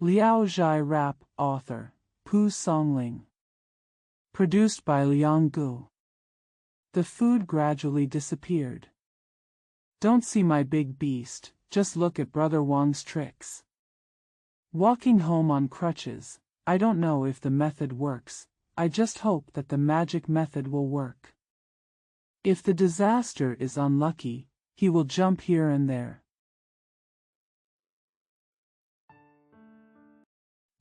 Liaozhai Rap, author, Pu Songling. Produced by Liang Gu. The food gradually disappeared. Don't see my big beast, just look at Brother Wang's tricks. Walking home on crutches, I don't know if the method works, I just hope that the magic method will work. If the disaster is unlucky, he will jump here and there.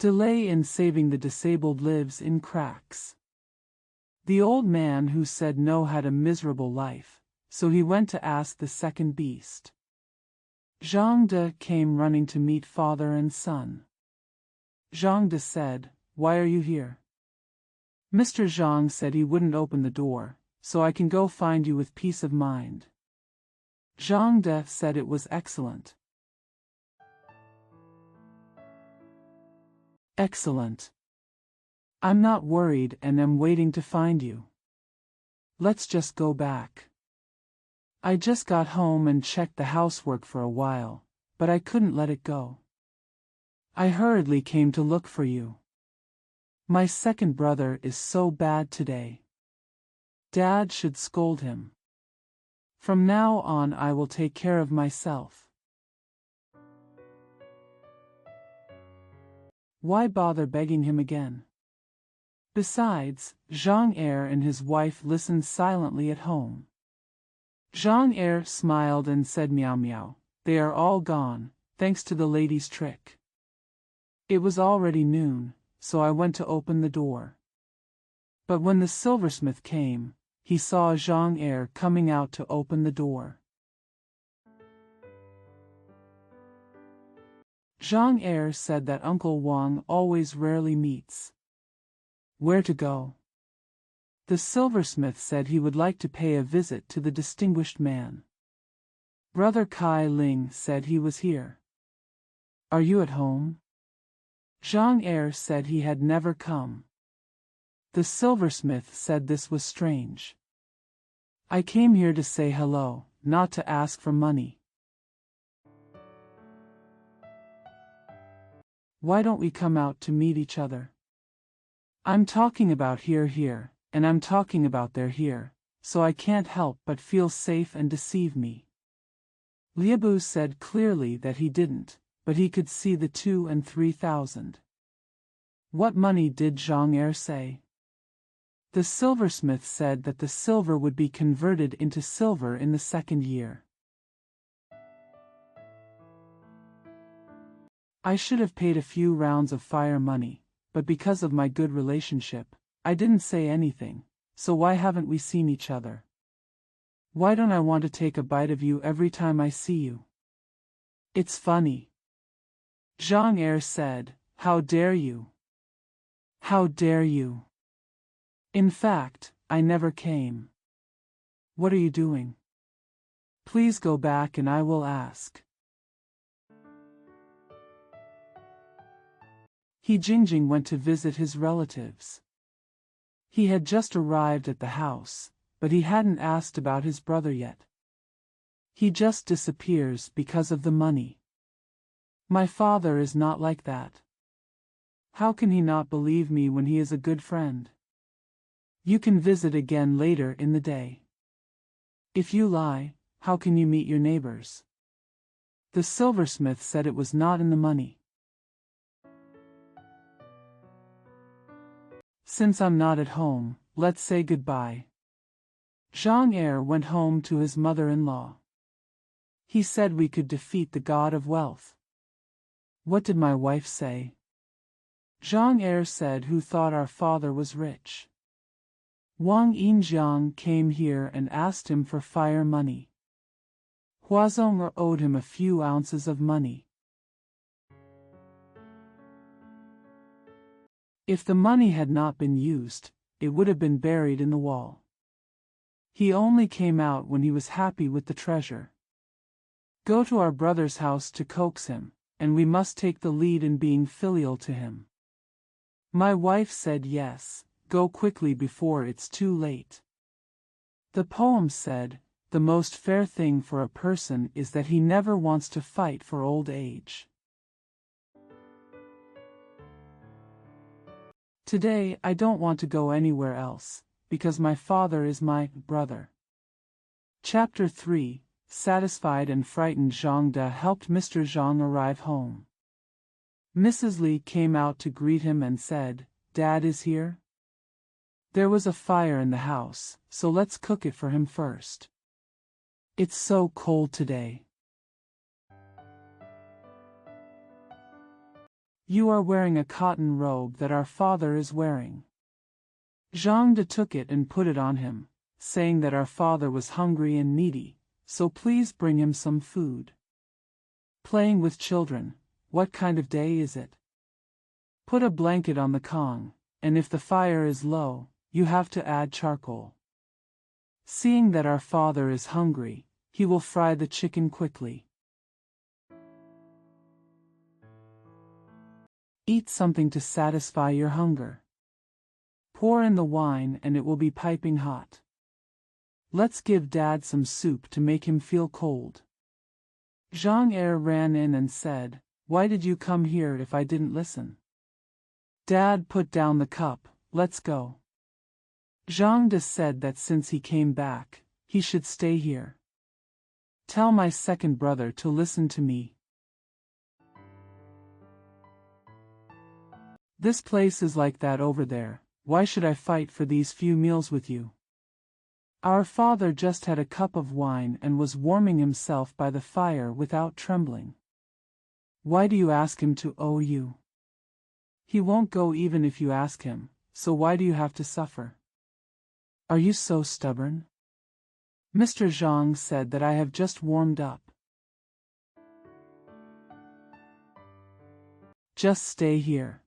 Delay in saving the disabled lives in cracks. The old man who said no had a miserable life, so he went to ask the second beast. Zhang De came running to meet father and son. Zhang De said, "Why are you here?" Mr. Zhang said he wouldn't open the door, so I can go find you with peace of mind. Zhang De said it was excellent. Excellent. I'm not worried and am waiting to find you. Let's just go back. I just got home and checked the housework for a while, but I couldn't let it go. I hurriedly came to look for you. My second brother is so bad today. Dad should scold him. From now on I will take care of myself. Why bother begging him again? Besides, Zhang Er and his wife listened silently at home. Zhang Er smiled and said, "Meow meow, they are all gone, thanks to the lady's trick." It was already noon, so I went to open the door. But when the silversmith came, he saw Zhang Er coming out to open the door. Zhang Er said that Uncle Wang always rarely meets. Where to go? The silversmith said he would like to pay a visit to the distinguished man. Brother Kai Ling said he was here. Are you at home? Zhang Er said he had never come. The silversmith said this was strange. I came here to say hello, not to ask for money. Why don't we come out to meet each other? I'm talking about here, and I'm talking about there, so I can't help but feel safe and deceive me. Liabu said clearly that he didn't, but he could see the 2 and 3,000. What money did Zhang Er say? The silversmith said that the silver would be converted into silver in the second year. I should have paid a few rounds of fire money, but because of my good relationship, I didn't say anything, so why haven't we seen each other? Why don't I want to take a bite of you every time I see you? It's funny. Zhang Er said, "How dare you? How dare you? In fact, I never came. What are you doing? Please go back and I will ask." He Jingjing went to visit his relatives. He had just arrived at the house, but he hadn't asked about his brother yet. He just disappears because of the money. My father is not like that. How can he not believe me when he is a good friend? You can visit again later in the day. If you lie, how can you meet your neighbors? The silversmith said it was not in the money. Since I'm not at home, let's say goodbye. Zhang Er went home to his mother-in-law. He said we could defeat the god of wealth. What did my wife say? Zhang Er said who thought our father was rich. Wang Yinjiang came here and asked him for fire money. Huazong owed him a few ounces of money. If the money had not been used, it would have been buried in the wall. He only came out when he was happy with the treasure. Go to our brother's house to coax him, and we must take the lead in being filial to him. My wife said yes, go quickly before it's too late. The poem said, the most fair thing for a person is that he never wants to fight for old age. Today I don't want to go anywhere else, because my father is my brother. Chapter 3. Satisfied and frightened Zhang De helped Mr. Zhang arrive home. Mrs. Li came out to greet him and said, "Dad is here? There was a fire in the house, so let's cook it for him first. It's so cold today." "You are wearing a cotton robe that our father is wearing." Zhang De took it and put it on him, saying that our father was hungry and needy, so please bring him some food. "Playing with children, what kind of day is it? Put a blanket on the Kong, and if the fire is low, you have to add charcoal. Seeing that our father is hungry, he will fry the chicken quickly. Eat something to satisfy your hunger. Pour in the wine and it will be piping hot. Let's give Dad some soup to make him feel cold." Zhang Er ran in and said, "Why did you come here if I didn't listen?" "Dad put down the cup, let's go." Zhang De said that since he came back, he should stay here. "Tell my second brother to listen to me. This place is like that over there, why should I fight for these few meals with you? Our father just had a cup of wine and was warming himself by the fire without trembling. Why do you ask him to owe you? He won't go even if you ask him, so why do you have to suffer? Are you so stubborn?" Mr. Zhang said that I have just warmed up. "Just stay here."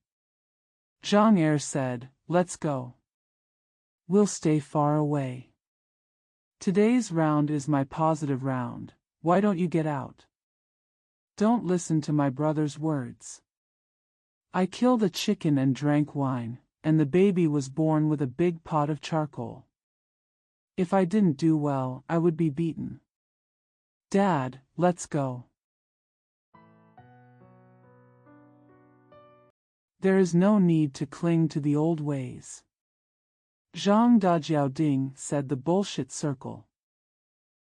Zhang Er said, "Let's go. We'll stay far away. Today's round is my positive round, why don't you get out? Don't listen to my brother's words. I killed a chicken and drank wine, and the baby was born with a big pot of charcoal. If I didn't do well, I would be beaten. Dad, let's go." There is no need to cling to the old ways. Zhang Dajiaoding said the bullshit circle.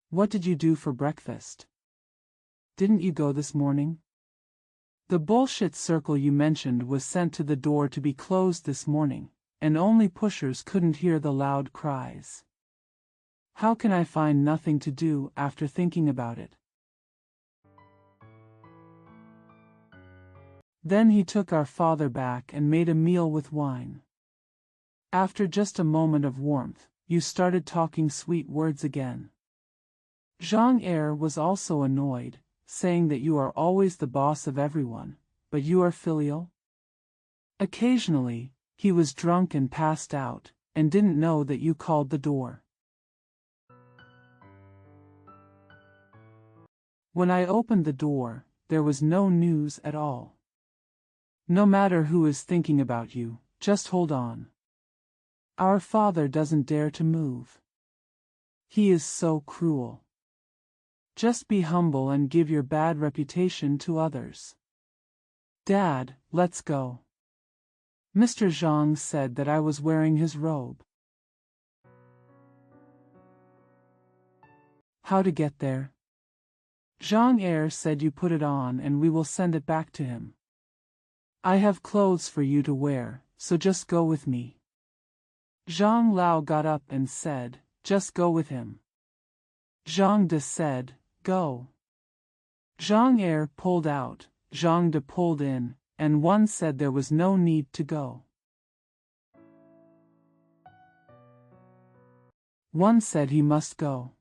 "What did you do for breakfast? Didn't you go this morning? The bullshit circle you mentioned was sent to the door to be closed this morning, and only pushers couldn't hear the loud cries. How can I find nothing to do after thinking about it?" Then he took our father back and made a meal with wine. After just a moment of warmth, you started talking sweet words again. Zhang Er was also annoyed, saying that you are always the boss of everyone, but you are filial? Occasionally, he was drunk and passed out, and didn't know that you called the door. When I opened the door, there was no news at all. No matter who is thinking about you, just hold on. Our father doesn't dare to move. He is so cruel. Just be humble and give your bad reputation to others. Dad, let's go. Mr. Zhang said that I was wearing his robe. How to get there? Zhang Er said you put it on and we will send it back to him. I have clothes for you to wear, so just go with me. Zhang Lao got up and said, just go with him. Zhang De said, go. Zhang Er pulled out, Zhang De pulled in, and one said there was no need to go. One said he must go.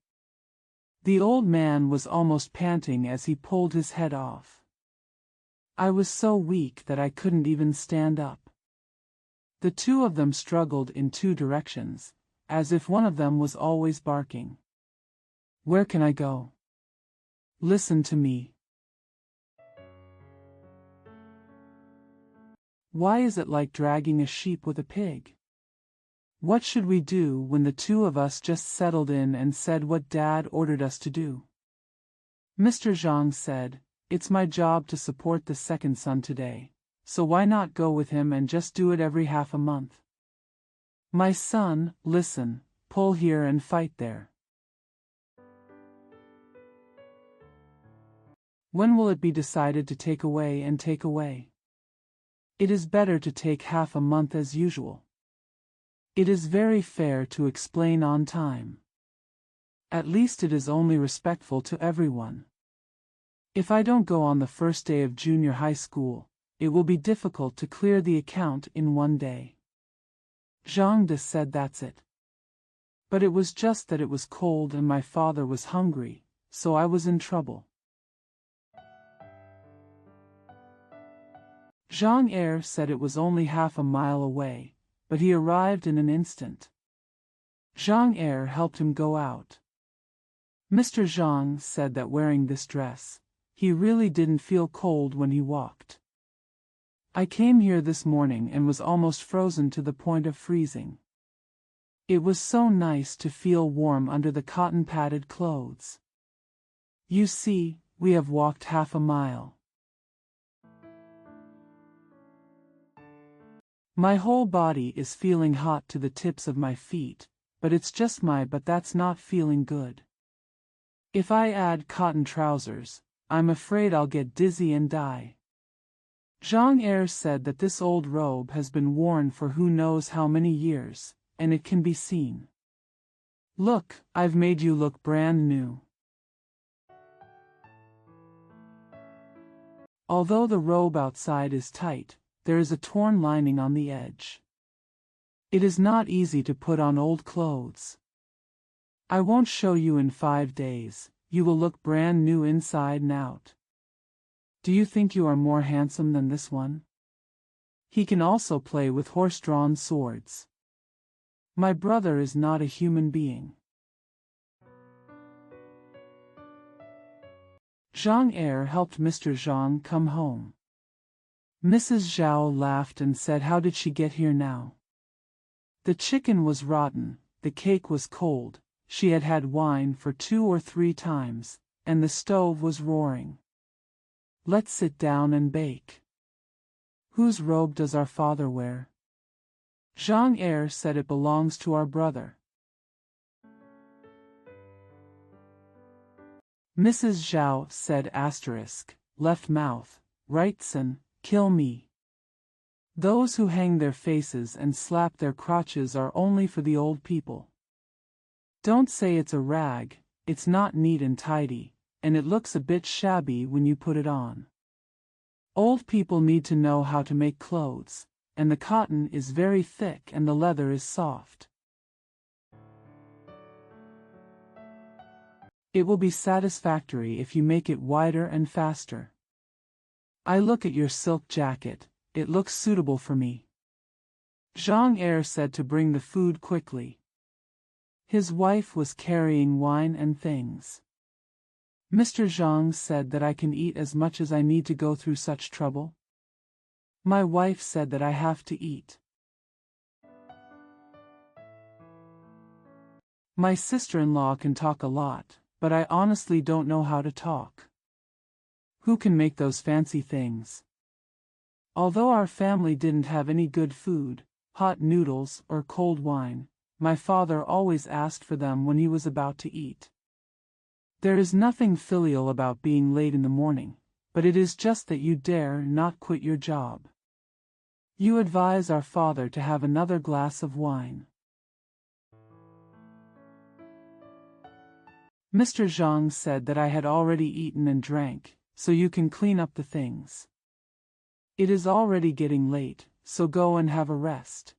The old man was almost panting as he pulled his head off. I was so weak that I couldn't even stand up. The two of them struggled in two directions, as if one of them was always barking. Where can I go? Listen to me. Why is it like dragging a sheep with a pig? What should we do when the two of us just settled in and said what Dad ordered us to do? Mr. Zhang said, it's my job to support the second son today, so why not go with him and just do it every half a month? My son, listen, pull here and fight there. When will it be decided to take away and take away? It is better to take half a month as usual. It is very fair to explain on time. At least it is only respectful to everyone. If I don't go on the first day of junior high school, it will be difficult to clear the account in one day. Zhang De said that's it. But it was just that it was cold and my father was hungry, so I was in trouble. Zhang Er said it was only half a mile away, but he arrived in an instant. Zhang Er helped him go out. Mr. Zhang said that wearing this dress, he really didn't feel cold when he walked. I came here this morning and was almost frozen to the point of freezing. It was so nice to feel warm under the cotton-padded clothes. You see, we have walked half a mile. My whole body is feeling hot to the tips of my feet, but it's just but that's not feeling good. If I add cotton trousers, I'm afraid I'll get dizzy and die. Zhang Er said that this old robe has been worn for who knows how many years, and it can be seen. Look, I've made you look brand new. Although the robe outside is tight, there is a torn lining on the edge. It is not easy to put on old clothes. I won't show you in 5 days, you will look brand new inside and out. Do you think you are more handsome than this one? He can also play with horse-drawn swords. My brother is not a human being. Zhang Er helped Mr. Zhang come home. Mrs. Zhao laughed and said, how did she get here now? The chicken was rotten, the cake was cold, she had had wine for 2 or 3 times, and the stove was roaring. Let's sit down and bake. Whose robe does our father wear? Zhang Er said it belongs to our brother. Mrs. Zhao said left mouth, right son, kill me. Those who hang their faces and slap their crotches are only for the old people. Don't say it's a rag, it's not neat and tidy, and it looks a bit shabby when you put it on. Old people need to know how to make clothes, and the cotton is very thick and the leather is soft. It will be satisfactory if you make it wider and faster. I look at your silk jacket, it looks suitable for me. Zhang Er said to bring the food quickly. His wife was carrying wine and things. Mr. Zhang said that I can eat as much as I need to go through such trouble. My wife said that I have to eat. My sister-in-law can talk a lot, but I honestly don't know how to talk. Who can make those fancy things? Although our family didn't have any good food, hot noodles or cold wine, my father always asked for them when he was about to eat. There is nothing filial about being late in the morning, but it is just that you dare not quit your job. You advise our father to have another glass of wine. Mr. Zhang said that I had already eaten and drank, so you can clean up the things. It is already getting late, so go and have a rest.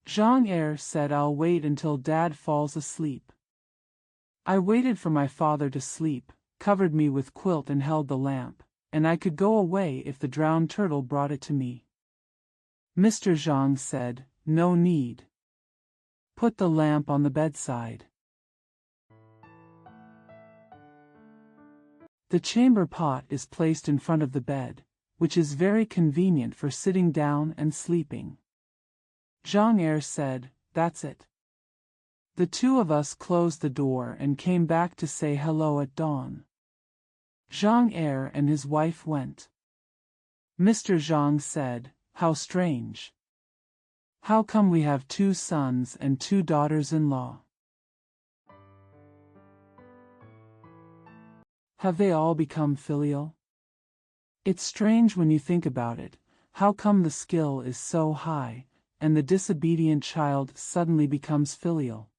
Zhang Er said I'll wait until Dad falls asleep. I waited for my father to sleep, covered me with quilt and held the lamp, and I could go away if the drowned turtle brought it to me. Mr. Zhang said, no need. Put the lamp on the bedside. The chamber pot is placed in front of the bed, which is very convenient for sitting down and sleeping. Zhang Er said, that's it. The two of us closed the door and came back to say hello at dawn. Zhang Er and his wife went. Mr. Zhang said, "How strange. How come we have 2 sons and 2 daughters-in-law? Have they all become filial? It's strange when you think about it. How come the skill is so high, and the disobedient child suddenly becomes filial?"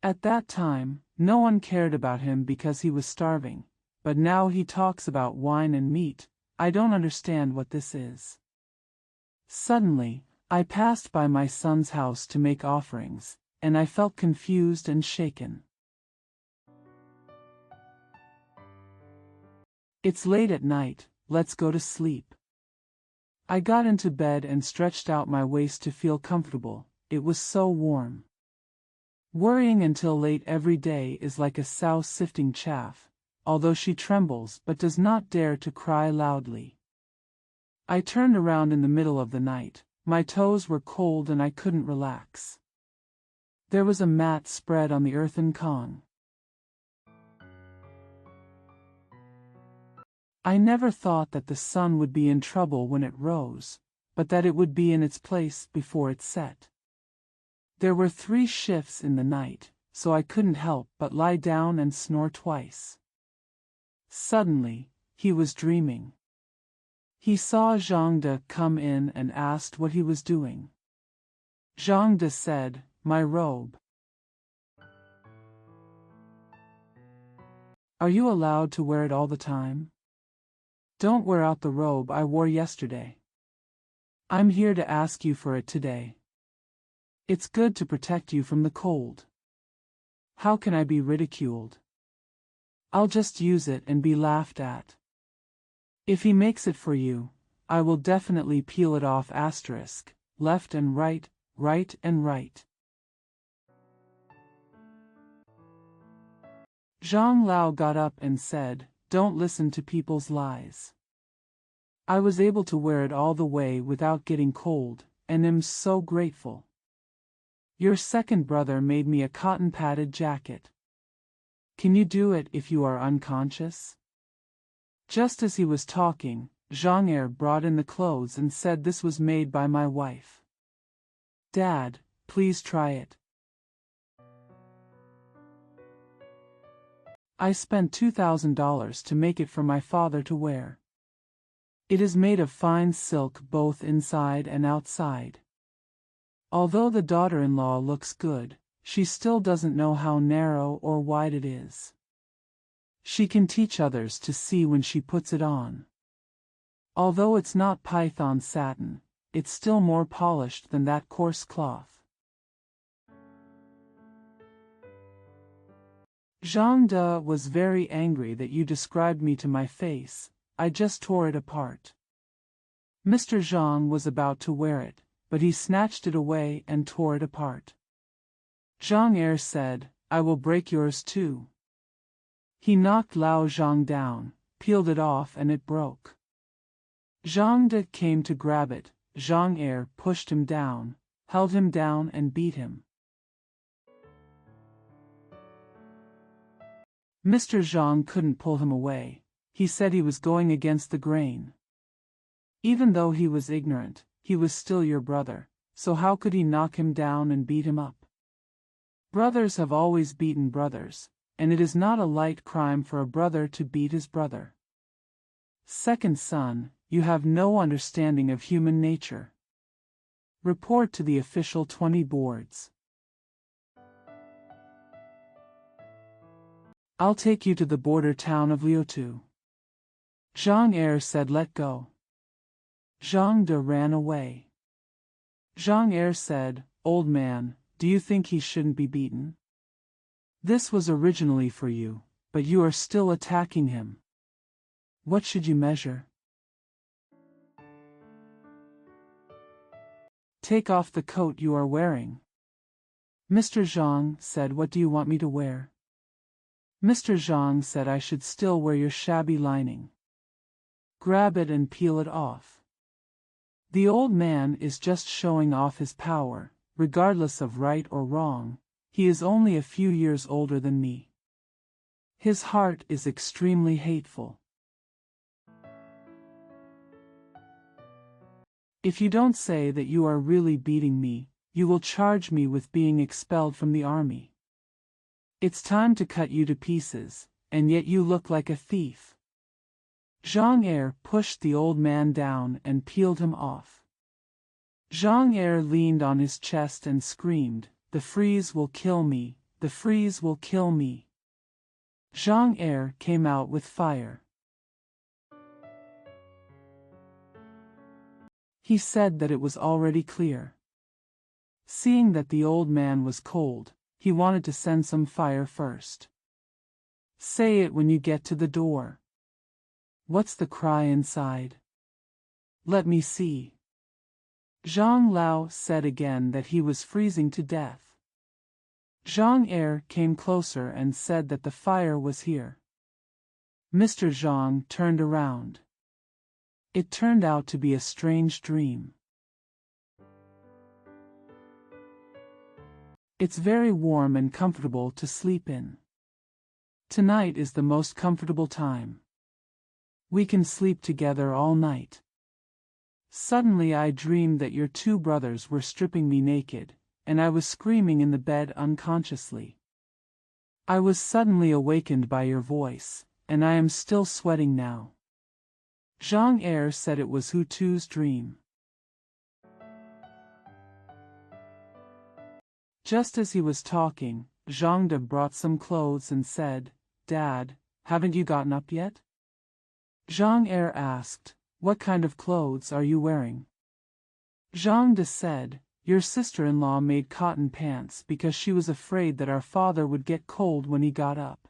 At that time, no one cared about him because he was starving, but now he talks about wine and meat. I don't understand what this is. Suddenly, I passed by my son's house to make offerings, and I felt confused and shaken. It's late at night, let's go to sleep. I got into bed and stretched out my waist to feel comfortable. It was so warm. Worrying until late every day is like a sow sifting chaff, although she trembles but does not dare to cry loudly. I turned around in the middle of the night. My toes were cold and I couldn't relax. There was a mat spread on the earthen Kong. I never thought that the sun would be in trouble when it rose, but that it would be in its place before it set. There were 3 shifts in the night, so I couldn't help but lie down and snore twice. Suddenly, he was dreaming. He saw Zhang De come in and asked what he was doing. Zhang De said, "My robe." "Are you allowed to wear it all the time?" "Don't wear out the robe I wore yesterday. I'm here to ask you for it today. It's good to protect you from the cold. How can I be ridiculed? I'll just use it and be laughed at. If he makes it for you, I will definitely peel it off asterisk, left and right, right and right." Zhang Lao got up and said, "Don't listen to people's lies. I was able to wear it all the way without getting cold, and am so grateful. Your second brother made me a cotton-padded jacket. Can you do it if you are unconscious?" Just as he was talking, Zhang Er brought in the clothes and said this was made by my wife. "Dad, please try it." I spent $2,000 to make it for my father to wear. It is made of fine silk both inside and outside. Although the daughter-in-law looks good, she still doesn't know how narrow or wide it is. She can teach others to see when she puts it on. Although it's not python satin, it's still more polished than that coarse cloth. Zhang De was very angry that you described me to my face. I just tore it apart. Mr. Zhang was about to wear it, but he snatched it away and tore it apart. Zhang Er said, "I will break yours too." He knocked Lao Zhang down, peeled it off and it broke. Zhang De came to grab it. Zhang Er pushed him down, held him down and beat him. Mr. Zhang couldn't pull him away. He said he was going against the grain. Even though he was ignorant, he was still your brother, so how could he knock him down and beat him up? Brothers have always beaten brothers, and it is not a light crime for a brother to beat his brother. Second son, you have no understanding of human nature. Report to the official 20 boards. I'll take you to the border town of Liaozhai. Zhang Er said, "Let go." Zhang De ran away. Zhang Er said, "Old man, do you think he shouldn't be beaten? This was originally for you, but you are still attacking him. What should you measure? Take off the coat you are wearing." Mr. Zhang said, "What do you want me to wear?" Mr. Zhang said, "I should still wear your shabby lining. Grab it and peel it off." The old man is just showing off his power, regardless of right or wrong. He is only a few years older than me. His heart is extremely hateful. If you don't say that you are really beating me, you will charge me with being expelled from the army. It's time to cut you to pieces, and yet you look like a thief. Zhang Er pushed the old man down and peeled him off. Zhang Er leaned on his chest and screamed, "The freeze will kill me, the freeze will kill me." Zhang Er came out with fire. He said that it was already clear. Seeing that the old man was cold, he wanted to send some fire first. Say it when you get to the door. What's the cry inside? Let me see. Zhang Lao said again that he was freezing to death. Zhang Er came closer and said that the fire was here. Mr. Zhang turned around. It turned out to be a strange dream. It's very warm and comfortable to sleep in. Tonight is the most comfortable time. We can sleep together all night. Suddenly I dreamed that your two brothers were stripping me naked, and I was screaming in the bed unconsciously. I was suddenly awakened by your voice, and I am still sweating now. Zhang Er said it was Hutu's dream. Just as he was talking, Zhang De brought some clothes and said, "Dad, haven't you gotten up yet?" Zhang Er asked, "What kind of clothes are you wearing?" Zhang De said, "Your sister-in-law made cotton pants because she was afraid that our father would get cold when he got up."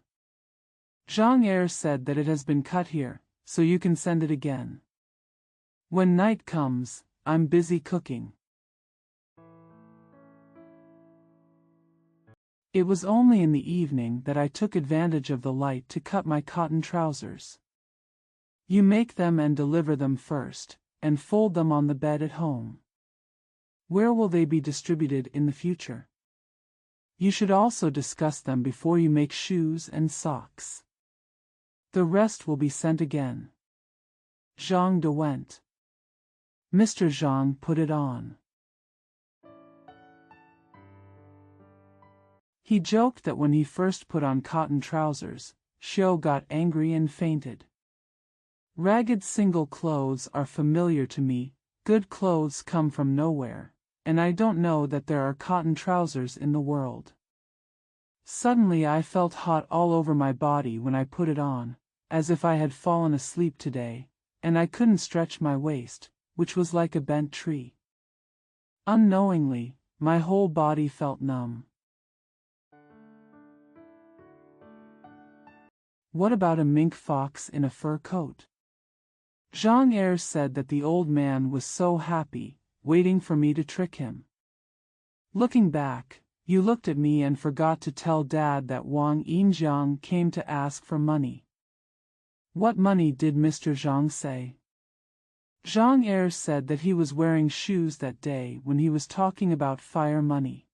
Zhang Er said that it has been cut here, so you can send it again. When night comes, I'm busy cooking. It was only in the evening that I took advantage of the light to cut my cotton trousers. You make them and deliver them first, and fold them on the bed at home. Where will they be distributed in the future? You should also discuss them before you make shoes and socks. The rest will be sent again. Zhang De went. Mr. Zhang put it on. He joked that when he first put on cotton trousers, Xiao got angry and fainted. Ragged single clothes are familiar to me, good clothes come from nowhere, and I don't know that there are cotton trousers in the world. Suddenly I felt hot all over my body when I put it on, as if I had fallen asleep today, and I couldn't stretch my waist, which was like a bent tree. Unknowingly, my whole body felt numb. What about a mink fox in a fur coat? Zhang Er said that the old man was so happy, waiting for me to trick him. Looking back, you looked at me and forgot to tell Dad that Wang Yinjiang came to ask for money. What money did Mr. Zhang say? Zhang Er said that he was wearing shoes that day when he was talking about fire money.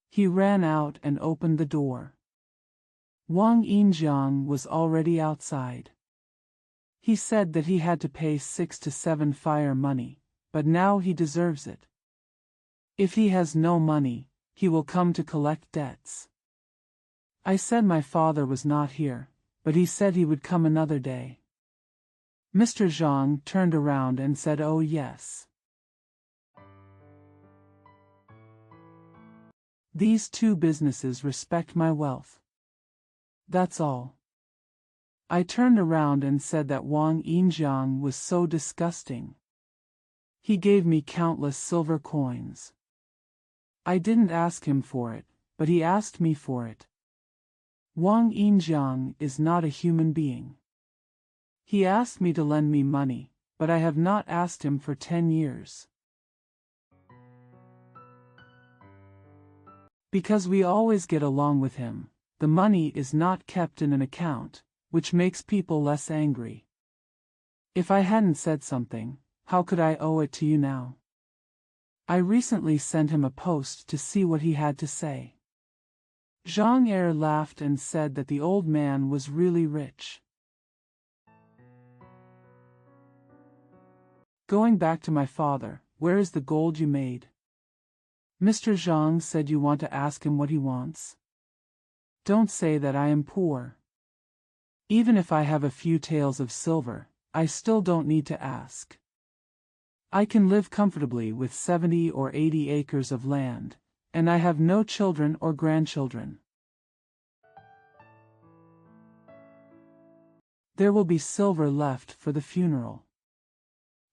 He ran out and opened the door. Wang Yinjiang was already outside. He said that he had to pay 6 to 7 fire money, but now he deserves it. If he has no money, he will come to collect debts. I said my father was not here, but he said he would come another day. Mr. Zhang turned around and said, "Oh yes. These two businesses respect my wealth. That's all." I turned around and said that Wang Yinjiang was so disgusting. He gave me countless silver coins. I didn't ask him for it, but he asked me for it. Wang Yinjiang is not a human being. He asked me to lend me money, but I have not asked him for 10 years. Because we always get along with him, the money is not kept in an account, which makes people less angry. If I hadn't said something, how could I owe it to you now? I recently sent him a post to see what he had to say. Zhang Er laughed and said that the old man was really rich. Going back to my father, where is the gold you made? Mr. Zhang said you want to ask him what he wants. Don't say that I am poor. Even if I have a few taels of silver, I still don't need to ask. I can live comfortably with 70 or 80 acres of land, and I have no children or grandchildren. There will be silver left for the funeral.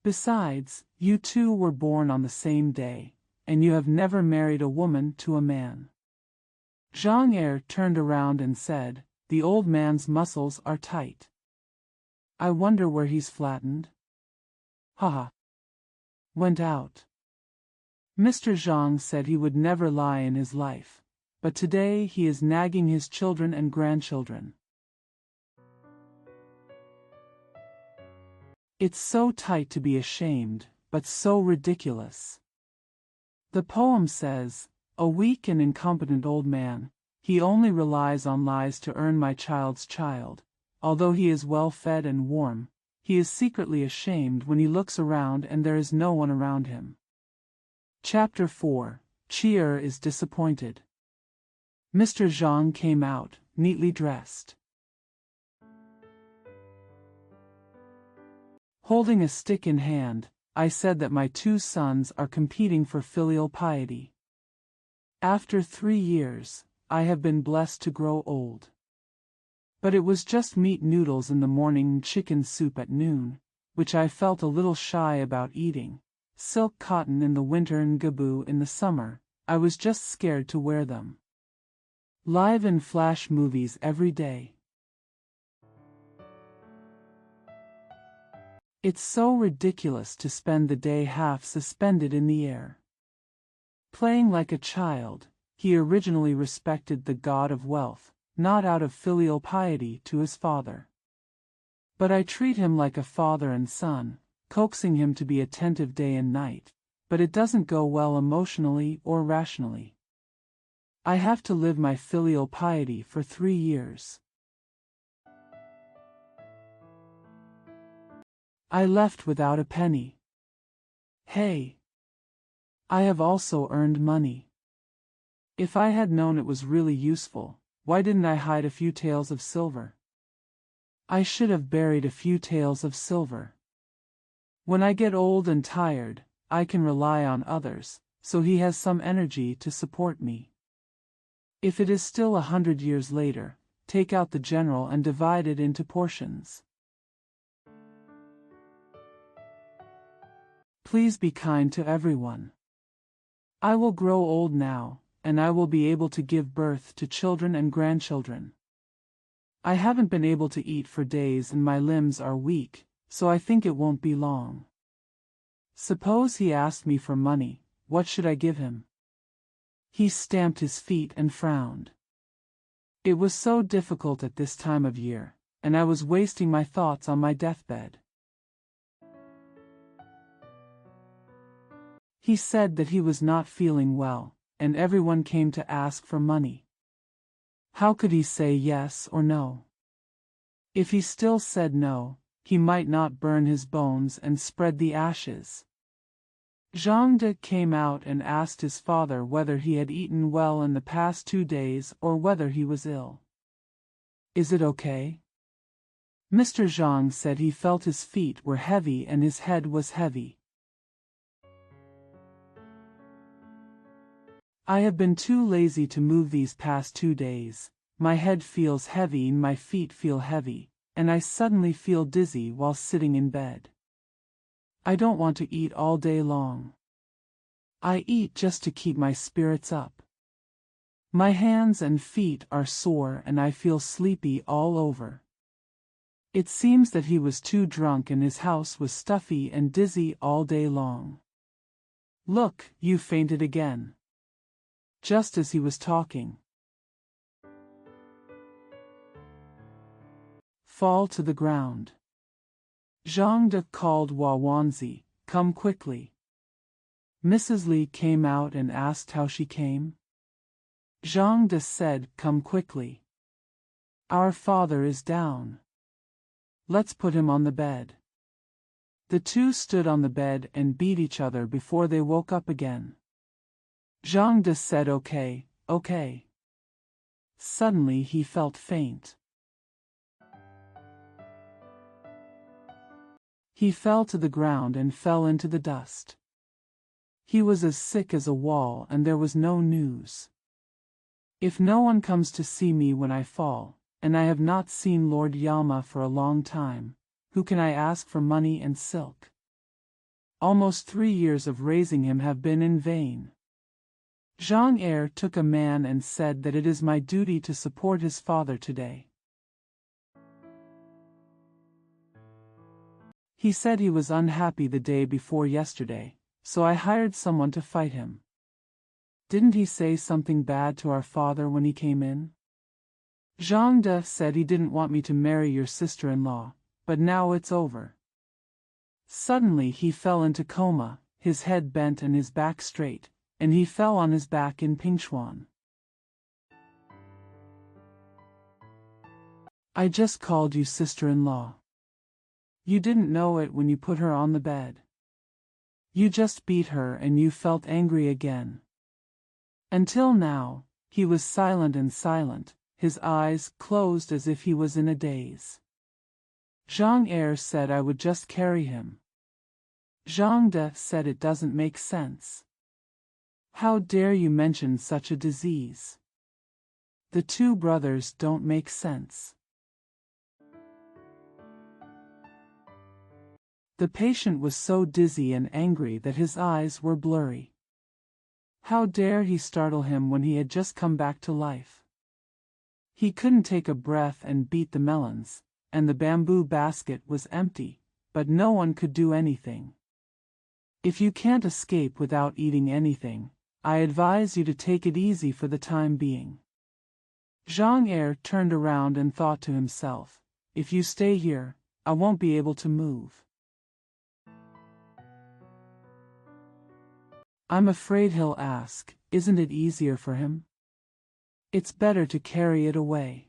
Besides, you two were born on the same day, and you have never married a woman to a man. Zhang Er turned around and said, the old man's muscles are tight. I wonder where he's flattened. Haha. Went out. Mr. Zhang said he would never lie in his life, but today he is nagging his children and grandchildren. It's so tight to be ashamed, but so ridiculous. The poem says, a weak and incompetent old man, he only relies on lies to earn my child's child. Although he is well fed and warm, he is secretly ashamed when he looks around and there is no one around him. Chapter 4. Chi'er is disappointed. Mr. Zhang came out, neatly dressed. Holding a stick in hand, I said that my 2 sons are competing for filial piety. After 3 years, I have been blessed to grow old. But it was just meat noodles in the morning and chicken soup at noon, which I felt a little shy about eating, silk cotton in the winter and gaboo in the summer. I was just scared to wear them. Live and flash movies every day. It's so ridiculous to spend the day half suspended in the air. Playing like a child, he originally respected the god of wealth, not out of filial piety to his father. But I treat him like a father and son, coaxing him to be attentive day and night, but it doesn't go well emotionally or rationally. I have to live my filial piety for 3 years. I left without a penny. Hey! I have also earned money. If I had known it was really useful, why didn't I hide a few taels of silver? I should have buried a few taels of silver. When I get old and tired, I can rely on others, so he has some energy to support me. If it is still 100 years later, take out the general and divide it into portions. Please be kind to everyone. I will grow old now, and I will be able to give birth to children and grandchildren. I haven't been able to eat for days and my limbs are weak, so I think it won't be long. Suppose he asked me for money, what should I give him? He stamped his feet and frowned. It was so difficult at this time of year, and I was wasting my thoughts on my deathbed. He said that he was not feeling well, and everyone came to ask for money. How could he say yes or no? If he still said no, he might not burn his bones and spread the ashes. Zhang De came out and asked his father whether he had eaten well in the past 2 days or whether he was ill. Is it okay? Mr. Zhang said he felt his feet were heavy and his head was heavy. I have been too lazy to move these past 2 days. My head feels heavy and my feet feel heavy, and I suddenly feel dizzy while sitting in bed. I don't want to eat all day long. I eat just to keep my spirits up. My hands and feet are sore and I feel sleepy all over. It seems that he was too drunk and his house was stuffy and dizzy all day long. Look, you fainted again. Just as he was talking. Fall to the ground. Zhang De called Wawanzi, come quickly. Mrs. Li came out and asked how she came. Zhang De said, come quickly. Our father is down. Let's put him on the bed. The two stood on the bed and beat each other before they woke up again. Zhang De said okay, okay. Suddenly he felt faint. He fell to the ground and fell into the dust. He was as sick as a wall and there was no news. If no one comes to see me when I fall, and I have not seen Lord Yalma for a long time, who can I ask for money and silk? Almost 3 years of raising him have been in vain. Zhang Er took a man and said that it is my duty to support his father today. He said he was unhappy the day before yesterday, so I hired someone to fight him. Didn't he say something bad to our father when he came in? Zhang De said he didn't want me to marry your sister-in-law, but now it's over. Suddenly he fell into coma, his head bent and his back straight, and he fell on his back in Pingshuan. I just called you sister-in-law. You didn't know it when you put her on the bed. You just beat her and you felt angry again. Until now, he was silent and silent, his eyes closed as if he was in a daze. Zhang Er said I would just carry him. Zhang De said it doesn't make sense. How dare you mention such a disease? The two brothers don't make sense. The patient was so dizzy and angry that his eyes were blurry. How dare he startle him when he had just come back to life? He couldn't take a breath and beat the melons, and the bamboo basket was empty, but no one could do anything. If you can't escape without eating anything, I advise you to take it easy for the time being. Zhang Er turned around and thought to himself, if you stay here, I won't be able to move. I'm afraid he'll ask, isn't it easier for him? It's better to carry it away.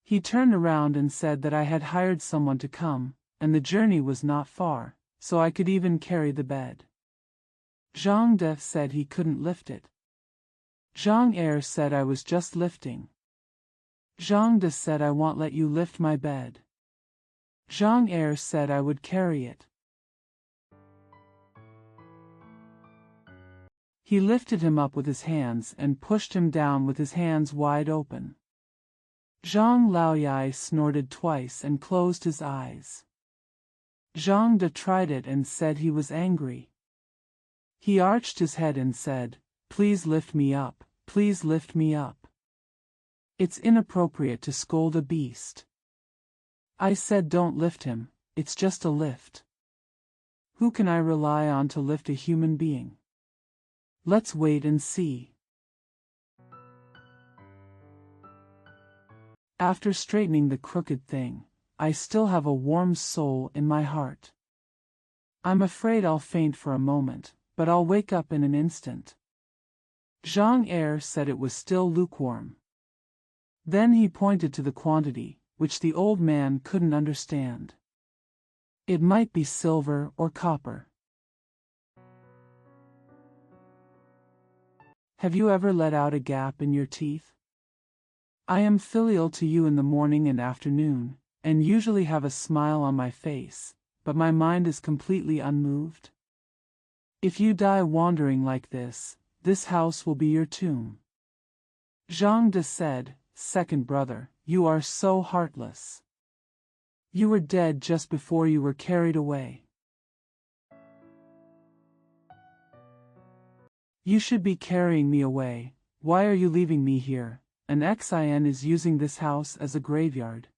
He turned around and said that I had hired someone to come, and the journey was not far, so I could even carry the bed. Zhang De said he couldn't lift it. Zhang Er said I was just lifting. Zhang De said I won't let you lift my bed. Zhang Er said I would carry it. He lifted him up with his hands and pushed him down with his hands wide open. Zhang Laoyai snorted twice and closed his eyes. Zhang De tried it and said he was angry. He arched his head and said, please lift me up, please lift me up. It's inappropriate to scold a beast. I said don't lift him, it's just a lift. Who can I rely on to lift a human being? Let's wait and see. After straightening the crooked thing, I still have a warm soul in my heart. I'm afraid I'll faint for a moment, but I'll wake up in an instant. Zhang Er said it was still lukewarm. Then he pointed to the quantity, which the old man couldn't understand. It might be silver or copper. Have you ever let out a gap in your teeth? I am filial to you in the morning and afternoon, and usually have a smile on my face, but my mind is completely unmoved. If you die wandering like this house will be your tomb. Zhang De said, second brother, you are so heartless. You were dead just before you were carried away. You should be carrying me away. Why are you leaving me here? An Xin is using this house as a graveyard.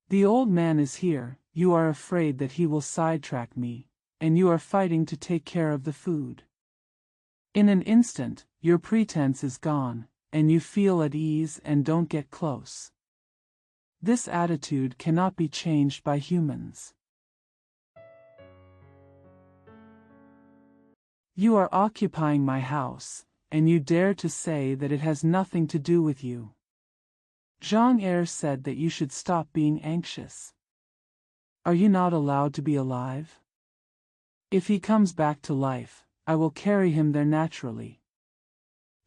The old man is here, you are afraid that he will sidetrack me, and you are fighting to take care of the food. In an instant, your pretense is gone, and you feel at ease and don't get close. This attitude cannot be changed by humans. You are occupying my house, and you dare to say that it has nothing to do with you. Zhang Er said that you should stop being anxious. Are you not allowed to be alive? If he comes back to life, I will carry him there naturally.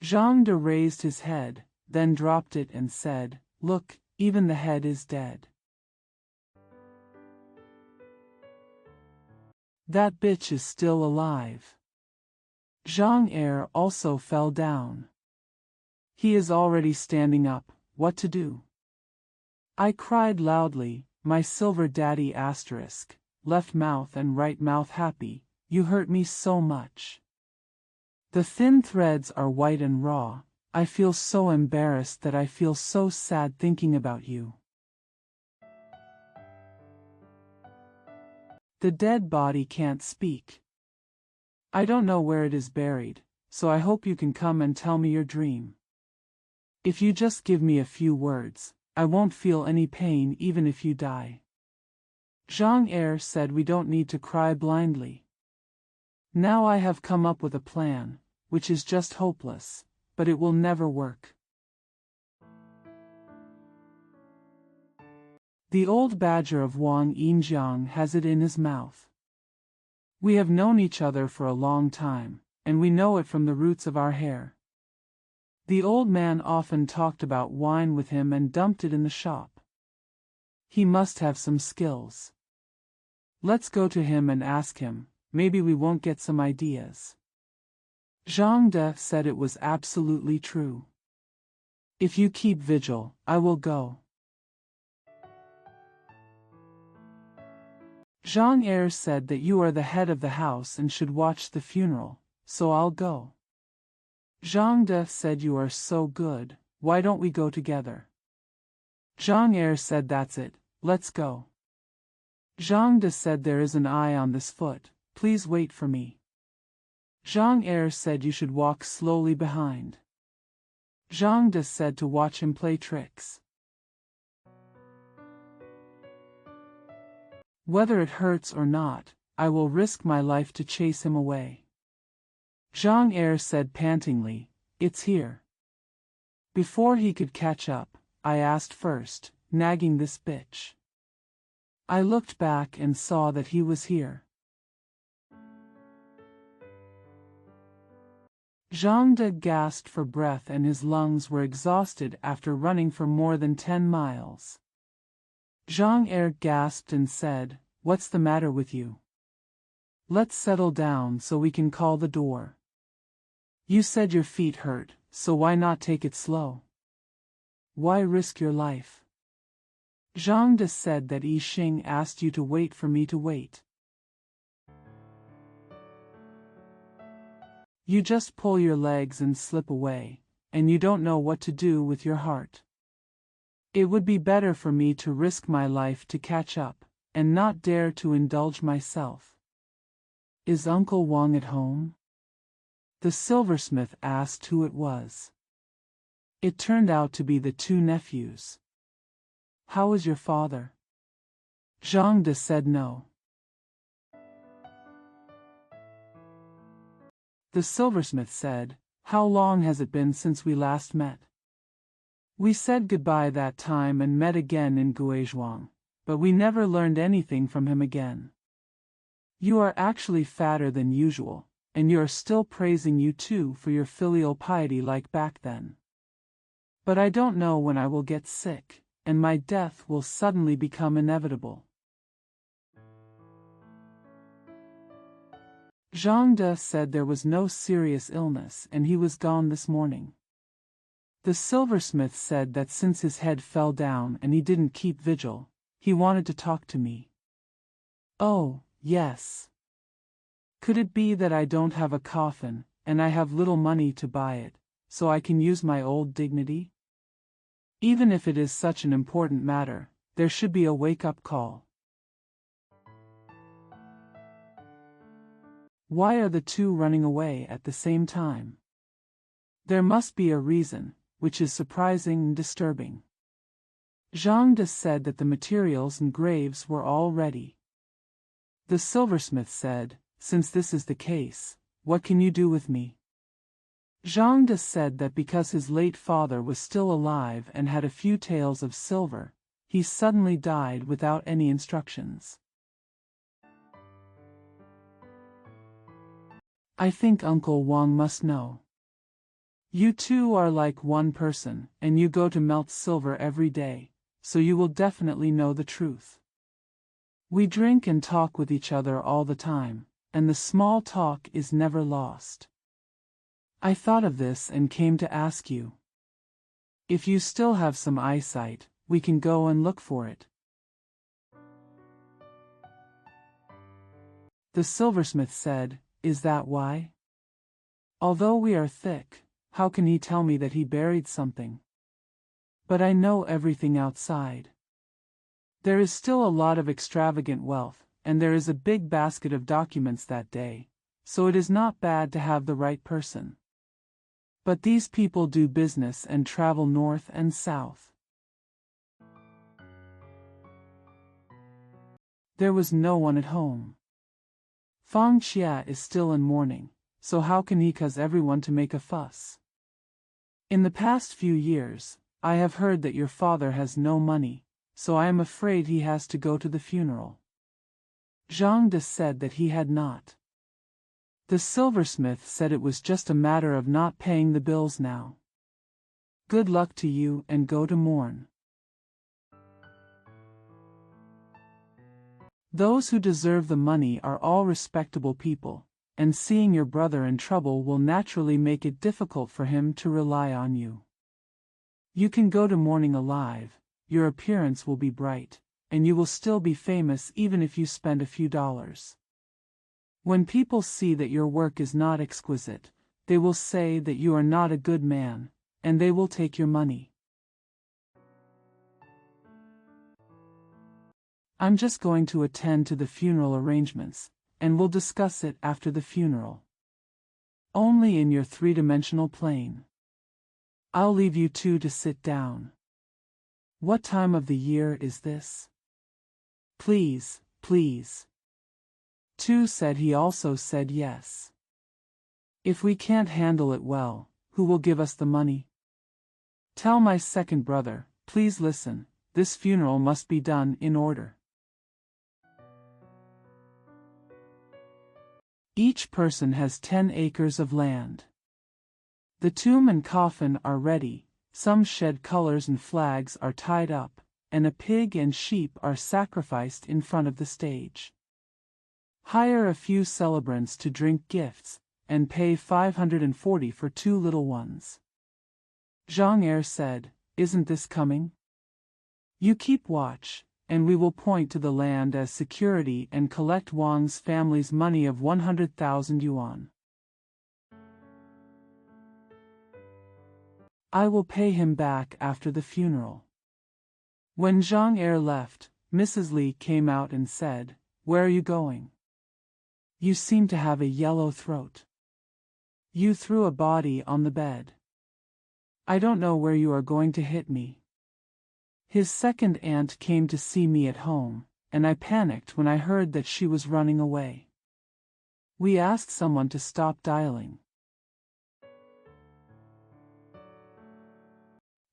Zhang De raised his head, then dropped it and said, Look, even the head is dead. That bitch is still alive. Zhang Er also fell down. He is already standing up. What to do? I cried loudly, my silver daddy asterisk, left mouth and right mouth happy, you hurt me so much. The thin threads are white and raw, I feel so embarrassed that I feel so sad thinking about you. The dead body can't speak. I don't know where it is buried, so I hope you can come and tell me your dream. If you just give me a few words, I won't feel any pain even if you die. Zhang Er said we don't need to cry blindly. Now I have come up with a plan, which is just hopeless, but it will never work. The old badger of Wang Yinjiang has it in his mouth. We have known each other for a long time, and we know it from the roots of our hair. The old man often talked about wine with him and dumped it in the shop. He must have some skills. Let's go to him and ask him, maybe we won't get some ideas. Zhang De said it was absolutely true. If you keep vigil, I will go. Zhang Er said that you are the head of the house and should watch the funeral, so I'll go. Zhang De said you are so good, why don't we go together? Zhang Er said that's it, let's go. Zhang De said there is an eye on this foot, please wait for me. Zhang Er said you should walk slowly behind. Zhang De said to watch him play tricks. Whether it hurts or not, I will risk my life to chase him away. Zhang Er said pantingly, it's here. Before he could catch up, I asked first, nagging this bitch. I looked back and saw that he was here. Zhang De gasped for breath and his lungs were exhausted after running for more than 10 miles. Zhang Er gasped and said, what's the matter with you? Let's settle down so we can call the door. You said your feet hurt, so why not take it slow? Why risk your life? Zhang De said that Yi Xing asked you to wait for me to wait. You just pull your legs and slip away, and you don't know what to do with your heart. It would be better for me to risk my life to catch up, and not dare to indulge myself. Is Uncle Wang at home? The silversmith asked who it was. It turned out to be the 2 nephews. How is your father? Zhang De said no. The silversmith said, how long has it been since we last met? We said goodbye that time and met again in Guizhuang, but we never learned anything from him again. You are actually fatter than usual, and you are still praising you too for your filial piety like back then. But I don't know when I will get sick, and my death will suddenly become inevitable. Zhang De said there was no serious illness and he was gone this morning. The silversmith said that since his head fell down and he didn't keep vigil, he wanted to talk to me. Oh, yes. Could it be that I don't have a coffin, and I have little money to buy it, so I can use my old dignity? Even if it is such an important matter, there should be a wake-up call. Why are the 2 running away at the same time? There must be a reason, which is surprising and disturbing. Zhang De said that the materials and graves were all ready. The silversmith said, since this is the case, what can you do with me? Zhang De said that because his late father was still alive and had a few taels of silver, he suddenly died without any instructions. I think Uncle Wang must know. You two are like one person, and you go to melt silver every day, so you will definitely know the truth. We drink and talk with each other all the time, and the small talk is never lost. I thought of this and came to ask you. If you still have some eyesight, we can go and look for it. The silversmith said, Is that why? Although we are thick, how can he tell me that he buried something? But I know everything outside. There is still a lot of extravagant wealth, and there is a big basket of documents that day, so it is not bad to have the right person. But these people do business and travel north and south. There was no one at home. Fang Xia is still in mourning, so how can he cause everyone to make a fuss? In the past few years, I have heard that your father has no money, so I am afraid he has to go to the funeral. Zhang De said that he had not. The silversmith said it was just a matter of not paying the bills now. Good luck to you and go to mourn. Those who deserve the money are all respectable people, and seeing your brother in trouble will naturally make it difficult for him to rely on you. You can go to mourning alive, your appearance will be bright, and you will still be famous even if you spend a few dollars. When people see that your work is not exquisite, they will say that you are not a good man, and they will take your money. I'm just going to attend to the funeral arrangements, and we'll discuss it after the funeral. Only in your three-dimensional plane. I'll leave you two to sit down. What time of the year is this? Please, please. Tu said he also said yes. If we can't handle it well, who will give us the money? Tell my second brother, please listen, this funeral must be done in order. Each person has 10 acres of land. The tomb and coffin are ready, some shed colors and flags are tied up, and a pig and sheep are sacrificed in front of the stage. Hire a few celebrants to drink gifts, and pay 540 for 2 little ones. Zhang Er said, Isn't this coming? You keep watch, and we will point to the land as security and collect Wang's family's money of 100,000 yuan. I will pay him back after the funeral. When Zhang Er left, Mrs. Li came out and said, Where are you going? You seem to have a yellow throat. You threw a body on the bed. I don't know where you are going to hit me. His second aunt came to see me at home, and I panicked when I heard that she was running away. We asked someone to stop dialing.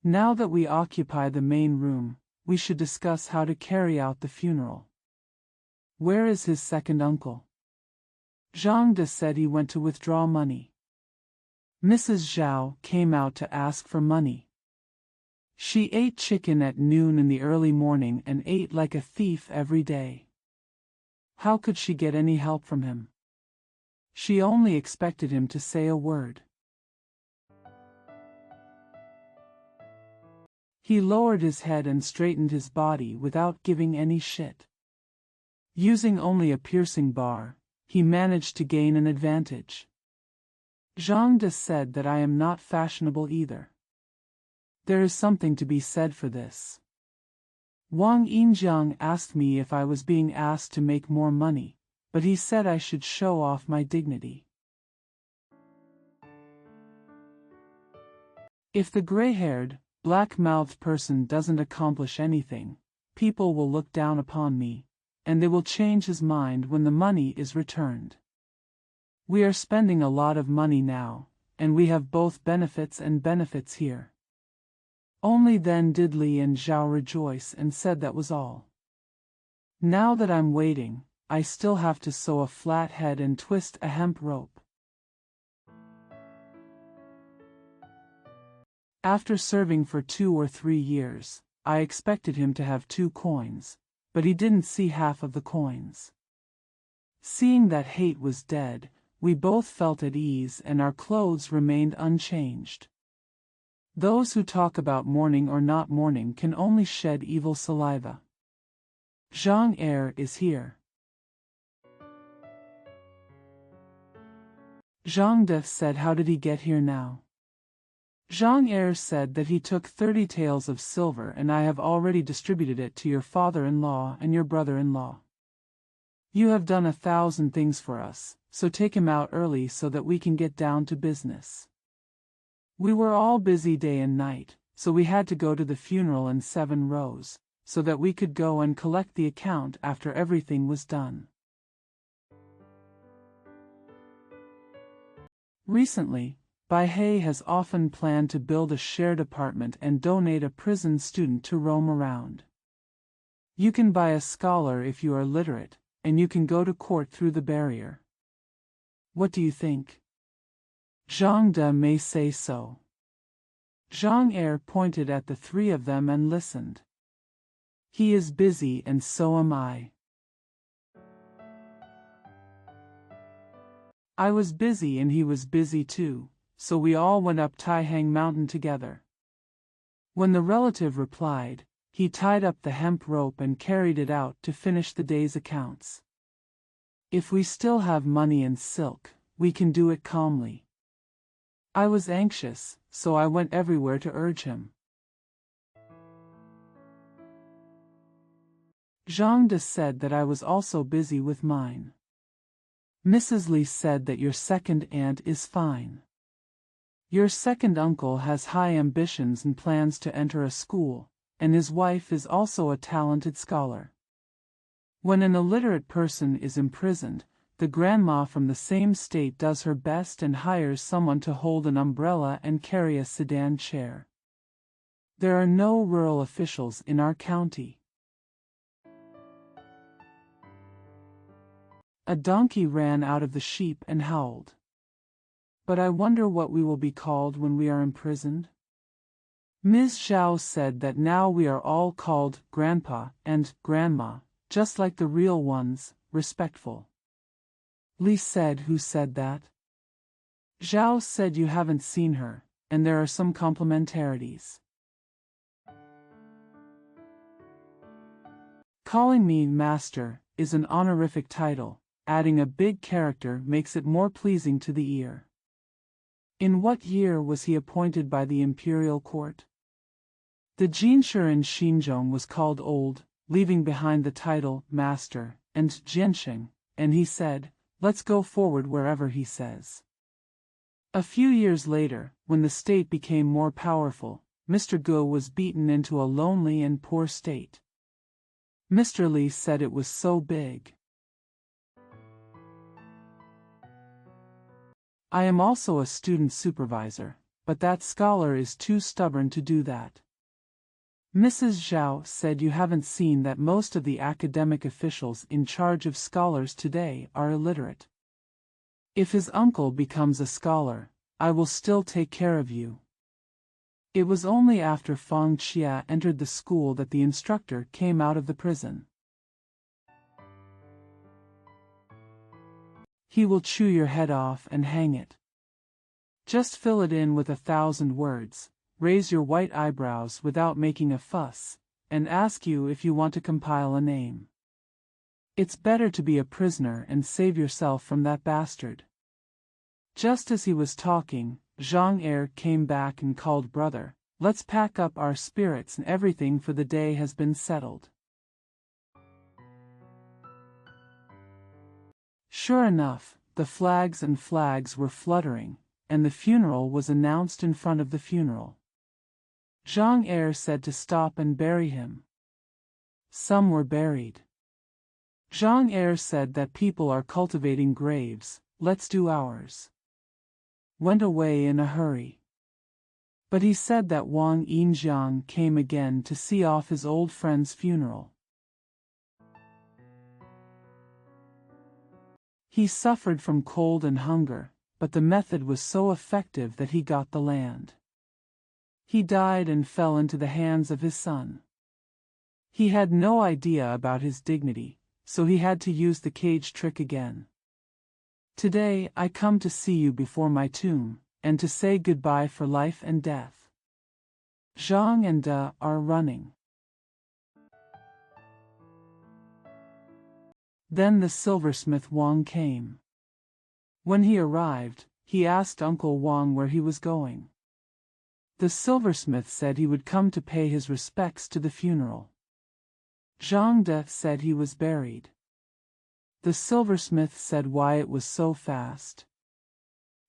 Now that we occupy the main room, we should discuss how to carry out the funeral. Where is his second uncle? Zhang De said he went to withdraw money. Mrs. Zhao came out to ask for money. She ate chicken at noon in the early morning and ate like a thief every day. How could she get any help from him? She only expected him to say a word. He lowered his head and straightened his body without giving any shit. Using only a piercing bar, he managed to gain an advantage. Zhang De said that I am not fashionable either. There is something to be said for this. Wang Yinjiang asked me if I was being asked to make more money, but he said I should show off my dignity. If the gray-haired, black-mouthed person doesn't accomplish anything, people will look down upon me, and they will change his mind when the money is returned. We are spending a lot of money now, and we have both benefits and benefits here. Only then did Li and Zhao rejoice and said that was all. Now that I'm waiting, I still have to sew a flat head and twist a hemp rope. After serving for 2 or 3 years, I expected him to have 2 coins, but he didn't see half of the coins. Seeing that hate was dead, we both felt at ease and our clothes remained unchanged. Those who talk about mourning or not mourning can only shed evil saliva. Zhang is here. Zhang said, how did he get here now? Zhang said that he took 30 taels of silver and I have already distributed it to your father-in-law and your brother-in-law. You have done 1,000 things for us, so take him out early so that we can get down to business. We were all busy day and night, so we had to go to the funeral in 7 rows, so that we could go and collect the account after everything was done. Recently, Baihei has often planned to build a shared apartment and donate a prison student to roam around. You can buy a scholar if you are literate, and you can go to court through the barrier. What do you think? Zhang De may say so. Zhang pointed at the 3 of them and listened. He is busy and so am I. I was busy and he was busy too, so we all went up Taihang Mountain together. When the relative replied, he tied up the hemp rope and carried it out to finish the day's accounts. If we still have money and silk, we can do it calmly. I was anxious, so I went everywhere to urge him. Zhang De said that I was also busy with mine. Mrs. Li said that your second aunt is fine. Your second uncle has high ambitions and plans to enter a school, and his wife is also a talented scholar. When an illiterate person is imprisoned, the grandma from the same state does her best and hires someone to hold an umbrella and carry a sedan chair. There are no rural officials in our county. A donkey ran out of the sheep and howled. But I wonder what we will be called when we are imprisoned? Ms. Zhao said that now we are all called Grandpa and Grandma, just like the real ones, respectful. Li said, who said that? Zhao said you haven't seen her, and there are some complementarities. Calling me master is an honorific title. Adding a big character makes it more pleasing to the ear. In what year was he appointed by the imperial court? The Jinshi in Xinzhong was called old, leaving behind the title master, and Jiansheng, and he said, let's go forward wherever he says. A few years later, when the state became more powerful, Mr. Guo was beaten into a lonely and poor state. Mr. Li said it was so big. I am also a student supervisor, but that scholar is too stubborn to do that. Mrs. Zhao said you haven't seen that most of the academic officials in charge of scholars today are illiterate. If his uncle becomes a scholar, I will still take care of you. It was only after Fang Xia entered the school that the instructor came out of the prison. He will chew your head off and hang it. Just fill it in with 1,000 words, raise your white eyebrows without making a fuss, and ask you if you want to compile a name. It's better to be a prisoner and save yourself from that bastard. Just as he was talking, Zhang came back and called, brother, let's pack up our spirits and everything, for the day has been settled. Sure enough, the flags were fluttering, and the funeral was announced in front of the funeral. Zhang said to stop and bury him. Some were buried. Zhang said that people are cultivating graves, let's do ours. Went away in a hurry. But he said that Wang Yinjiang came again to see off his old friend's funeral. He suffered from cold and hunger, but the method was so effective that he got the land. He died and fell into the hands of his son. He had no idea about his dignity, so he had to use the cage trick again. Today I come to see you before my tomb, and to say goodbye for life and death. Zhang and De are running. Then the silversmith Wang came. When he arrived, he asked Uncle Wang where he was going. The silversmith said he would come to pay his respects to the funeral. Zhang De said he was buried. The silversmith said why it was so fast.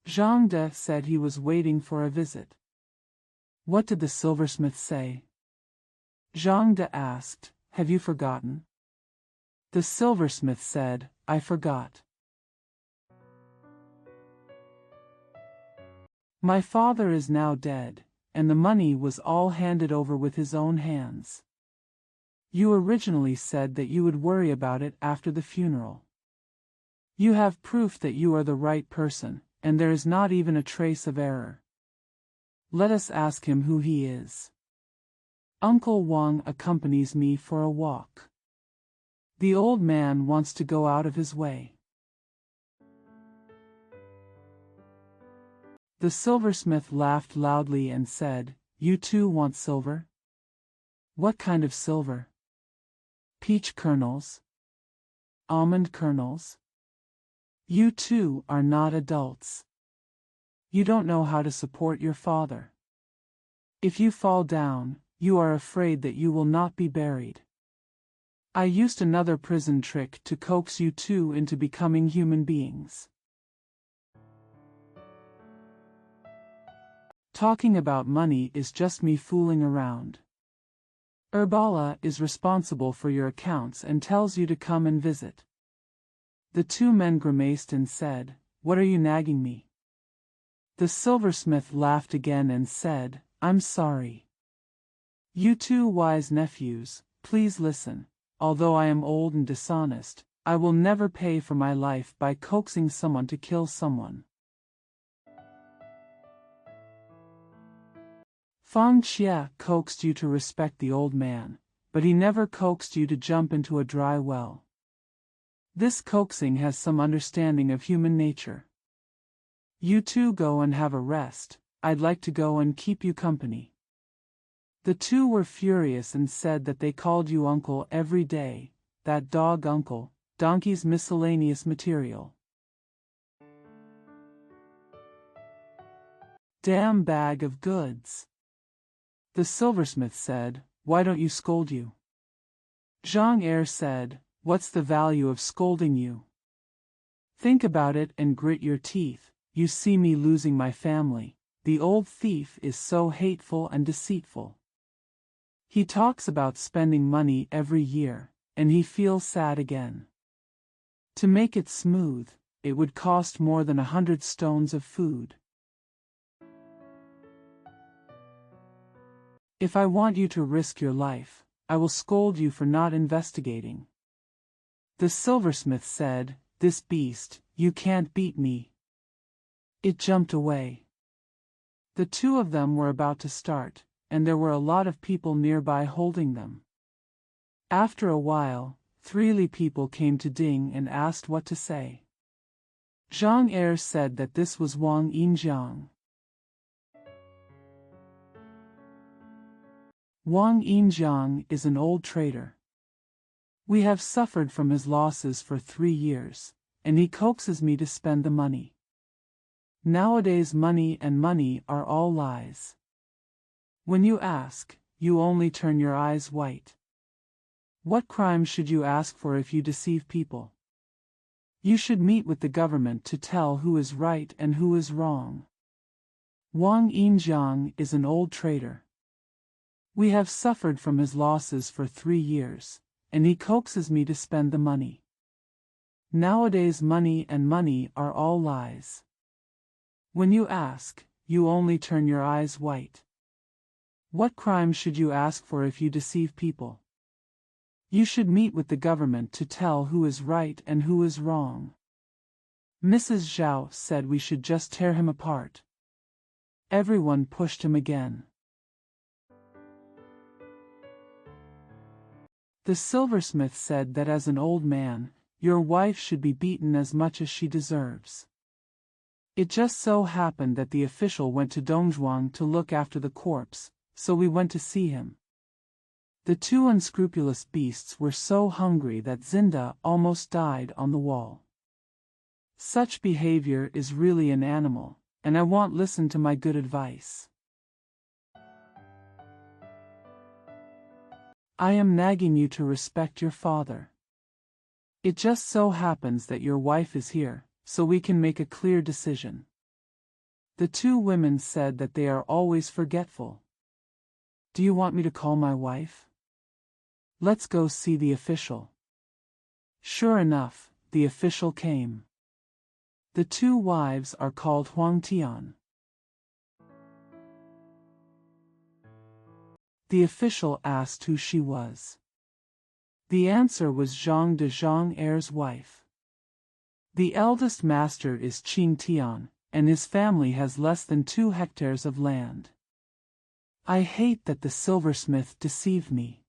Zhang De said he was waiting for a visit. What did the silversmith say? Zhang De asked, have you forgotten? The silversmith said, I forgot. My father is now dead, and the money was all handed over with his own hands. You originally said that you would worry about it after the funeral. You have proof that you are the right person, and there is not even a trace of error. Let us ask him who he is. Uncle Wang accompanies me for a walk. The old man wants to go out of his way. The silversmith laughed loudly and said, you too want silver? What kind of silver? Peach kernels? Almond kernels? You too are not adults. You don't know how to support your father. If you fall down, you are afraid that you will not be buried. I used another prison trick to coax you two into becoming human beings. Talking about money is just me fooling around. Herbala is responsible for your accounts and tells you to come and visit. The two men grimaced and said, what are you nagging me? The silversmith laughed again and said, I'm sorry. You two wise nephews, please listen. Although I am old and dishonest, I will never pay for my life by coaxing someone to kill someone. Fang Xie coaxed you to respect the old man, but he never coaxed you to jump into a dry well. This coaxing has some understanding of human nature. You two go and have a rest, I'd like to go and keep you company. The two were furious and said that they called you uncle every day, that dog uncle, donkey's miscellaneous material. Damn bag of goods. The silversmith said, why don't you scold you? Zhang Er said, what's the value of scolding you? Think about it and grit your teeth, you see me losing my family, the old thief is so hateful and deceitful. He talks about spending money every year, and he feels sad again. To make it smooth, it would cost more than 100 stones of food. If I want you to risk your life, I will scold you for not investigating. The silversmith said, this beast, you can't beat me. It jumped away. The two of them were about to start, and there were a lot of people nearby holding them. After a while, 3 people came to Ding and asked what to say. Zhang Er said that this was Wang Yinjiang. Wang Yinjiang is an old trader. We have suffered from his losses for 3 years, and he coaxes me to spend the money. Nowadays money and money are all lies. When you ask, you only turn your eyes white. What crime should you ask for if you deceive people? You should meet with the government to tell who is right and who is wrong. Wang Yinjiang is an old trader. We have suffered from his losses for 3 years, and he coaxes me to spend the money. Nowadays money and money are all lies. When you ask, you only turn your eyes white. What crime should you ask for if you deceive people? You should meet with the government to tell who is right and who is wrong. Mrs. Zhao said we should just tear him apart. Everyone pushed him again. The silversmith said that as an old man, your wife should be beaten as much as she deserves. It just so happened that the official went to Dongzhuang to look after the corpse, so we went to see him. The two unscrupulous beasts were so hungry that Zinda almost died on the wall. Such behavior is really an animal, and I won't listen to my good advice. I am nagging you to respect your father. It just so happens that your wife is here, so we can make a clear decision. The two women said that they are always forgetful. Do you want me to call my wife? Let's go see the official. Sure enough, the official came. The two wives are called Huang Tian. The official asked who she was. The answer was Zhang de Zhang Heir's wife. The eldest master is Qing Tian, and his family has less than 2 hectares of land. I hate that the silversmith deceived me.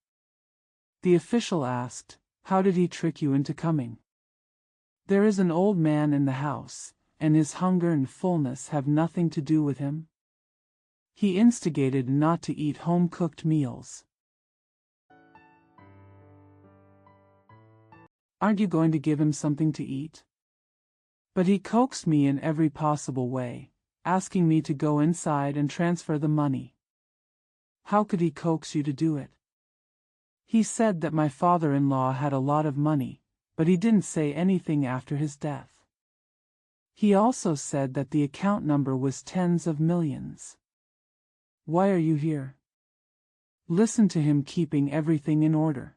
The official asked, how did he trick you into coming? There is an old man in the house, and his hunger and fullness have nothing to do with him. He instigated not to eat home-cooked meals. Aren't you going to give him something to eat? But he coaxed me in every possible way, asking me to go inside and transfer the money. How could he coax you to do it? He said that my father-in-law had a lot of money, but he didn't say anything after his death. He also said that the account number was tens of millions. Why are you here? Listen to him keeping everything in order.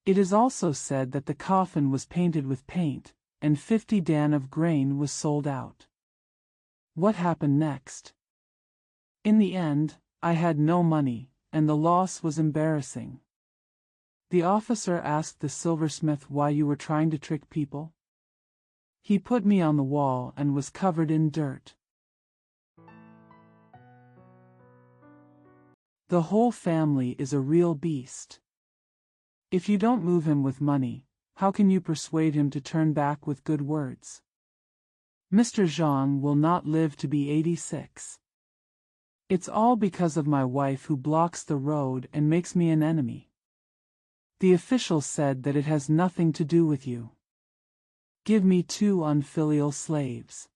It is also said that the coffin was painted with paint, and 50 dan of grain was sold out. What happened next? In the end, I had no money, and the loss was embarrassing. The officer asked the silversmith why you were trying to trick people. He put me on the wall and was covered in dirt. The whole family is a real beast. If you don't move him with money, how can you persuade him to turn back with good words? Mr. Zhang will not live to be 86. It's all because of my wife who blocks the road and makes me an enemy. The official said that it has nothing to do with you. Give me 2 unfilial slaves.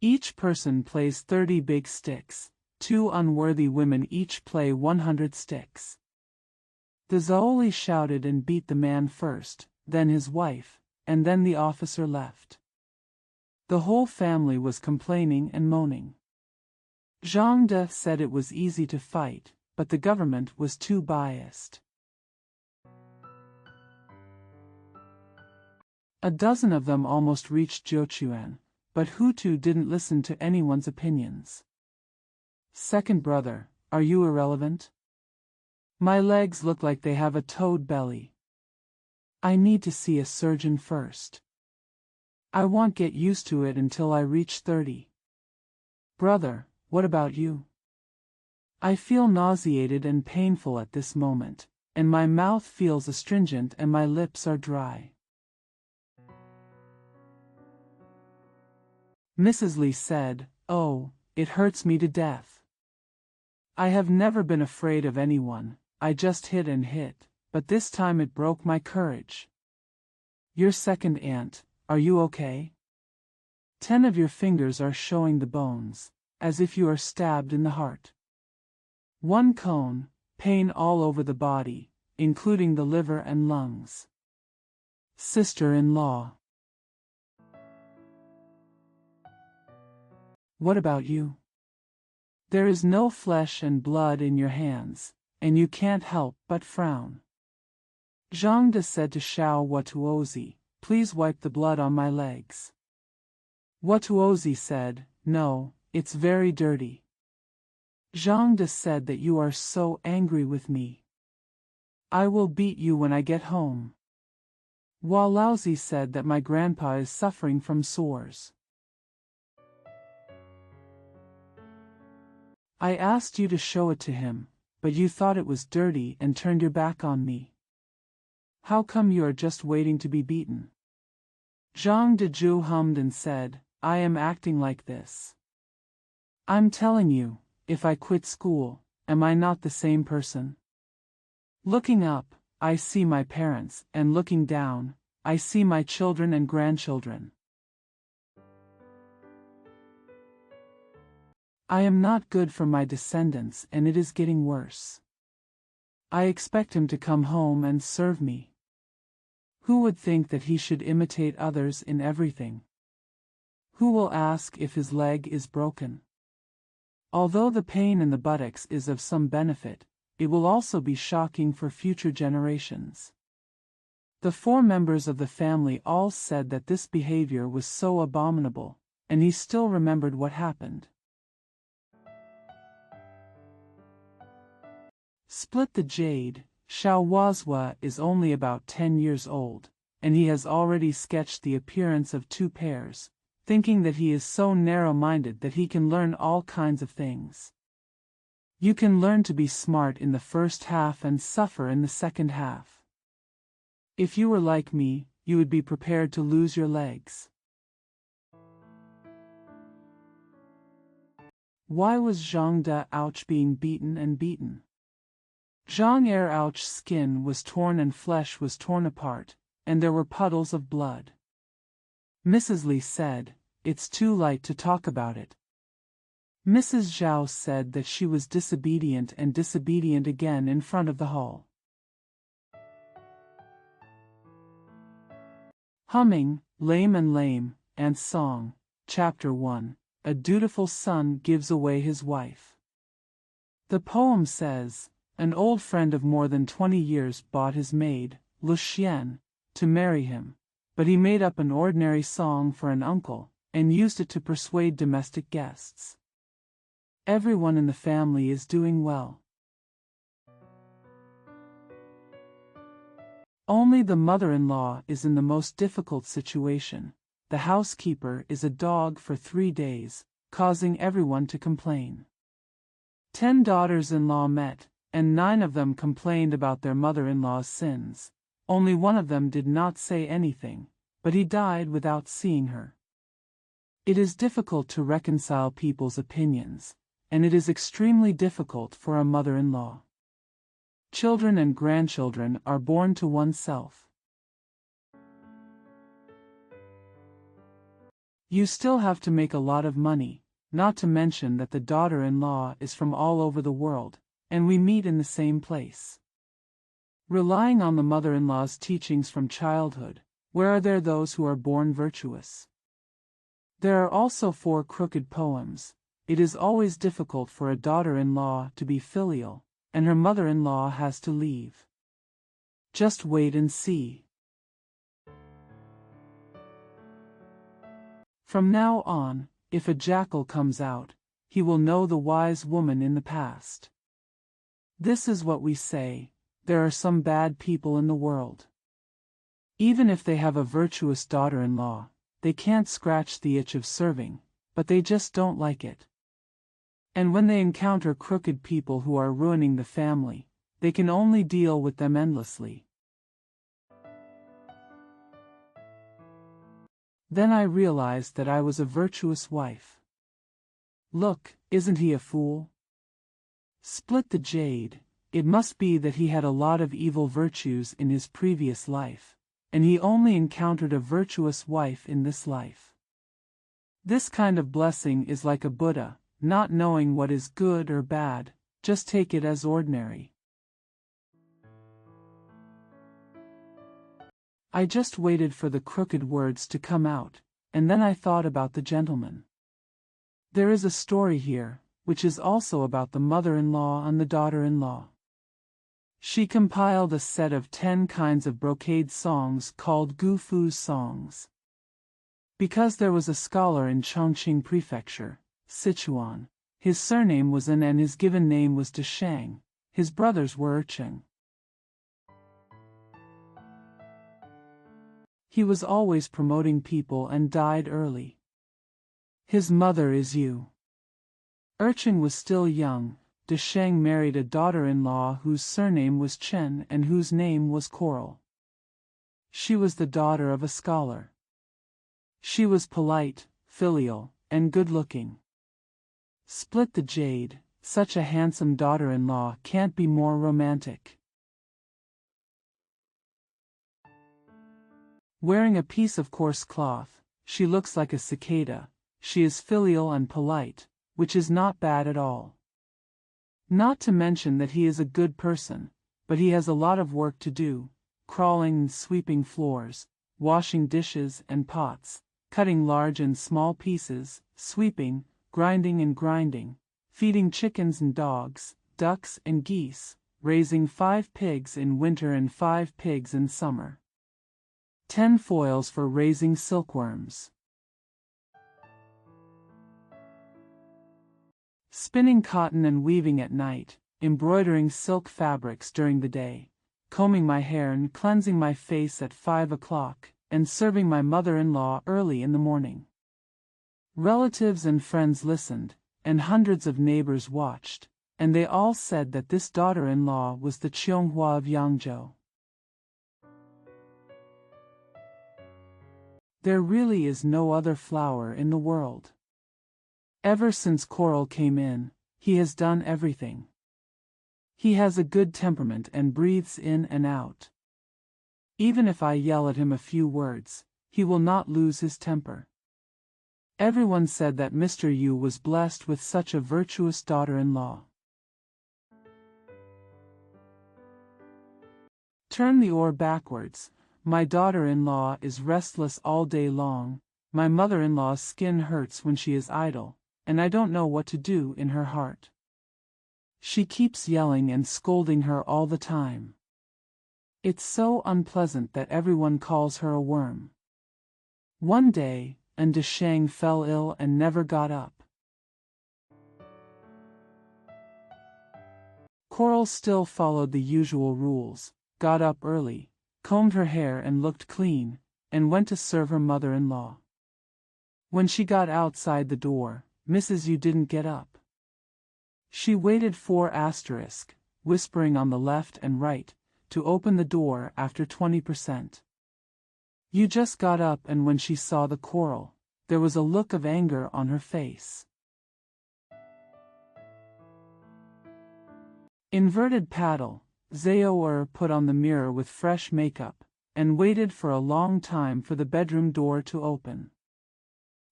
Each person plays 30 big sticks. 2 unworthy women each play 100 sticks. The Zaoli shouted and beat the man first, then his wife, and then the officer left. The whole family was complaining and moaning. Zhang De said it was easy to fight, but the government was too biased. A dozen of them almost reached Jiuquan, but Hutu didn't listen to anyone's opinions. Second brother, are you irrelevant? My legs look like they have a toad belly. I need to see a surgeon first. I won't get used to it until I reach 30. Brother, what about you? I feel nauseated and painful at this moment, and my mouth feels astringent and my lips are dry. Mrs. Li said, "Oh, it hurts me to death. I have never been afraid of anyone, I just hit and hit, but this time it broke my courage. Your second aunt, are you okay? 10 of your fingers are showing the bones, as if you are stabbed in the heart. 1 cone, pain all over the body, including the liver and lungs. Sister-in-law. What about you? There is no flesh and blood in your hands, and you can't help but frown." Zhang De said to Xiao Watuozi, "Please wipe the blood on my legs." Watuozi said, "No, it's very dirty." Zhang De said that you are so angry with me. "I will beat you when I get home." Walaozi said that my grandpa is suffering from sores. I asked you to show it to him, but you thought it was dirty and turned your back on me. How come you are just waiting to be beaten? Zhang Dezhu hummed and said, I am acting like this. I'm telling you, if I quit school, am I not the same person? Looking up, I see my parents, and looking down, I see my children and grandchildren. I am not good for my descendants, and it is getting worse. I expect him to come home and serve me. Who would think that he should imitate others in everything? Who will ask if his leg is broken? Although the pain in the buttocks is of some benefit, it will also be shocking for future generations. The 4 members of the family all said that this behavior was so abominable, and he still remembered what happened. Split the Jade. Xiao Wazhua is only about 10 years old, and he has already sketched the appearance of 2 pairs, thinking that he is so narrow-minded that he can learn all kinds of things. You can learn to be smart in the first half and suffer in the second half. If you were like me, you would be prepared to lose your legs. Why was Zhang Daouch being beaten and beaten? Zhang Erouch's skin was torn and flesh was torn apart, and there were puddles of blood. Mrs. Li said, it's too late to talk about it. Mrs. Zhao said that she was disobedient and disobedient again in front of the hall. Humming, Lame and Lame, Ant Song, Chapter 1, A Dutiful Son Gives Away His Wife. The poem says, an old friend of more than 20 years bought his maid, Lu Xian, to marry him, but he made up an ordinary song for an uncle, and used it to persuade domestic guests. Everyone in the family is doing well. Only the mother-in-law is in the most difficult situation. The housekeeper is a dog for 3 days, causing everyone to complain. 10 daughters-in-law met, and 9 of them complained about their mother-in-law's sins. Only one of them did not say anything, but he died without seeing her. It is difficult to reconcile people's opinions, and it is extremely difficult for a mother-in-law. Children and grandchildren are born to oneself. You still have to make a lot of money, not to mention that the daughter-in-law is from all over the world, and we meet in the same place. Relying on the mother-in-law's teachings from childhood, where are there those who are born virtuous? There are also 4 crooked poems. It is always difficult for a daughter-in-law to be filial, and her mother-in-law has to leave. Just wait and see. From now on, if a jackal comes out, he will know the wise woman in the past. This is what we say, there are some bad people in the world. Even if they have a virtuous daughter-in-law, they can't scratch the itch of serving, but they just don't like it. And when they encounter crooked people who are ruining the family, they can only deal with them endlessly. Then I realized that I was a virtuous wife. Look, isn't he a fool? Split the Jade. It must be that he had a lot of evil virtues in his previous life, and he only encountered a virtuous wife in this life. This kind of blessing is like a Buddha, not knowing what is good or bad, just take it as ordinary. I just waited for the crooked words to come out, and then I thought about the gentleman. There is a story here, which is also about the mother-in-law and the daughter-in-law. She compiled a set of 10 kinds of brocade songs called Gu Fu's songs. Because there was a scholar in Chongqing Prefecture, Sichuan, his surname was An and his given name was Deshang, his brothers were Ercheng. He was always promoting people and died early. His mother is Yu. Urchin was still young. Desheng married a daughter-in-law whose surname was Chen and whose name was Coral. She was the daughter of a scholar. She was polite, filial, and good-looking. Split the jade, such a handsome daughter-in-law can't be more romantic. Wearing a piece of coarse cloth, she looks like a cicada. She is filial and polite, which is not bad at all. Not to mention that he is a good person, but he has a lot of work to do, crawling and sweeping floors, washing dishes and pots, cutting large and small pieces, sweeping, grinding, feeding chickens and dogs, ducks and geese, raising 5 pigs in winter and 5 pigs in summer. 10 foils for raising silkworms. Spinning cotton and weaving at night, embroidering silk fabrics during the day, combing my hair and cleansing my face at 5 o'clock, and serving my mother-in-law early in the morning. Relatives and friends listened, and hundreds of neighbors watched, and they all said that this daughter-in-law was the Qianghua of Yangzhou. There really is no other flower in the world. Ever since Coral came in, he has done everything. He has a good temperament and breathes in and out. Even if I yell at him a few words, he will not lose his temper. Everyone said that Mr. Yu was blessed with such a virtuous daughter-in-law. Turn the oar backwards. My daughter-in-law is restless all day long. My mother-in-law's skin hurts when she is idle, and I don't know what to do in her heart. She keeps yelling and scolding her all the time. It's so unpleasant that everyone calls her a worm. One day, Desheng fell ill and never got up. Coral still followed the usual rules, got up early, combed her hair and looked clean, and went to serve her mother-in-law. When she got outside the door, Mrs. Yu didn't get up. She waited 4*, whispering on the left and right, to open the door after 20%. Yu just got up, and when she saw the Coral, there was a look of anger on her face. Inverted paddle. Zhao put on the mirror with fresh makeup, and waited for a long time for the bedroom door to open.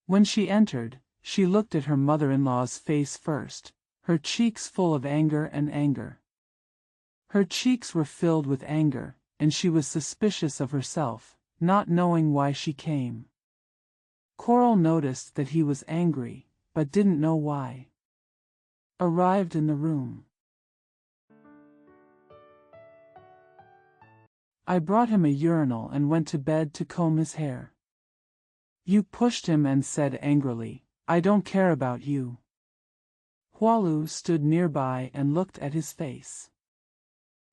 When she entered, she looked at her mother-in-law's face first, her cheeks full of anger and anger. Her cheeks were filled with anger, and she was suspicious of herself, not knowing why she came. Coral noticed that he was angry, but didn't know why. Arrived in the room. I brought him a urinal and went to bed to comb his hair. Yu pushed him and said angrily, "I don't care about you." Hualu stood nearby and looked at his face.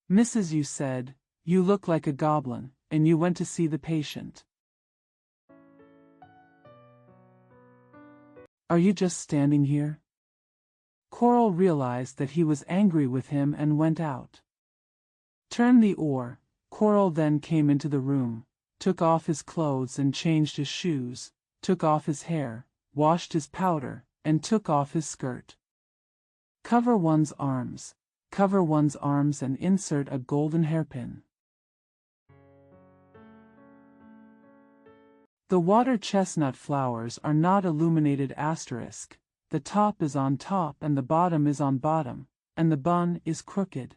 Mrs. Yu said, "You look like a goblin, and you went to see the patient. Are you just standing here?" Coral realized that he was angry with him and went out. Turn the oar. Coral then came into the room, took off his clothes and changed his shoes, took off his hair, washed his powder, and took off his skirt. Cover one's arms and insert a golden hairpin. The water chestnut flowers are not illuminated *. The top is on top and the bottom is on bottom, and the bun is crooked.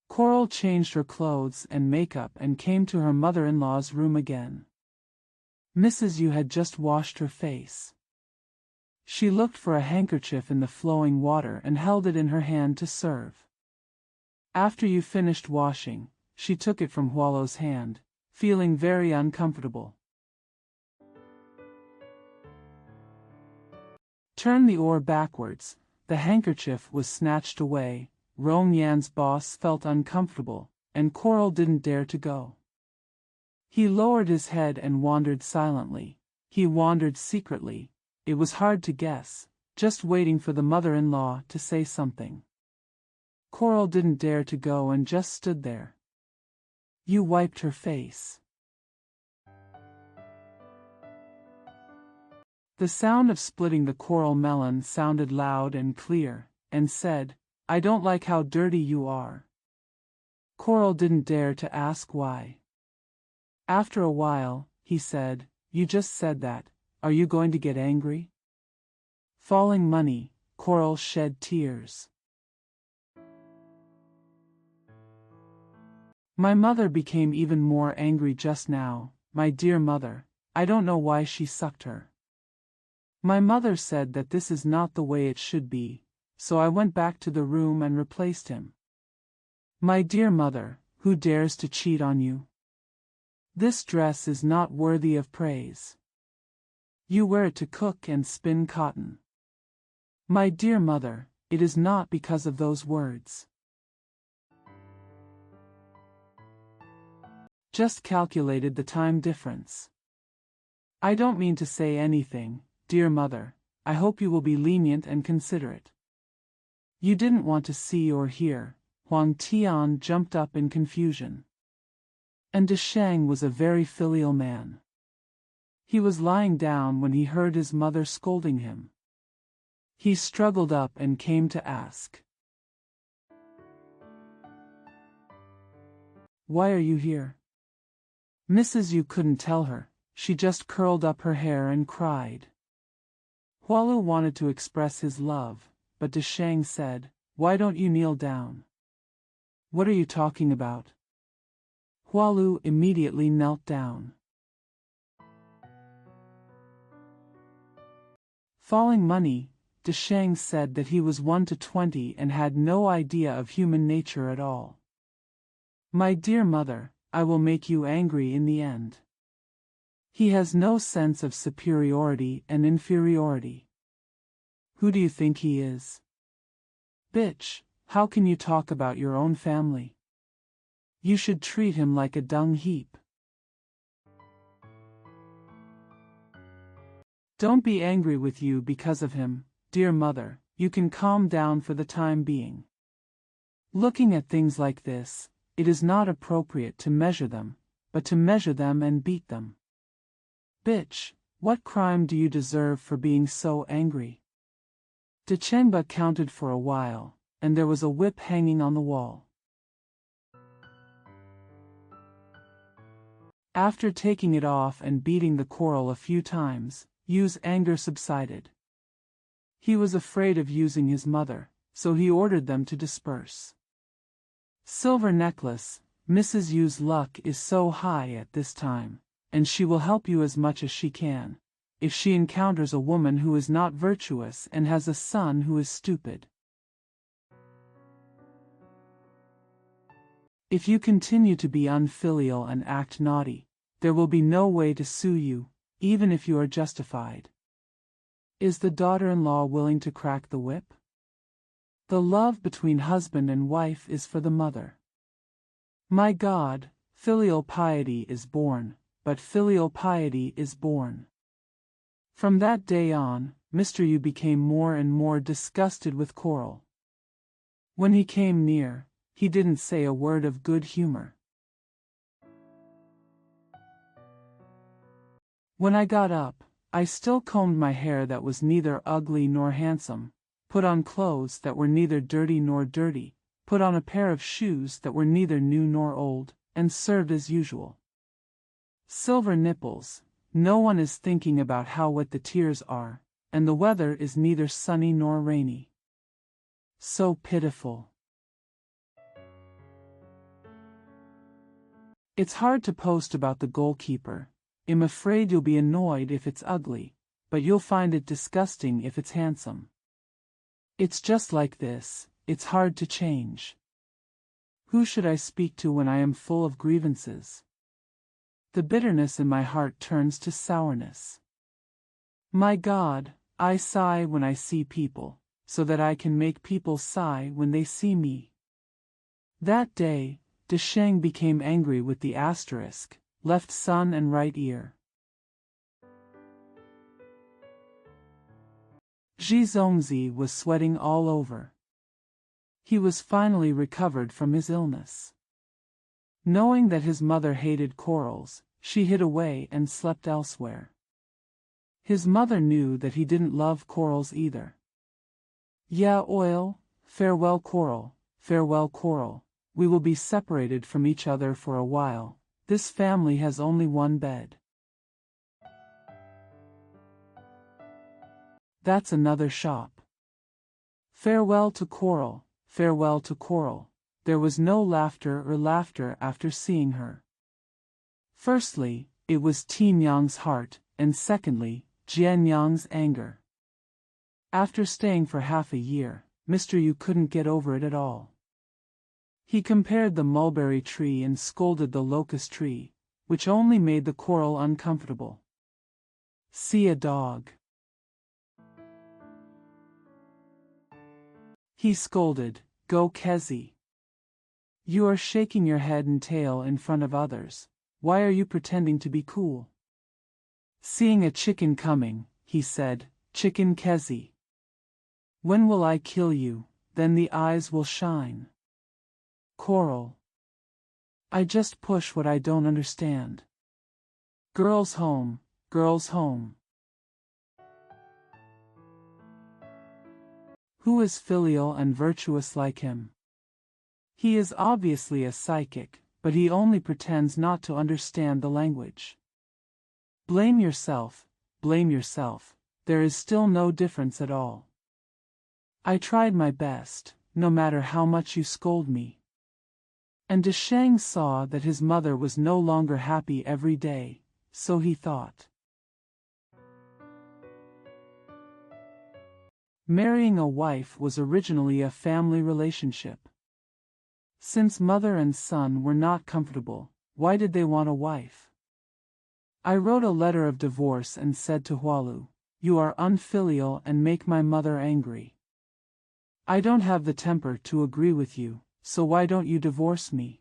Coral changed her clothes and makeup and came to her mother-in-law's room again. Mrs. Yu had just washed her face. She looked for a handkerchief in the flowing water and held it in her hand to serve. After Yu finished washing, she took it from Hualo's hand, feeling very uncomfortable. Turn the oar backwards. The handkerchief was snatched away. Rong Yan's boss felt uncomfortable, and Coral didn't dare to go. He lowered his head and wandered silently. He wandered secretly. It was hard to guess, just waiting for the mother-in-law to say something. Coral didn't dare to go and just stood there. Yu wiped her face. The sound of splitting the coral melon sounded loud and clear, and said, "I don't like how dirty you are." Coral didn't dare to ask why. After a while, he said, "You just said that. Are you going to get angry?" Falling money, Coral shed tears. My mother became even more angry just now, my dear mother. I don't know why she sucked her. My mother said that this is not the way it should be, so I went back to the room and replaced him. My dear mother, who dares to cheat on you? This dress is not worthy of praise. You wear it to cook and spin cotton. My dear mother, it is not because of those words. Just calculated the time difference. I don't mean to say anything, dear mother. I hope you will be lenient and considerate. You didn't want to see or hear. Huang Tian jumped up in confusion. And Desheng was a very filial man. He was lying down when he heard his mother scolding him. He struggled up and came to ask, "Why are you here?" Mrs. Yu couldn't tell her. She just curled up her hair and cried. Hualu wanted to express his love, but Desheng said, "Why don't you kneel down?" "What are you talking about?" Hualu immediately knelt down. Falling money, Desheng said that he was 1 to 20 and had no idea of human nature at all. My dear mother, I will make you angry in the end. He has no sense of superiority and inferiority. Who do you think he is? Bitch, how can you talk about your own family? You should treat him like a dung heap. Don't be angry with you because of him, dear mother. You can calm down for the time being. Looking at things like this, it is not appropriate to measure them, but to measure them and beat them. Bitch, what crime do you deserve for being so angry? Dechengba counted for a while, and there was a whip hanging on the wall. After taking it off and beating the coral a few times, Yu's anger subsided. He was afraid of using his mother, so he ordered them to disperse. Silver necklace, Mrs. Yu's luck is so high at this time, and she will help you as much as she can, if she encounters a woman who is not virtuous and has a son who is stupid. If you continue to be unfilial and act naughty, there will be no way to sue you, even if you are justified. Is the daughter-in-law willing to crack the whip? The love between husband and wife is for the mother. My God, filial piety is born, but filial piety is born. From that day on, Mr. Yu became more and more disgusted with Coral. When he came near, he didn't say a word of good humor. When I got up, I still combed my hair that was neither ugly nor handsome, put on clothes that were neither dirty nor dirty, put on a pair of shoes that were neither new nor old, and served as usual. Silver nipples, no one is thinking about how wet the tears are, and the weather is neither sunny nor rainy. So pitiful. It's hard to post about the goalkeeper. I'm afraid you'll be annoyed if it's ugly, but you'll find it disgusting if it's handsome. It's just like this, it's hard to change. Who should I speak to when I am full of grievances? The bitterness in my heart turns to sourness. My God, I sigh when I see people, so that I can make people sigh when they see me. That day, Desheng became angry with the asterisk, left son and right ear. Zhizongzi was sweating all over. He was finally recovered from his illness. Knowing that his mother hated corals, she hid away and slept elsewhere. His mother knew that he didn't love corals either. Yeah, oil, farewell coral, we will be separated from each other for a while. This family has only one bed. That's another shop. Farewell to coral, farewell to coral. There was no laughter after seeing her. Firstly, it was Tianyang's heart, and secondly, Jianyang's anger. After staying for half a year, Mr. Yu couldn't get over it at all. He compared the mulberry tree and scolded the locust tree, which only made the coral uncomfortable. See a dog. He scolded, Go Kezi. You are shaking your head and tail in front of others. Why are you pretending to be cool? Seeing a chicken coming, he said, Chicken Kezi. When will I kill you, then the eyes will shine. Coral. I just push what I don't understand. Girls home, girls home. Who is filial and virtuous like him? He is obviously a psychic, but he only pretends not to understand the language. Blame yourself, there is still no difference at all. I tried my best, no matter how much you scold me. And Desheng saw that his mother was no longer happy every day, so he thought. Marrying a wife was originally a family relationship. Since mother and son were not comfortable, why did they want a wife? I wrote a letter of divorce and said to Hualu, You are unfilial and make my mother angry. I don't have the temper to agree with you, so why don't you divorce me?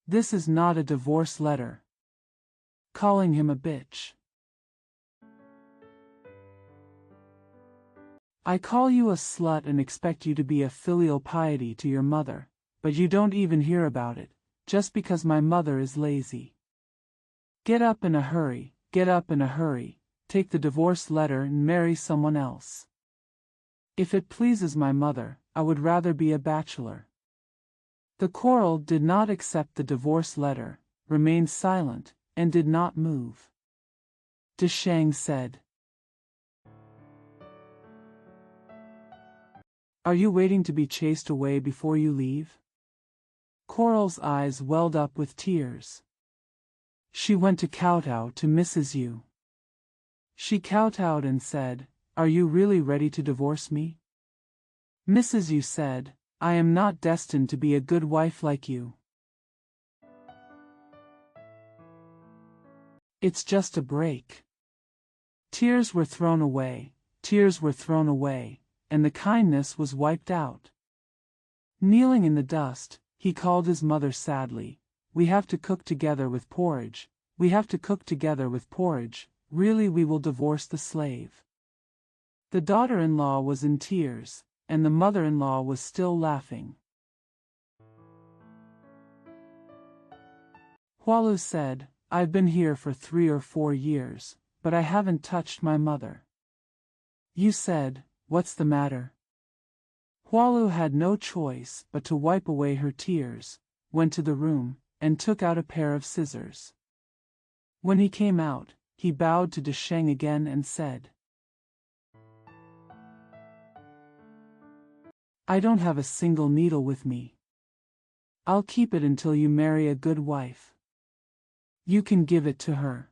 This is not a divorce letter. Calling him a bitch. I call you a slut and expect you to be a filial piety to your mother, but you don't even hear about it, just because my mother is lazy. Get up in a hurry, take the divorce letter and marry someone else. If it pleases my mother, I would rather be a bachelor. The coral did not accept the divorce letter, remained silent, and did not move. Desheng said, Are you waiting to be chased away before you leave? Coral's eyes welled up with tears. She went to kowtow to Mrs. Yu. She kowtowed and said, Are you really ready to divorce me? Mrs. Yu said, I am not destined to be a good wife like you. It's just a break. Tears were thrown away, and the kindness was wiped out. Kneeling in the dust, he called his mother sadly, We have to cook together with porridge, really we will divorce the slave. The daughter-in-law was in tears, and the mother-in-law was still laughing. Hualu said, I've been here for 3 or 4 years, but I haven't touched my mother. You said, What's the matter? Hualu had no choice but to wipe away her tears, went to the room, and took out a pair of scissors. When he came out, he bowed to Desheng again and said, I don't have a single needle with me. I'll keep it until you marry a good wife. You can give it to her.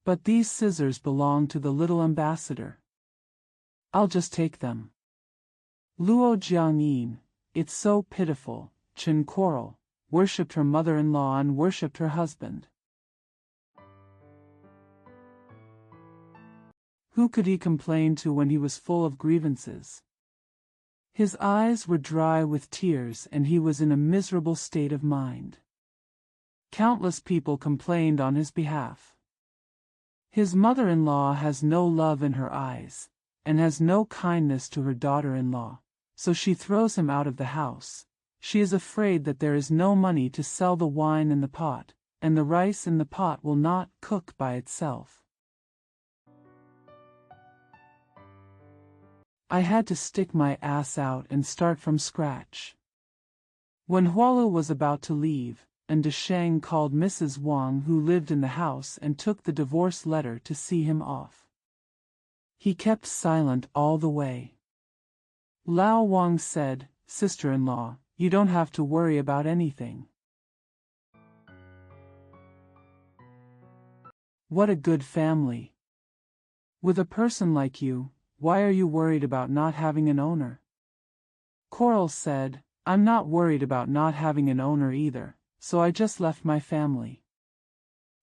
But these scissors belong to the little ambassador. I'll just take them. Luo Jiangyin, it's so pitiful, Chen Coral, worshipped her mother-in-law and worshipped her husband. Who could he complain to when he was full of grievances? His eyes were dry with tears and he was in a miserable state of mind. Countless people complained on his behalf. His mother-in-law has no love in her eyes, and has no kindness to her daughter-in-law, so she throws him out of the house. She is afraid that there is no money to sell the wine in the pot, and the rice in the pot will not cook by itself. I had to stick my ass out and start from scratch. When Hualu was about to leave, and Desheng called Mrs. Wang, who lived in the house, and took the divorce letter to see him off. He kept silent all the way. Lao Wang said, "Sister-in-law, you don't have to worry about anything. What a good family. With a person like you, why are you worried about not having an owner?" Coral said, "I'm not worried about not having an owner either, so I just left my family."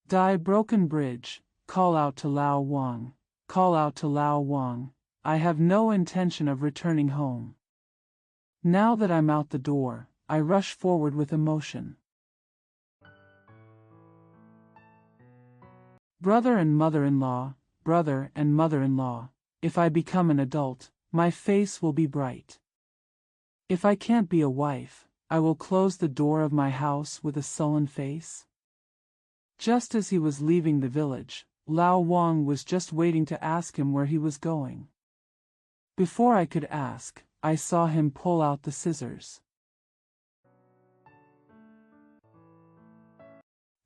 Dai Broken Bridge, call out to Lao Wang, call out to Lao Wang, I have no intention of returning home. Now that I'm out the door, I rush forward with emotion. Brother and mother-in-law, brother and mother-in-law, if I become an adult, my face will be bright. If I can't be a wife, I will close the door of my house with a sullen face. Just as he was leaving the village, Lao Wang was just waiting to ask him where he was going. Before I could ask, I saw him pull out the scissors.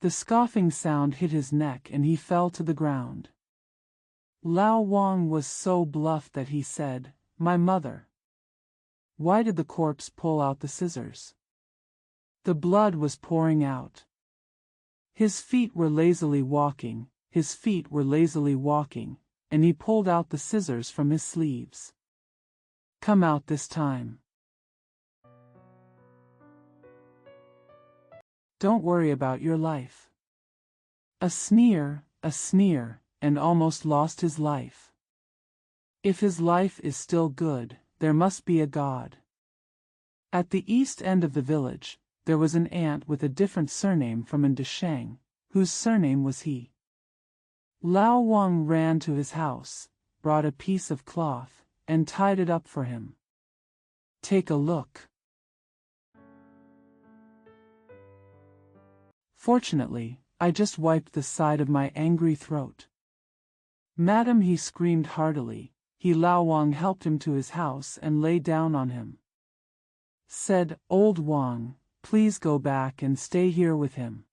The scoffing sound hit his neck and he fell to the ground. Lao Wang was so bluff that he said, "My mother." Why did the corpse pull out the scissors? The blood was pouring out. His feet were lazily walking, and he pulled out the scissors from his sleeves. "Come out this time. Don't worry about your life." A sneer, and almost lost his life. If his life is still good, there must be a God. At the east end of the village, there was an aunt with a different surname from Desheng, whose surname was He. Lao Wang ran to his house, brought a piece of cloth, and tied it up for him. "Take a look." Fortunately, I just wiped the side of my angry throat. "Madam," he screamed heartily. Lao Wang helped him to his house and lay down on him. Said, "Old Wang, please go back and stay here with him.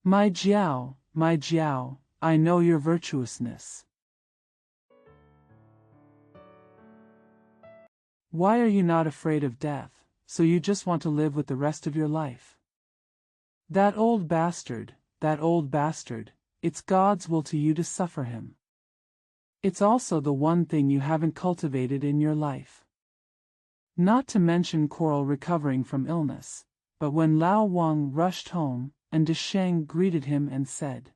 My Jiao, I know your virtuousness. Why are you not afraid of death, so you just want to live with the rest of your life? That old bastard, it's God's will to you to suffer him. It's also the one thing you haven't cultivated in your life." Not to mention Coral recovering from illness, but when Lao Wang rushed home, and Desheng greeted him and said,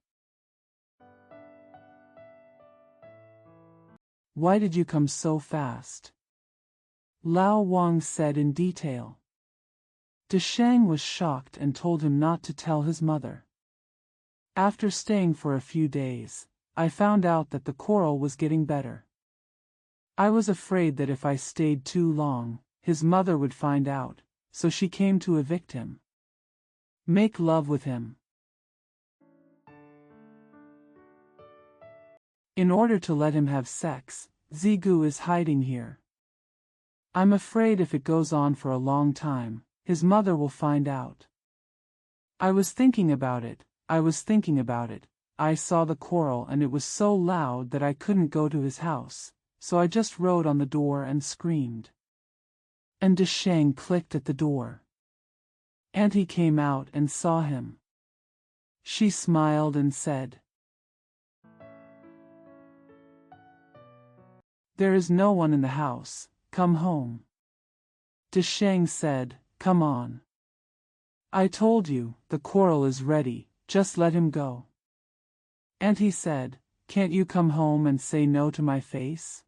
"Why did you come so fast?" Lao Wang said in detail. Desheng was shocked and told him not to tell his mother. After staying for a few days, I found out that the Coral was getting better. I was afraid that if I stayed too long, his mother would find out, so she came to evict him. Make love with him. In order to let him have sex, Zigu is hiding here. I'm afraid if it goes on for a long time, his mother will find out. I was thinking about it. I saw the Coral and it was so loud that I couldn't go to his house, so I just rode on the door and screamed. And Desheng clicked at the door. Auntie came out and saw him. She smiled and said, "There is no one in the house, come home." Desheng said, "Come on. I told you, the Coral is ready, just let him go." Auntie said, "Can't you come home and say no to my face?"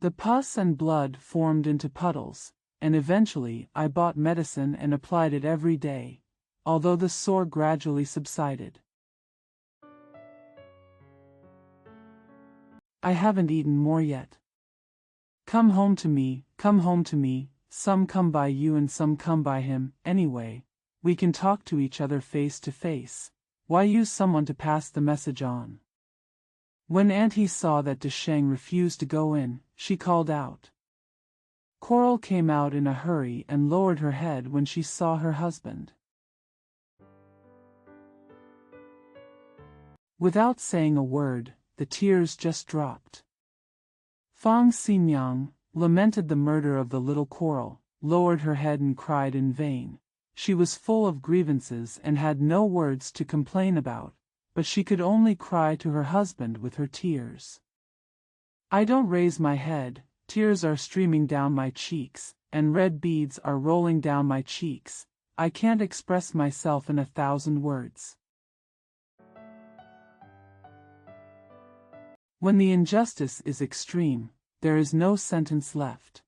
The pus and blood formed into puddles, and eventually I bought medicine and applied it every day, although the sore gradually subsided. I haven't eaten more yet. Come home to me, come home to me, some come by you and some come by him, anyway, we can talk to each other face to face. Why use someone to pass the message on? When Auntie saw that Desheng refused to go in, she called out. Coral came out in a hurry and lowered her head when she saw her husband. Without saying a word, the tears just dropped. Fang Xingyang lamented the murder of the little Coral, lowered her head and cried in vain. She was full of grievances and had no words to complain about, but she could only cry to her husband with her tears. I don't raise my head, tears are streaming down my cheeks, and red beads are rolling down my cheeks. I can't express myself in 1,000 words. When the injustice is extreme, there is no sentence left.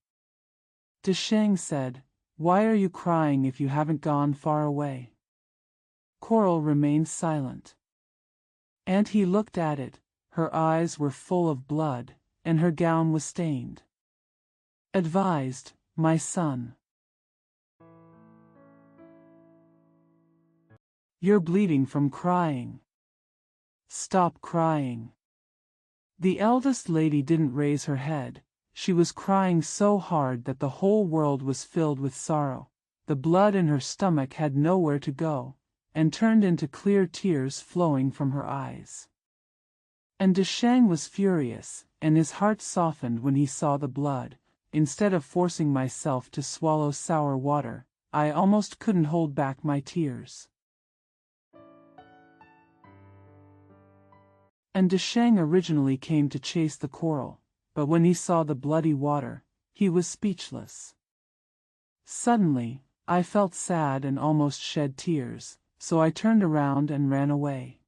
Desheng said, Why are you crying if you haven't gone far away? Coral remained silent. Auntie looked at it, her eyes were full of blood, and her gown was stained. Advised, my son. You're bleeding from crying. Stop crying. The eldest lady didn't raise her head. She was crying so hard that the whole world was filled with sorrow. The blood in her stomach had nowhere to go, and turned into clear tears flowing from her eyes. And Desheng was furious, and his heart softened when he saw the blood. Instead of forcing myself to swallow sour water, I almost couldn't hold back my tears. And Desheng originally came to chase the Coral, but when he saw the bloody water, he was speechless. Suddenly, I felt sad and almost shed tears, so I turned around and ran away.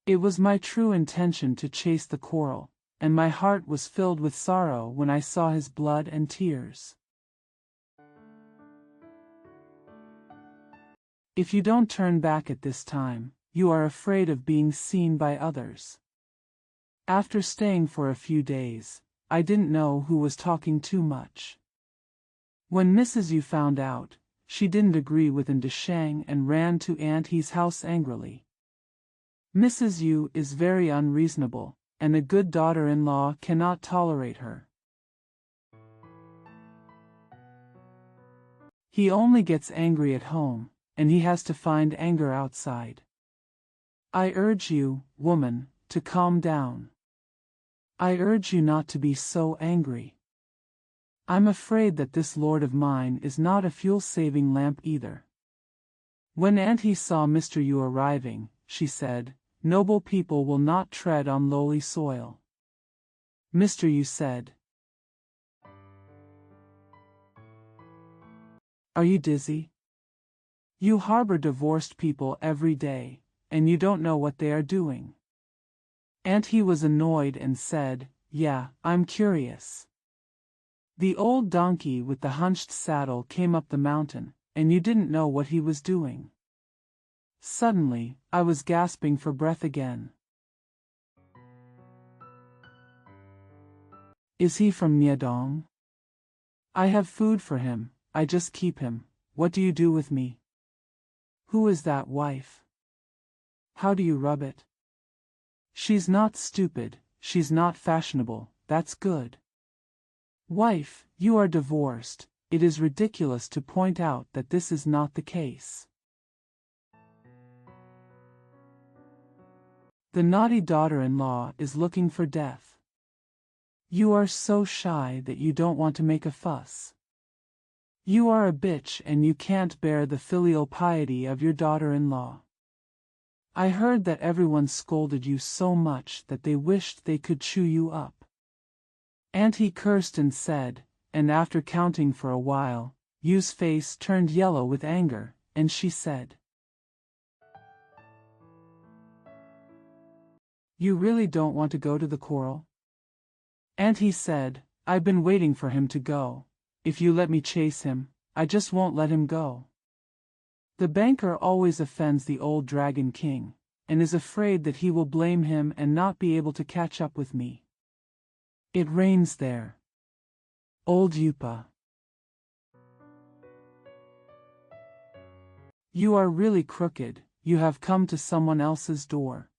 It was my true intention to chase the Coral, and my heart was filled with sorrow when I saw his blood and tears. If you don't turn back at this time, you are afraid of being seen by others. After staying for a few days, I didn't know who was talking too much. When Mrs. Yu found out, she didn't agree with Desheng and ran to Auntie's house angrily. Mrs. Yu is very unreasonable, and a good daughter-in-law cannot tolerate her. He only gets angry at home, and he has to find anger outside. I urge you, woman, to calm down. I urge you not to be so angry. I'm afraid that this lord of mine is not a fuel-saving lamp either. When Auntie saw Mr. Yu arriving, she said, Noble people will not tread on lowly soil. Mr. Yu said, Are you dizzy? You harbor divorced people every day, and you don't know what they are doing. Auntie was annoyed and said, Yeah, I'm curious. The old donkey with the hunched saddle came up the mountain, and you didn't know what he was doing. Suddenly, I was gasping for breath again. Is he from Nyadong? I have food for him, I just keep him. What do you do with me? Who is that wife? How do you rub it? She's not stupid, she's not fashionable, that's good. Wife, you are divorced, it is ridiculous to point out that this is not the case. The naughty daughter-in-law is looking for death. You are so shy that you don't want to make a fuss. You are a bitch and you can't bear the filial piety of your daughter-in-law. I heard that everyone scolded you so much that they wished they could chew you up. Auntie cursed and said, and after counting for a while, Yu's face turned yellow with anger, and she said, You really don't want to go to the Coral? Auntie said, I've been waiting for him to go. If you let me chase him, I just won't let him go. The banker always offends the old Dragon King, and is afraid that he will blame him and not be able to catch up with me. It rains there. Old Yupa. You are really crooked, you have come to someone else's door.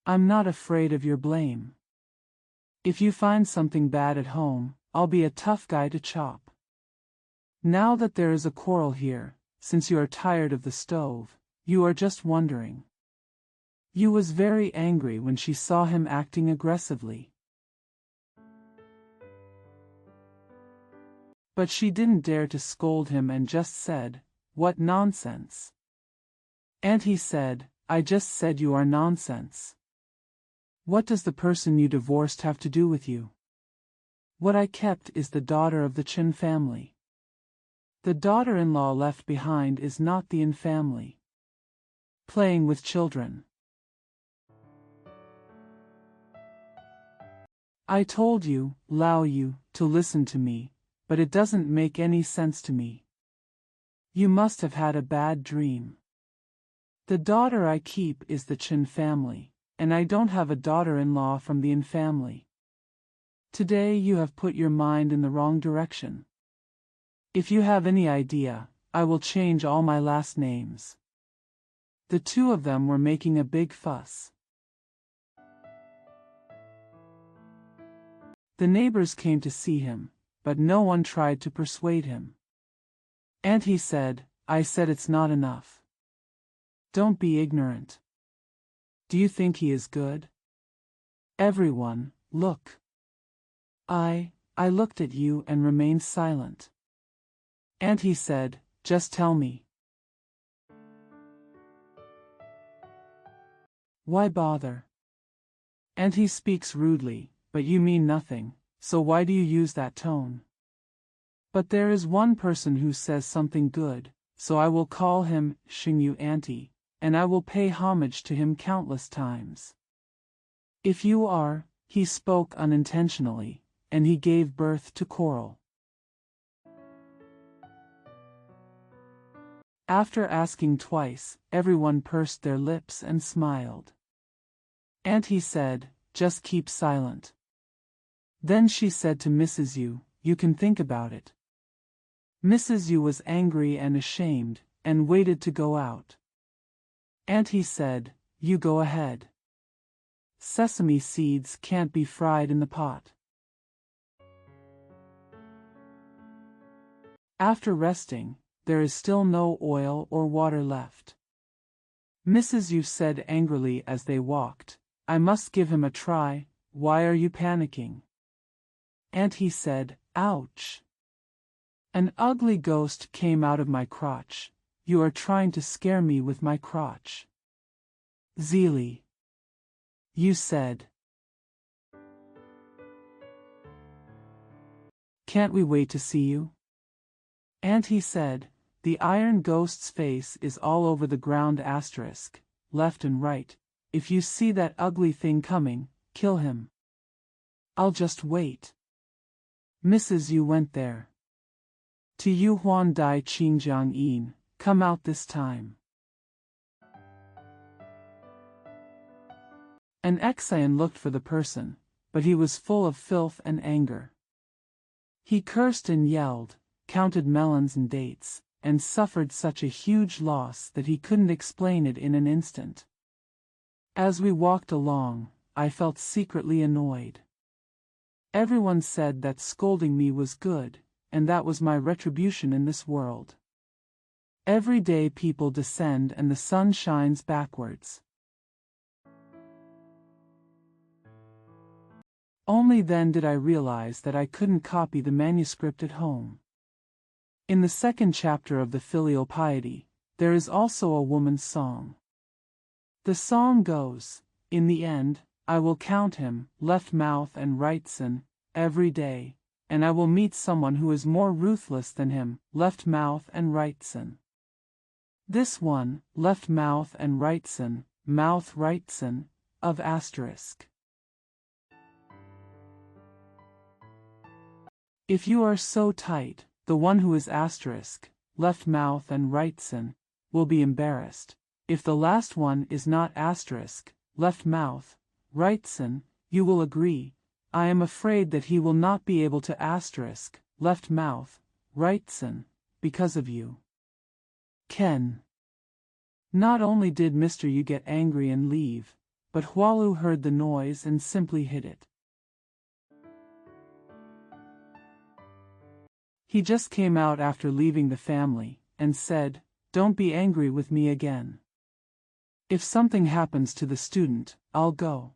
I'm not afraid of your blame. If you find something bad at home, I'll be a tough guy to chop. Now that there is a quarrel here, since you are tired of the stove, you are just wondering. You was very angry when she saw him acting aggressively. But she didn't dare to scold him and just said, "What nonsense." And he said, "I just said you are nonsense. What does the person you divorced have to do with you? What I kept is the daughter of the Chen family. The daughter-in-law left behind is not the in family. Playing with children. I told you, Lao Yu, to listen to me, but it doesn't make any sense to me. You must have had a bad dream. The daughter I keep is the Chen family, and I don't have a daughter-in-law from the in family. Today you have put your mind in the wrong direction. If you have any idea, I will change all my last names." The two of them were making a big fuss. The neighbors came to see him, but no one tried to persuade him. And he said, "I said it's not enough. Don't be ignorant. Do you think he is good? Everyone, look." I looked at you and remained silent. And he said, "Just tell me. Why bother? And he speaks rudely, but you mean nothing, so why do you use that tone? But there is one person who says something good, so I will call him Xingyu Auntie, and I will pay homage to him countless times. If you are," he spoke unintentionally, and he gave birth to Coral. After asking twice, everyone pursed their lips and smiled. And he said, "Just keep silent." Then she said to Mrs. Yu, "You can think about it." Mrs. Yu was angry and ashamed, and waited to go out. And he said, "You go ahead. Sesame seeds can't be fried in the pot." After resting, there is still no oil or water left. Mrs. Yu said angrily as they walked, "I must give him a try, why are you panicking?" And he said, "Ouch! An ugly ghost came out of my crotch. You are trying to scare me with my crotch. Zili." You said, "Can't we wait to see you?" And he said, "The iron ghost's face is all over the ground asterisk, left and right. If you see that ugly thing coming, kill him. I'll just wait." Mrs. Yu went there. To Yu Huan Dai Qingjiang Yin, come out this time. An Exian looked for the person, but he was full of filth and anger. He cursed and yelled, counted melons and dates, and suffered such a huge loss that he couldn't explain it in an instant. As we walked along, I felt secretly annoyed. Everyone said that scolding me was good, and that was my retribution in this world. Every day people descend and the sun shines backwards. Only then did I realize that I couldn't copy the manuscript at home. In the second chapter of the Filial Piety, there is also a woman's song. The song goes, "In the end, I will count him, left mouth and right sin, every day, and I will meet someone who is more ruthless than him, left mouth and right sin." This one, left mouth and right sin, mouth right sin, of asterisk. If you are so tight, the one who is asterisk, left mouth and right sin, will be embarrassed. If the last one is not asterisk, left mouth, right sin, you will agree, I am afraid that he will not be able to left mouth, right son, because of you. Ken. Not only did Mr. Yu get angry and leave, but Hualu heard the noise and simply hid it. He just came out after leaving the family, and said, "Don't be angry with me again. If something happens to the student, I'll go."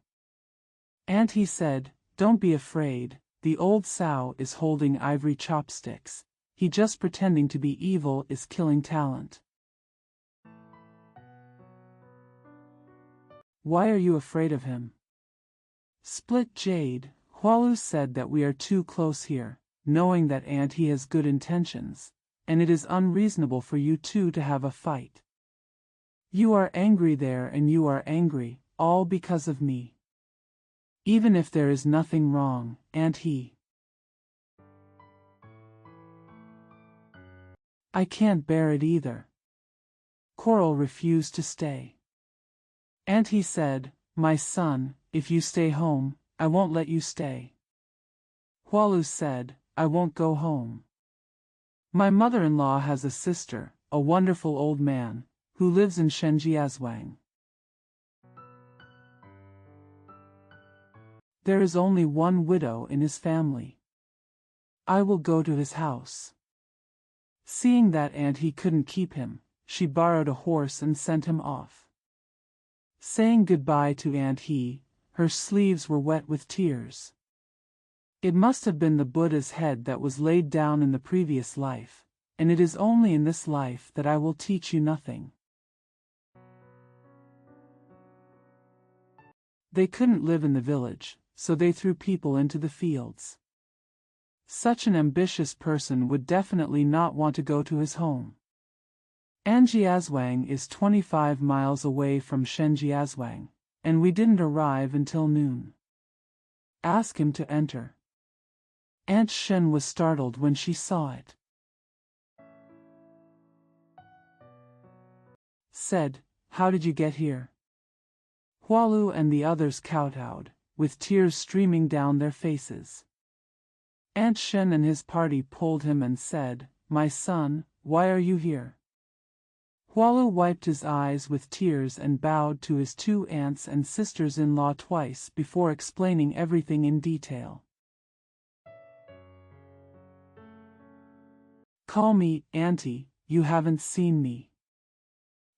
And he said, "Don't be afraid, the old sow is holding ivory chopsticks, he just pretending to be evil is killing talent." Why are you afraid of him? Split Jade, Hualu said that we are too close here, knowing that he has good intentions, and it is unreasonable for you two to have a fight. You are angry there and you are angry, all because of me. Even if there is nothing wrong, I can't bear it either. Coral refused to stay. And he said, "My son, if you stay home, I won't let you stay." Hualu said, "I won't go home. My mother-in-law has a sister, a wonderful old man, who lives in Shenjiazhuang. There is only one widow in his family. I will go to his house." Seeing that he couldn't keep him, she borrowed a horse and sent him off. Saying goodbye to her sleeves were wet with tears. It must have been the Buddha's head that was laid down in the previous life, and it is only in this life that I will teach you nothing. They couldn't live in the village, so they threw people into the fields. Such an ambitious person would definitely not want to go to his home. Anjiazhuang is 25 miles away from Shenjiazhuang, and we didn't arrive until noon. Ask him to enter. Aunt Shen was startled when she saw it. Said, "How did you get here?" Hualu and the others kowtowed, with tears streaming down their faces. Aunt Shen and his party pulled him and said, "My son, why are you here?" Hualu wiped his eyes with tears and bowed to his two aunts and sisters-in-law twice before explaining everything in detail. "Call me Auntie, you haven't seen me.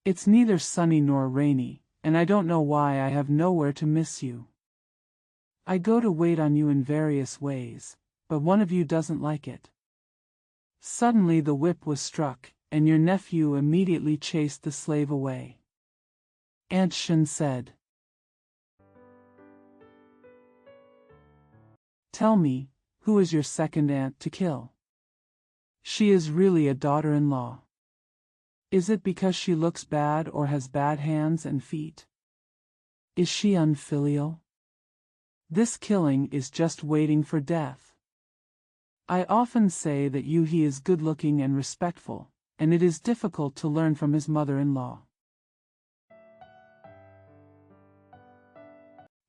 It's neither sunny nor rainy, and I don't know why I have nowhere to miss you. I go to wait on you in various ways, but one of you doesn't like it." Suddenly the whip was struck, and your nephew immediately chased the slave away. Aunt Shen said, "Tell me, who is your second aunt to kill? She is really a daughter-in-law. Is it because she looks bad or has bad hands and feet? Is she unfilial? This killing is just waiting for death. I often say that he is good-looking and respectful, and it is difficult to learn from his mother-in-law.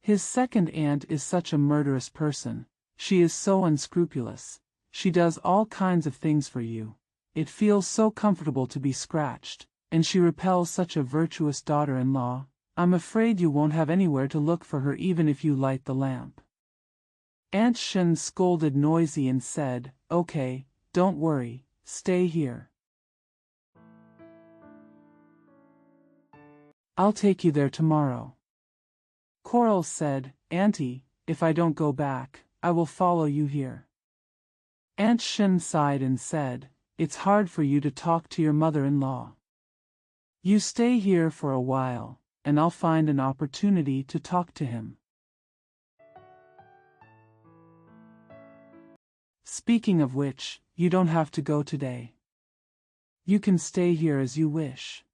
His second aunt is such a murderous person. She is so unscrupulous. She does all kinds of things for you. It feels so comfortable to be scratched, and she repels such a virtuous daughter-in-law. I'm afraid you won't have anywhere to look for her even if you light the lamp." Aunt Shen scolded noisy and said, "Okay, don't worry, stay here. I'll take you there tomorrow." Coral said, "Auntie, if I don't go back, I will follow you here." Aunt Shen sighed and said, "It's hard for you to talk to your mother-in-law. You stay here for a while, and I'll find an opportunity to talk to him." Speaking of which, you don't have to go today. You can stay here as you wish.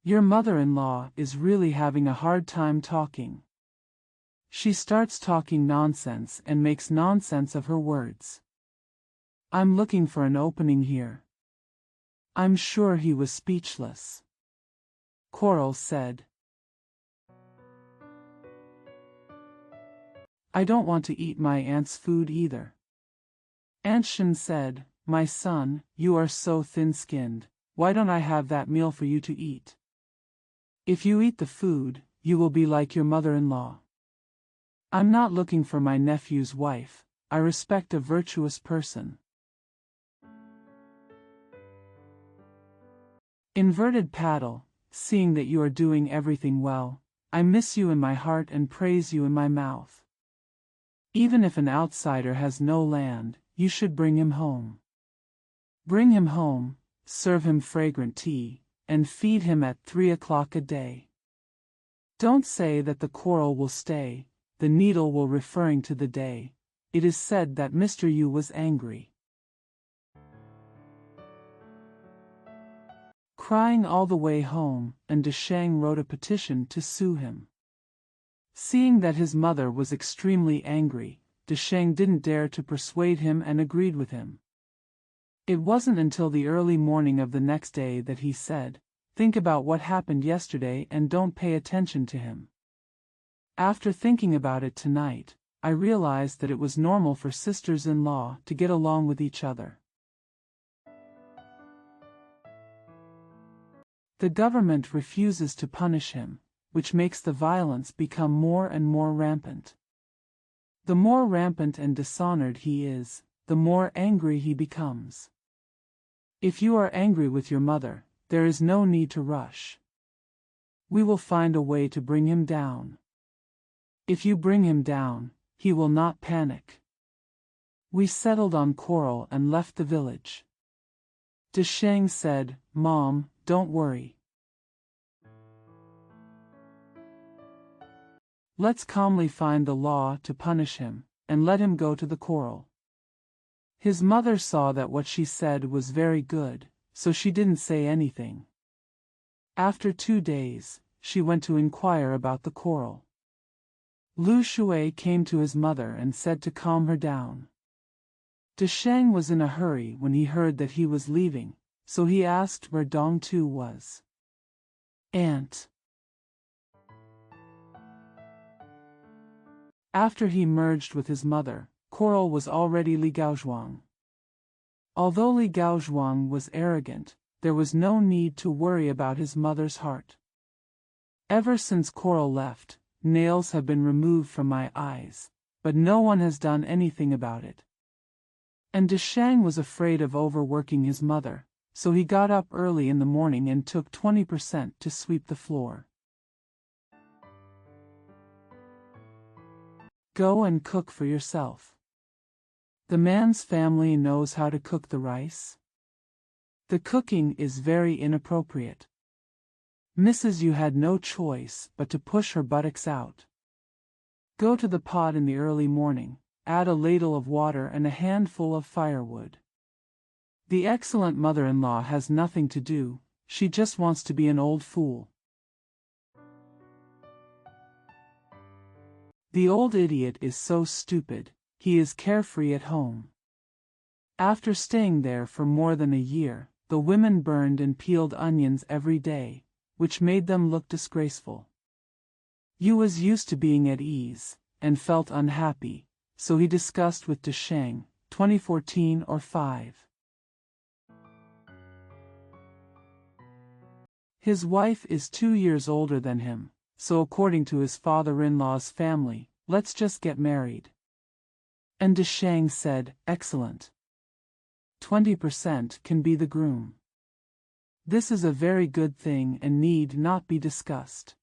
Your mother-in-law is really having a hard time talking. She starts talking nonsense and makes nonsense of her words. I'm looking for an opening here. I'm sure he was speechless. Coral said, I don't want to eat my aunt's food either. Aunt Shen said, "My son, you are so thin-skinned, why don't I have that meal for you to eat? If you eat the food, you will be like your mother-in-law. I'm not looking for my nephew's wife, I respect a virtuous person." Inverted paddle, seeing that you are doing everything well, I miss you in my heart and praise you in my mouth. Even if an outsider has no land, you should bring him home. Bring him home, serve him fragrant tea, and feed him at 3 o'clock a day. Don't say that the quarrel will stay, the needle will referring to the day. It is said that Mr. Yu was angry, crying all the way home, and Desheng wrote a petition to sue him. Seeing that his mother was extremely angry, Desheng didn't dare to persuade him and agreed with him. It wasn't until the early morning of the next day that he said, "Think about what happened yesterday and don't pay attention to him." After thinking about it tonight, I realized that it was normal for sisters-in-law to get along with each other. The government refuses to punish him, which makes the violence become more and more rampant. The more rampant and dishonored he is, the more angry he becomes. If you are angry with your mother, there is no need to rush. We will find a way to bring him down. If you bring him down, he will not panic. We settled on quarrel and left the village. Desheng said, "Mom, don't worry. Let's calmly find the law to punish him, and let him go to the quarrel." His mother saw that what she said was very good, so she didn't say anything. After 2 days, she went to inquire about the quarrel. Lu Shui came to his mother and said to calm her down. Desheng was in a hurry when he heard that he was leaving, so he asked where Dong Tu was. "Aunt." After he merged with his mother, quarrel was already Li Gaozhuang. Although Li Gaozhuang was arrogant, there was no need to worry about his mother's heart. Ever since quarrel left, nails have been removed from my eyes, but no one has done anything about it. And Desheng was afraid of overworking his mother, so he got up early in the morning and took 20% to sweep the floor. Go and cook for yourself. The man's family knows how to cook the rice. The cooking is very inappropriate. Mrs. Yu had no choice but to push her buttocks out. Go to the pot in the early morning, add a ladle of water and a handful of firewood. The excellent mother-in-law has nothing to do, she just wants to be an old fool. The old idiot is so stupid, he is carefree at home. After staying there for more than a year, the women burned and peeled onions every day, which made them look disgraceful. Yu was used to being at ease, and felt unhappy, so he discussed with Desheng, 2014 or 5. His wife is 2 years older than him, so according to his father-in-law's family, let's just get married. And Desheng said, "Excellent. 20% can be the groom." This is a very good thing and need not be discussed.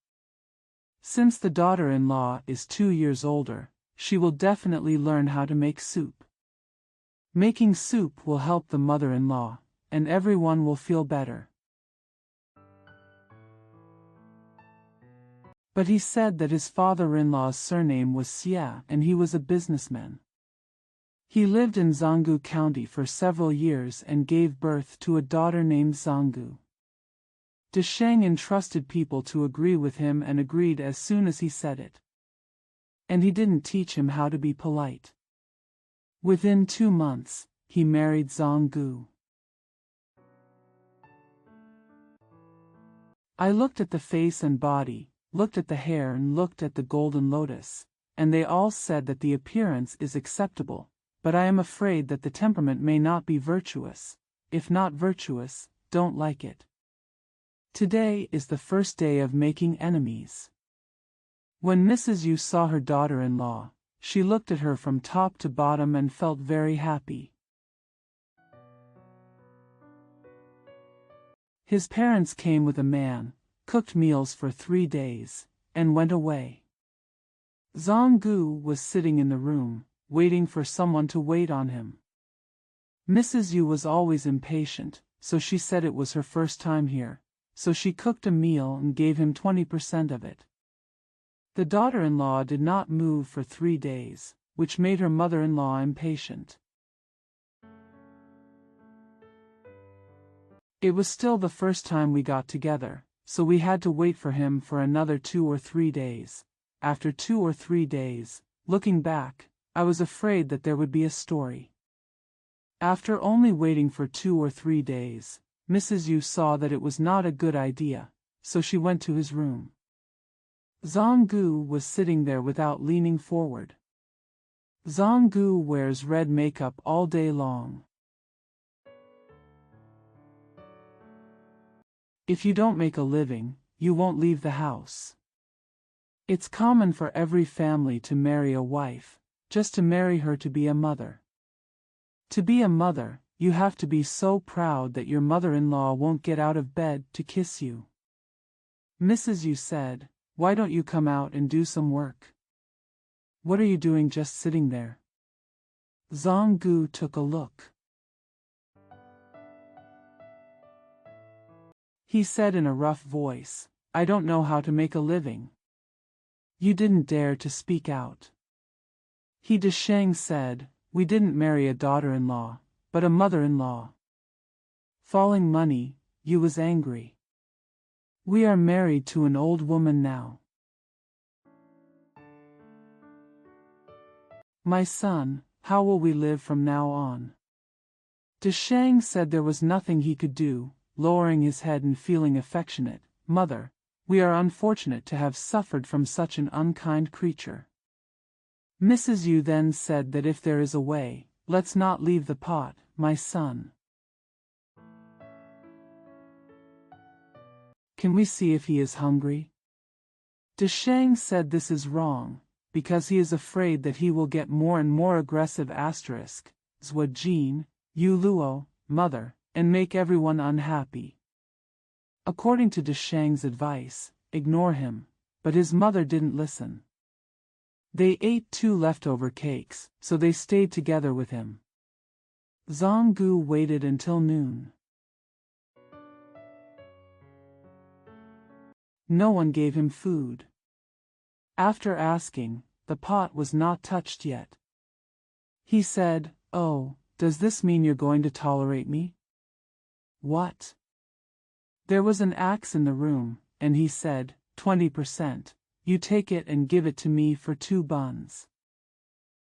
Since the daughter-in-law is 2 years older, she will definitely learn how to make soup. Making soup will help the mother-in-law, and everyone will feel better. But he said that his father-in-law's surname was Xia and he was a businessman. He lived in Zhanggu County for several years and gave birth to a daughter named Zhanggu. Desheng entrusted people to agree with him and agreed as soon as he said it. And he didn't teach him how to be polite. Within 2 months, he married Zhanggu. I looked at the face and body, looked at the hair and looked at the golden lotus, and they all said that the appearance is acceptable, but I am afraid that the temperament may not be virtuous. If not virtuous, don't like it. Today is the first day of making enemies. When Mrs. Yu saw her daughter-in-law, she looked at her from top to bottom and felt very happy. His parents came with a man, cooked meals for 3 days, and went away. Zhonggu was sitting in the room, waiting for someone to wait on him. Mrs. Yu was always impatient, so she said it was her first time here, so she cooked a meal and gave him 20% of it. The daughter-in-law did not move for 3 days, which made her mother-in-law impatient. It was still the first time we got together, so we had to wait for him for another 2 or 3 days. After 2 or 3 days, looking back, I was afraid that there would be a story. After only waiting for 2 or 3 days, Mrs. Yu saw that it was not a good idea, so she went to his room. Zhonggu was sitting there without leaning forward. Zhonggu wears red makeup all day long. If you don't make a living, you won't leave the house. It's common for every family to marry a wife, just to marry her to be a mother. To be a mother, you have to be so proud that your mother-in-law won't get out of bed to kiss you. Mrs. Yu said, "Why don't you come out and do some work? What are you doing just sitting there?" Zhonggu took a look. He said in a rough voice, "I don't know how to make a living." You didn't dare to speak out. He Desheng said, "We didn't marry a daughter-in-law, but a mother-in-law." Falling money, Yu was angry. "We are married to an old woman now. My son, how will we live from now on?" Desheng said there was nothing he could do, lowering his head and feeling affectionate. "Mother, we are unfortunate to have suffered from such an unkind creature." Mrs. Yu then said that if there is a way, let's not leave the pot, my son. Can we see if he is hungry? Desheng said this is wrong, because he is afraid that he will get more and more aggressive asterisk, Zwa Jin, Yu Luo, mother, and make everyone unhappy. According to Desheng's advice, ignore him, but his mother didn't listen. They ate 2 leftover cakes, so they stayed together with him. Zhonggu waited until noon. No one gave him food. After asking, the pot was not touched yet. He said, "Oh, does this mean you're going to tolerate me?" "What?" There was an axe in the room, and he said, 20%. You take it and give it to me for 2 buns.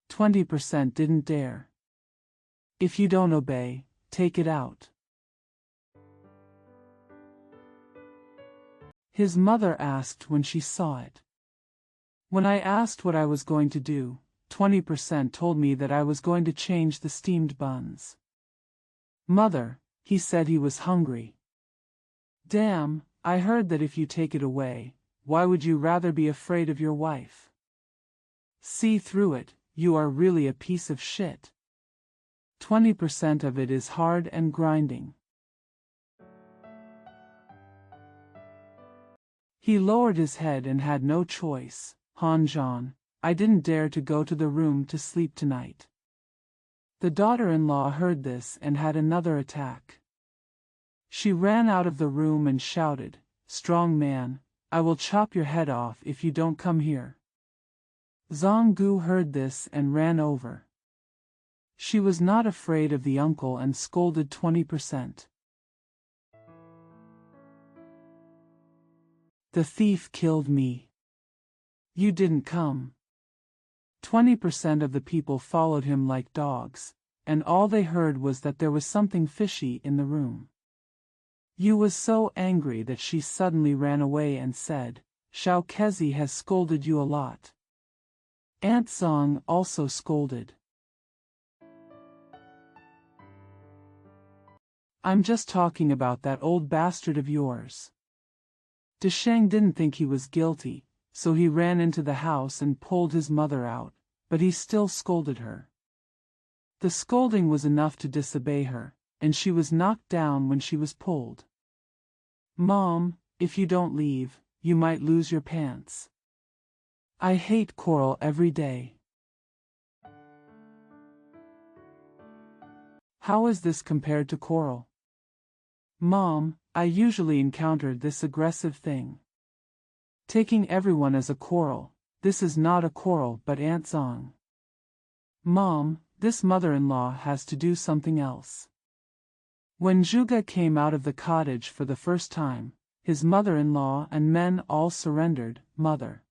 20% didn't dare. If you don't obey, take it out. His mother asked when she saw it. When I asked what I was going to do, 20% told me that I was going to change the steamed buns. Mother, he said he was hungry. Damn, I heard that if you take it away, why would you rather be afraid of your wife? See through it, you are really a piece of shit. 20% of it is hard and grinding. He lowered his head and had no choice. Hanjan, I didn't dare to go to the room to sleep tonight. The daughter-in-law heard this and had another attack. She ran out of the room and shouted, "Strong man, I will chop your head off if you don't come here." Zhonggu heard this and ran over. She was not afraid of the uncle and scolded 20%. The thief killed me. You didn't come. 20% of the people followed him like dogs, and all they heard was that there was something fishy in the room. Yu was so angry that she suddenly ran away and said, "Xiao Kezi has scolded you a lot. Aunt Zong also scolded. I'm just talking about that old bastard of yours. Desheng didn't think he was guilty, so he ran into the house and pulled his mother out, but he still scolded her. The scolding was enough to disobey her, and she was knocked down when she was pulled. Mom, if you don't leave, you might lose your pants. I hate Coral every day. How is this compared to Coral? Mom, I usually encountered this aggressive thing. Taking everyone as a Coral, this is not a Coral but Aunt Zong. Mom, this mother-in-law has to do something else. When Zhuge came out of the cottage for the first time, his mother-in-law and men all surrendered. Mother.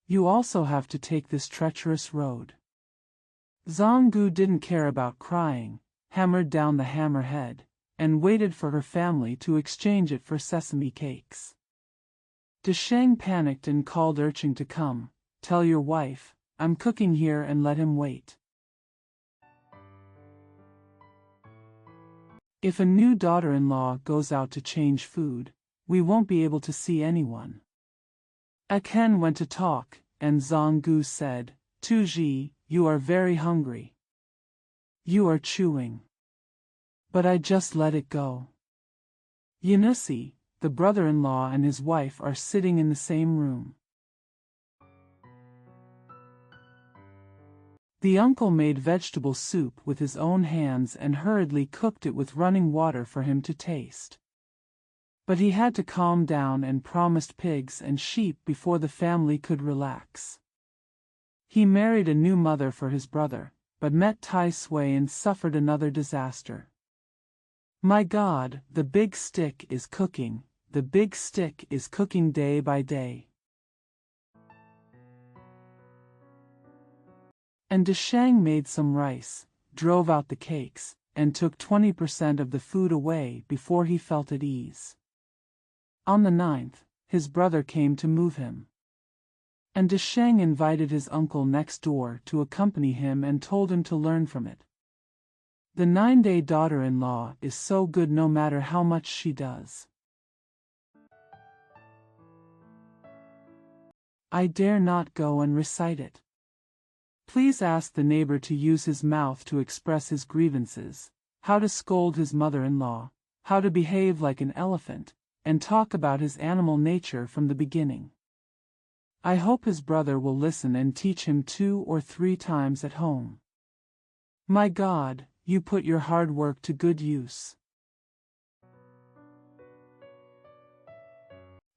You also have to take this treacherous road. Zonggu didn't care about crying, hammered down the hammerhead, and waited for her family to exchange it for sesame cakes. Desheng panicked and called Urchin to come. Tell your wife, I'm cooking here and let him wait. If a new daughter-in-law goes out to change food, we won't be able to see anyone. Aken went to talk, and Zonggu said, Tuji, you are very hungry. You are chewing. But I just let it go. Yunusi, the brother-in-law and his wife are sitting in the same room. The uncle made vegetable soup with his own hands and hurriedly cooked it with running water for him to taste. But he had to calm down and promised pigs and sheep before the family could relax. He married a new mother for his brother, but met Tai Sui and suffered another disaster. My God, the big stick is cooking, the big stick is cooking day by day. And Desheng made some rice, drove out the cakes, and took 20% of the food away before he felt at ease. On the 9th, his brother came to move him. And Desheng invited his uncle next door to accompany him and told him to learn from it. The 9-day daughter-in-law is so good no matter how much she does. I dare not go and recite it. Please ask the neighbor to use his mouth to express his grievances, how to scold his mother-in-law, how to behave like an elephant, and talk about his animal nature from the beginning. I hope his brother will listen and teach him 2 or 3 times at home. My God, you put your hard work to good use.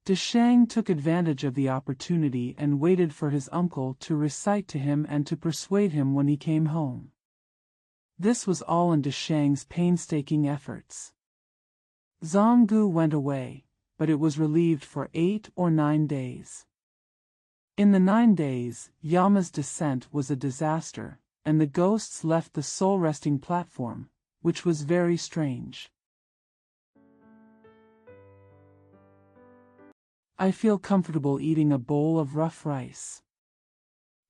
Desheng took advantage of the opportunity and waited for his uncle to recite to him and to persuade him when he came home. This was all in Desheng's painstaking efforts. Zonggu went away, but it was relieved for 8 or 9 days. In the 9 days, Yama's descent was a disaster, and the ghosts left the soul-resting platform, which was very strange. I feel comfortable eating a bowl of rough rice.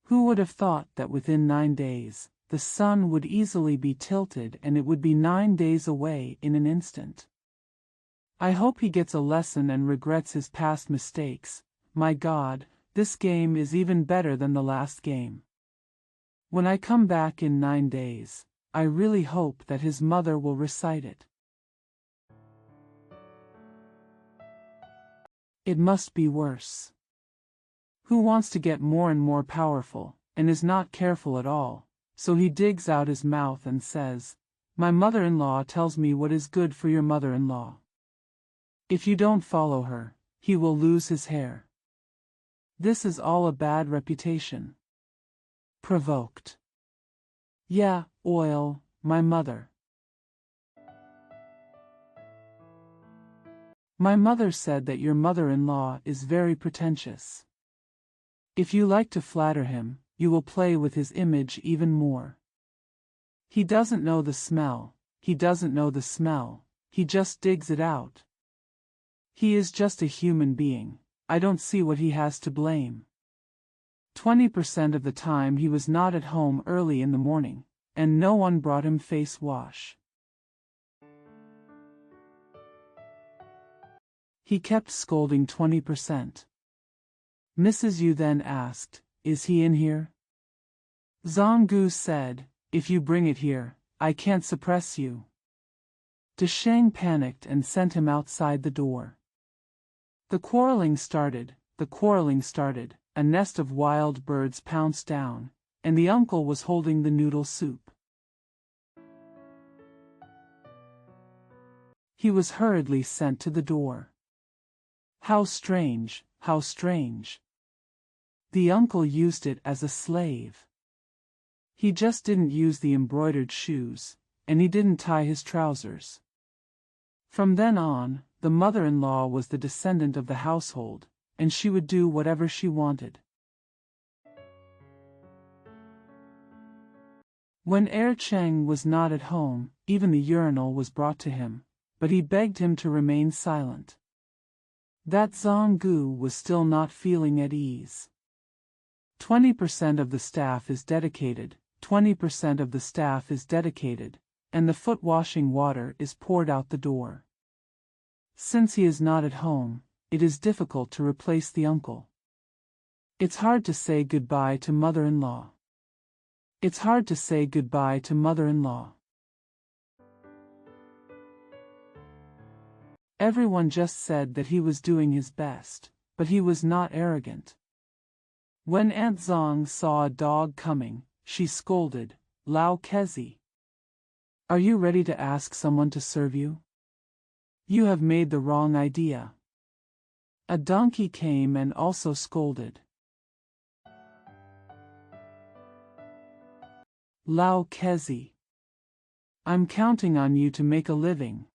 Who would have thought that within 9 days, the sun would easily be tilted and it would be 9 days away in an instant? I hope he gets a lesson and regrets his past mistakes. My God, this game is even better than the last game. When I come back in 9 days, I really hope that his mother will recite it. It must be worse. Who wants to get more and more powerful, and is not careful at all, so he digs out his mouth and says, My mother-in-law tells me what is good for your mother-in-law. If you don't follow her, he will lose his hair. This is all a bad reputation. Provoked. Yeah, oil, my mother. My mother said that your mother-in-law is very pretentious. If you like to flatter him, you will play with his image even more. He doesn't know the smell, he doesn't know the smell, he just digs it out. He is just a human being, I don't see what he has to blame. 20% of the time he was not at home early in the morning, and no one brought him face wash. He kept scolding 20%. Mrs. Yu then asked, "Is he in here?" Zhonggu said, "If you bring it here, I can't suppress you." Desheng panicked and sent him outside the door. The quarreling started, a nest of wild birds pounced down, and the uncle was holding the noodle soup. He was hurriedly sent to the door. How strange, how strange. The uncle used it as a slave. He just didn't use the embroidered shoes, and he didn't tie his trousers. From then on, the mother-in-law was the descendant of the household, and she would do whatever she wanted. When Cheng was not at home, even the urinal was brought to him, but he begged him to remain silent. That Zhonggu was still not feeling at ease. 20% of the staff is dedicated, 20% of the staff is dedicated, and the foot-washing water is poured out the door. Since he is not at home, it is difficult to replace the uncle. It's hard to say goodbye to mother-in-law. It's hard to say goodbye to mother-in-law. Everyone just said that he was doing his best, but he was not arrogant. When Aunt Zong saw a dog coming, she scolded, "Lao Kezi. Are you ready to ask someone to serve you? You have made the wrong idea." A donkey came and also scolded. "Lao Kezi. I'm counting on you to make a living.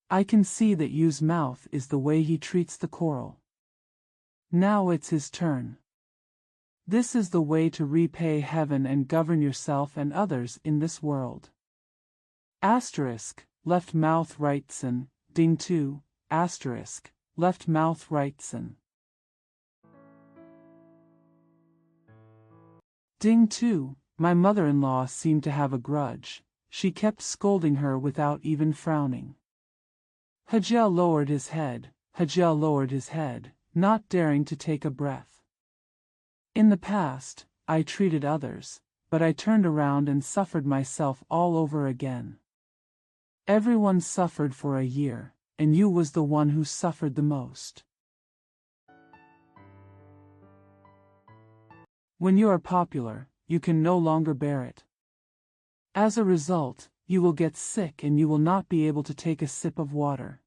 I can see that you's mouth is the way he treats the coral. Now it's his turn. This is the way to repay heaven and govern yourself and others in this world." Asterisk, left mouth rightson, ding 2, asterisk, left mouth rightson. Ding 2, my mother-in-law seemed to have a grudge. She kept scolding her without even frowning. Hajia lowered his head, not daring to take a breath. In the past, I treated others, but I turned around and suffered myself all over again. Everyone suffered for a year, and you was the one who suffered the most. When you are popular, you can no longer bear it. As a result, you will get sick and you will not be able to take a sip of water.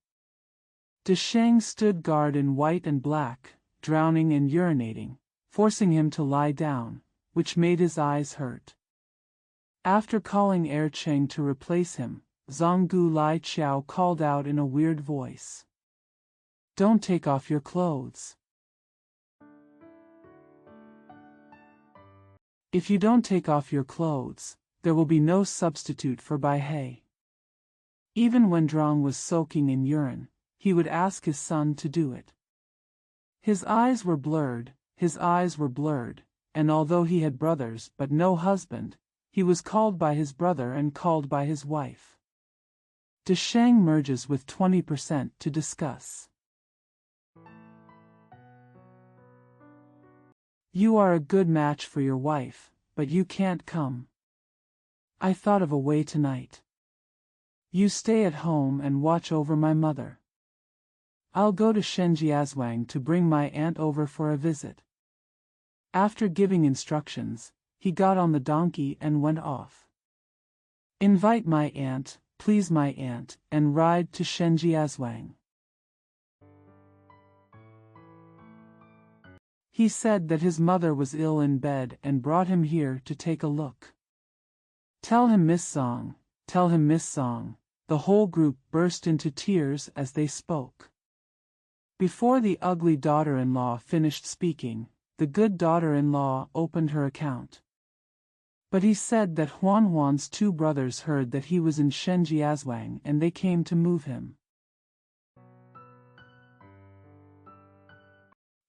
Desheng stood guard in white and black, drowning and urinating, forcing him to lie down, which made his eyes hurt. After calling Cheng to replace him, Zhonggu Lai Chiao called out in a weird voice, "Don't take off your clothes. If you don't take off your clothes, there will be no substitute for Bai He." Even when Zhang was soaking in urine, he would ask his son to do it. His eyes were blurred, and although he had brothers but no husband, he was called by his brother and called by his wife. Desheng merges with 20% to discuss. "You are a good match for your wife, but you can't come. I thought of a way tonight. You stay at home and watch over my mother. I'll go to Shenjiazwang to bring my aunt over for a visit." After giving instructions, he got on the donkey and went off. "Invite my aunt, please my aunt, and ride to Shenjiazwang." He said that his mother was ill in bed and brought him here to take a look. "Tell him Miss Zong, tell him Miss Zong." The whole group burst into tears as they spoke. Before the ugly daughter-in-law finished speaking, the good daughter-in-law opened her account. But he said that Huan's 2 brothers heard that he was in Shenjiazwang and they came to move him.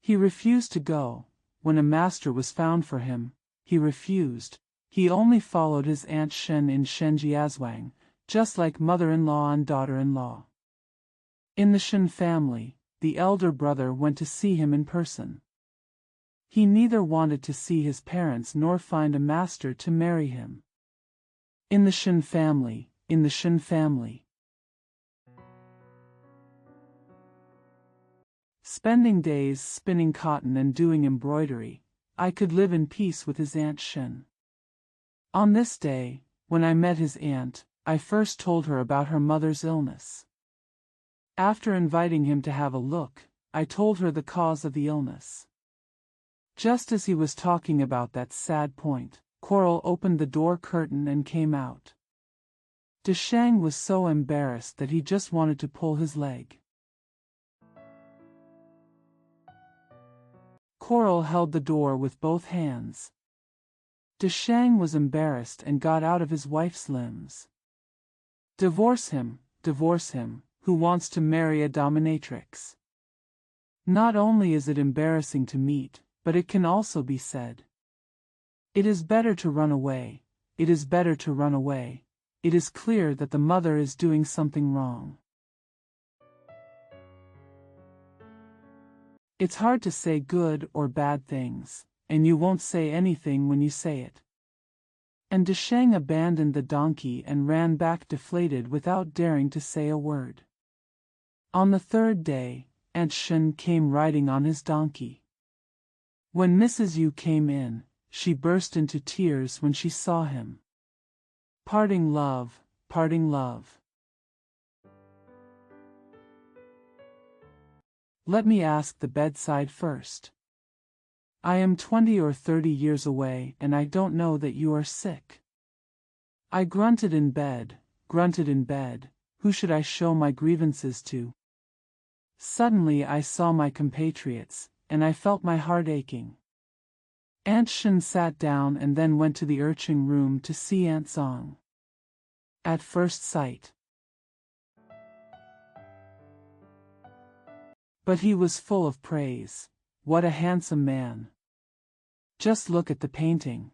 He refused to go. When a master was found for him, he refused. He only followed his Aunt Shen in Shenjiazhuang, just like mother-in-law and daughter-in-law. In the Shen family, the elder brother went to see him in person. He neither wanted to see his parents nor find a master to marry him. In the Shen family, in the Shen family. Spending days spinning cotton and doing embroidery, I could live in peace with his Aunt Shen. On this day, when I met his aunt, I first told her about her mother's illness. After inviting him to have a look, I told her the cause of the illness. Just as he was talking about that sad point, Coral opened the door curtain and came out. Deshang was so embarrassed that he just wanted to pull his leg. Coral held the door with both hands. Deshang was embarrassed and got out of his wife's limbs. Divorce him, who wants to marry a dominatrix? Not only is it embarrassing to meet, but it can also be said. It is better to run away, it is better to run away. It is clear that the mother is doing something wrong. It's hard to say good or bad things, and you won't say anything when you say it. And Deshang abandoned the donkey and ran back deflated without daring to say a word. On the third day, Aunt Shen came riding on his donkey. When Mrs. Yu came in, she burst into tears when she saw him. Parting love, parting love. Let me ask the bedside first. I am 20 or 30 years away and I don't know that you are sick. I grunted in bed, who should I show my grievances to? Suddenly I saw my compatriots, and I felt my heart aching. Aunt Shen sat down and then went to the urchin room to see Aunt Zong. At first sight. But he was full of praise. What a handsome man. Just look at the painting.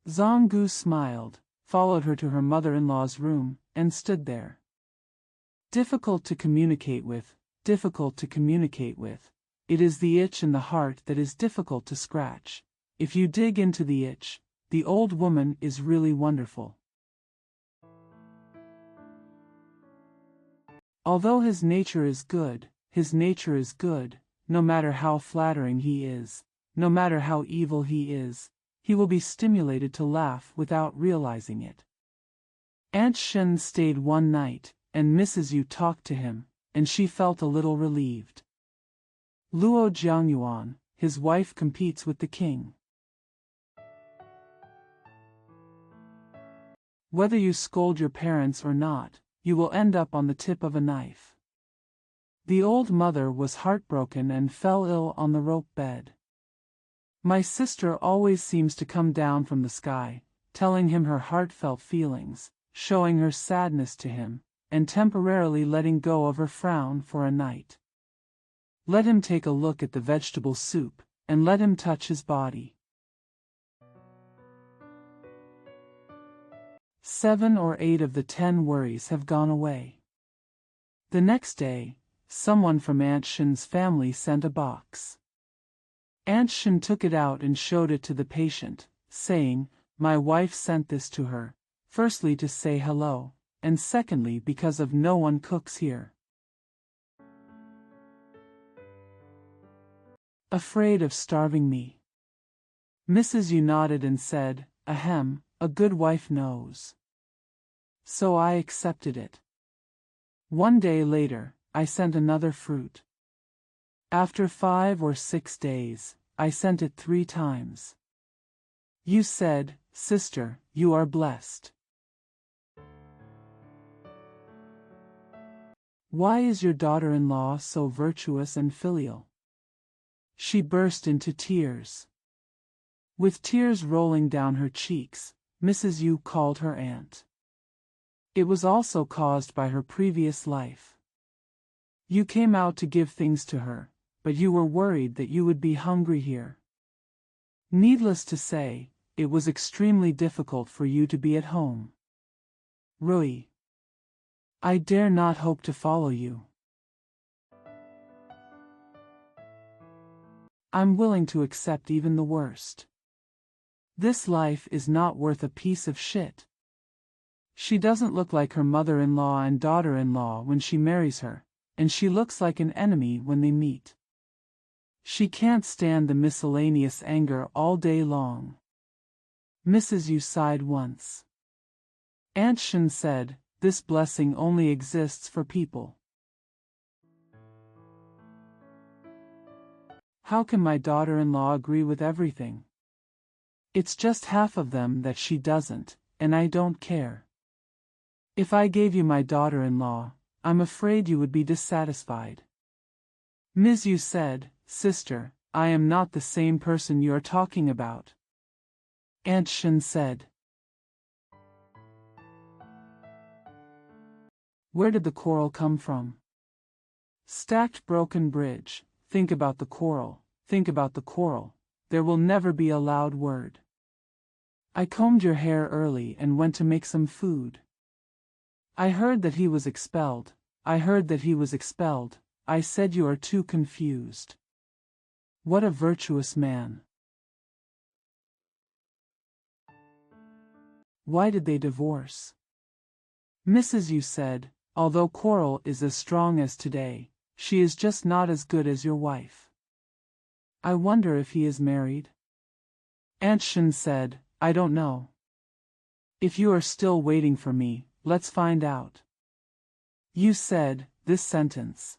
Zonggu smiled, followed her to her mother-in-law's room, and stood there. Difficult to communicate with. It is the itch in the heart that is difficult to scratch. If you dig into the itch, the old woman is really wonderful. Although his nature is good, no matter how flattering he is, no matter how evil he is, he will be stimulated to laugh without realizing it. Aunt Shen stayed one night, and Mrs. Yu talked to him, and she felt a little relieved. Luo Jiangyuan, his wife, competes with the king. Whether you scold your parents or not, you will end up on the tip of a knife. The old mother was heartbroken and fell ill on the rope bed. My sister always seems to come down from the sky, telling him her heartfelt feelings, showing her sadness to him, and temporarily letting go of her frown for a night. Let him take a look at the vegetable soup, and let him touch his body. 7 or 8 of the 10 worries have gone away. The next day, someone from Aunt Shen's family sent a box. Aunt Shen took it out and showed it to the patient, saying, "My wife sent this to her, firstly to say hello, and secondly because of no one cooks here." Afraid of starving me? Mrs. Yu nodded and said, "Ahem, a good wife knows." So I accepted it. One day later, I sent another fruit. After 5 or 6 days, I sent it 3 times. You said, "Sister, you are blessed." Why is your daughter-in-law so virtuous and filial? She burst into tears. With tears rolling down her cheeks, Mrs. Yu called her aunt. It was also caused by her previous life. You came out to give things to her, but you were worried that you would be hungry here. Needless to say, it was extremely difficult for you to be at home. Rui. I dare not hope to follow you. I'm willing to accept even the worst. This life is not worth a piece of shit. She doesn't look like her mother-in-law and daughter-in-law when she marries her, and she looks like an enemy when they meet. She can't stand the miscellaneous anger all day long. Mrs. Yu sighed once. Aunt Shen said, this blessing only exists for people. How can my daughter-in-law agree with everything? It's just half of them that she doesn't, and I don't care. If I gave you my daughter-in-law, I'm afraid you would be dissatisfied. Ms. Yu said, Sister, I am not the same person you're talking about. Aunt Shen said. Where did the quarrel come from? Stacked broken bridge. Think about the quarrel. Think about the quarrel. There will never be a loud word. I combed your hair early and went to make some food. I heard that he was expelled. I heard that he was expelled. I said you are too confused. What a virtuous man. Why did they divorce? Mrs. Yu said, although quarrel is as strong as today, she is just not as good as your wife. I wonder if he is married? Aunt Shen said, I don't know. If you are still waiting for me, let's find out. You said this sentence.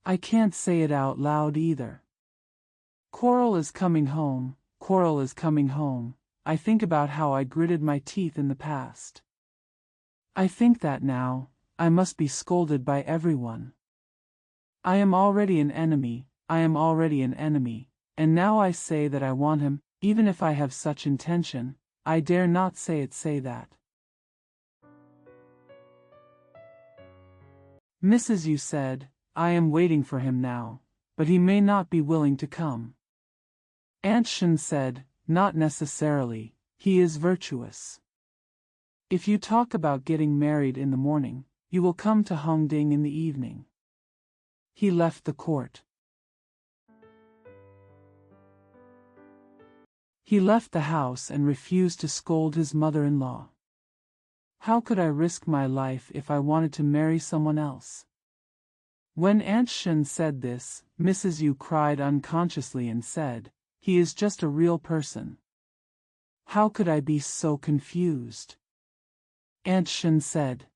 I can't say it out loud either. Quarrel is coming home, quarrel is coming home. I think about how I gritted my teeth in the past. I think that now, I must be scolded by everyone. I am already an enemy, I am already an enemy, and now I say that I want him, even if I have such intention, I dare not say that. Mrs. Yu said, I am waiting for him now, but he may not be willing to come. Aunt Shen said, not necessarily, he is virtuous. If you talk about getting married in the morning, you will come to Hongding in the evening. He left the court. He left the house and refused to scold his mother-in-law. How could I risk my life if I wanted to marry someone else? When Aunt Shen said this, Mrs. Yu cried unconsciously and said, he is just a real person. How could I be so confused? Aunt Shen said.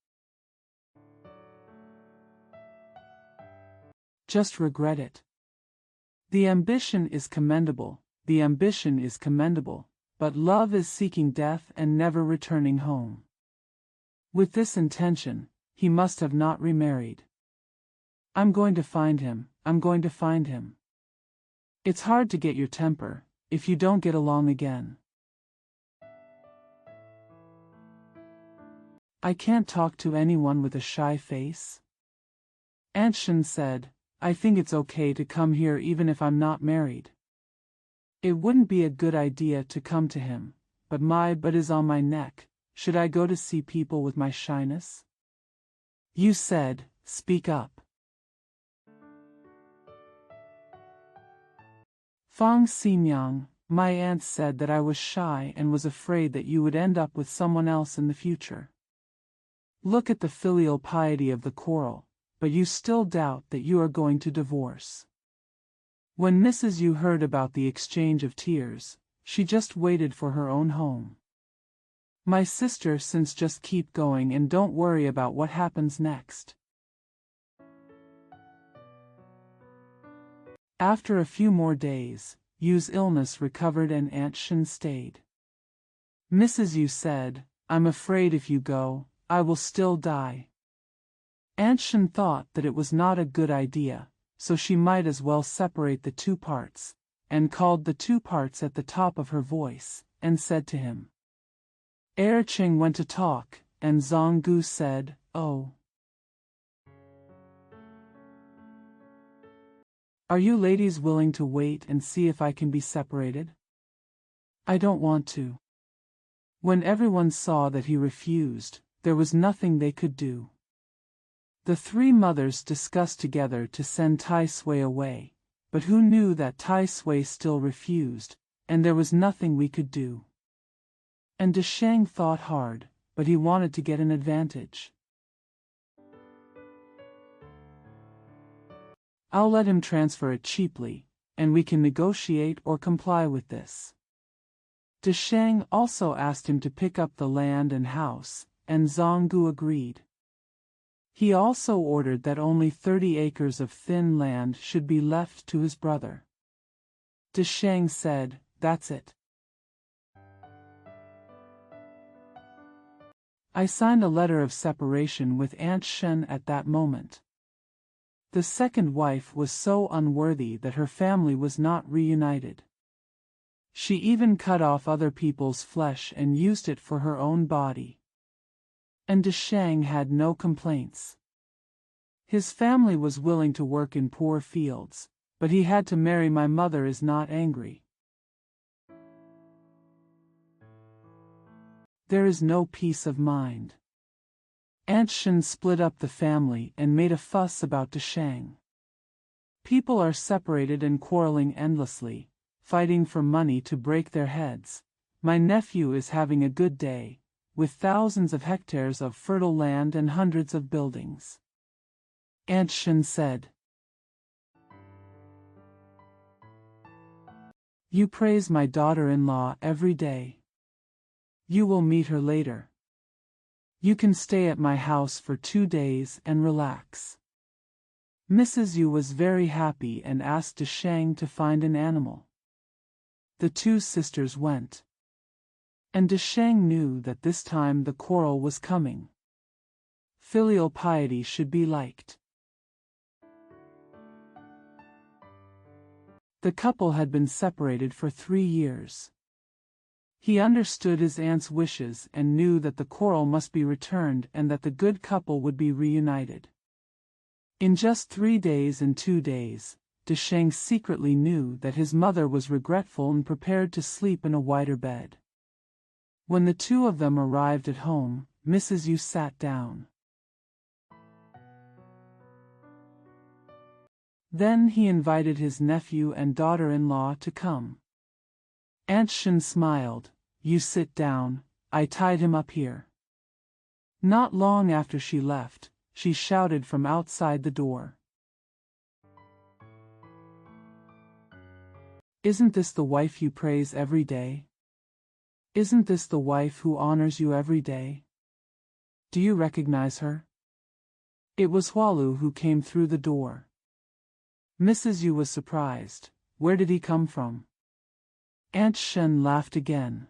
Just regret it. The ambition is commendable, the ambition is commendable, but love is seeking death and never returning home. With this intention, he must have not remarried. I'm going to find him, I'm going to find him. It's hard to get your temper, if you don't get along again. I can't talk to anyone with a shy face. Aunt Shen said, I think it's okay to come here even if I'm not married. It wouldn't be a good idea to come to him, but my butt is on my neck. Should I go to see people with my shyness? You said, speak up. Fang Xingyang, my aunt said that I was shy and was afraid that you would end up with someone else in the future. Look at the filial piety of the quarrel, but you still doubt that you are going to divorce. When Mrs. Yu heard about the exchange of tears, she just waited for her own home. My sister, since just keep going and don't worry about what happens next. After a few more days, Yu's illness recovered and Aunt Shen stayed. Mrs. Yu said, I'm afraid if you go, I will still die. Aunt Shen thought that it was not a good idea, so she might as well separate the two parts, and called the two parts at the top of her voice, and said to him. Erching went to talk, and Zhonggu said, Oh. Are you ladies willing to wait and see if I can be separated? I don't want to. When everyone saw that he refused, there was nothing they could do. The three mothers discussed together to send Tai Sui away, but who knew that Tai Sui still refused, and there was nothing we could do. And Desheng thought hard, but he wanted to get an advantage. I'll let him transfer it cheaply, and we can negotiate or comply with this. Desheng also asked him to pick up the land and house, and Zhonggu agreed. He also ordered that only 30 acres of thin land should be left to his brother. Desheng said, "That's it. I signed a letter of separation with Aunt Shen at that moment. The second wife was so unworthy that her family was not reunited. She even cut off other people's flesh and used it for her own body. And Desheng had no complaints. His family was willing to work in poor fields, but he had to marry my mother is not angry. There is no peace of mind." Aunt Shen split up the family and made a fuss about Desheng. People are separated and quarreling endlessly, fighting for money to break their heads. My nephew is having a good day, with thousands of hectares of fertile land and hundreds of buildings. Aunt Shen said, "You praise my daughter-in-law every day. You will meet her later. You can stay at my house for 2 days and relax." Mrs. Yu was very happy and asked Desheng to find an animal. The two sisters went. And Desheng knew that this time the quarrel was coming. Filial piety should be liked. The couple had been separated for 3 years. He understood his aunt's wishes and knew that the quarrel must be returned and that the good couple would be reunited. In just 3 days and 2 days, Desheng secretly knew that his mother was regretful and prepared to sleep in a wider bed. When the two of them arrived at home, Mrs. Yu sat down. Then he invited his nephew and daughter-in-law to come. Aunt Shen smiled. "You sit down, I tied him up here." Not long after she left, she shouted from outside the door, "Isn't this the wife you praise every day? Isn't this the wife who honors you every day? Do you recognize her?" It was Hualu who came through the door. Mrs. Yu was surprised. Where did he come from? Aunt Shen laughed again.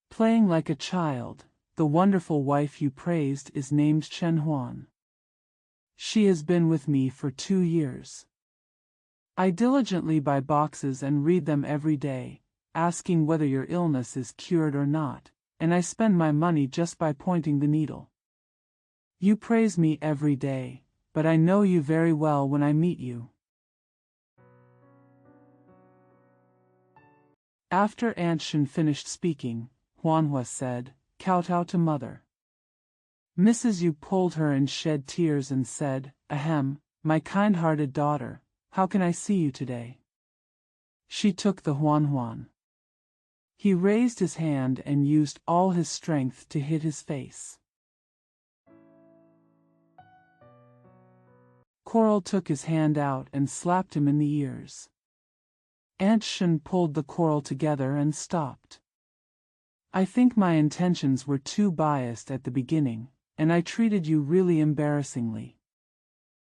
Playing like a child, the wonderful wife you praised is named Chen Huan. She has been with me for 2 years. I diligently buy boxes and read them every day, asking whether your illness is cured or not, and I spend my money just by pointing the needle. You praise me every day, but I know you very well when I meet you. After Aunt Shen finished speaking, Huanhua said, "Kowtow to mother." Mrs. Yu pulled her and shed tears and said, "Ahem, my kind-hearted daughter, how can I see you today?" She took the Huanhuan. He raised his hand and used all his strength to hit his face. Coral took his hand out and slapped him in the ears. Aunt Shen pulled the coral together and stopped. "I think my intentions were too biased at the beginning, and I treated you really embarrassingly.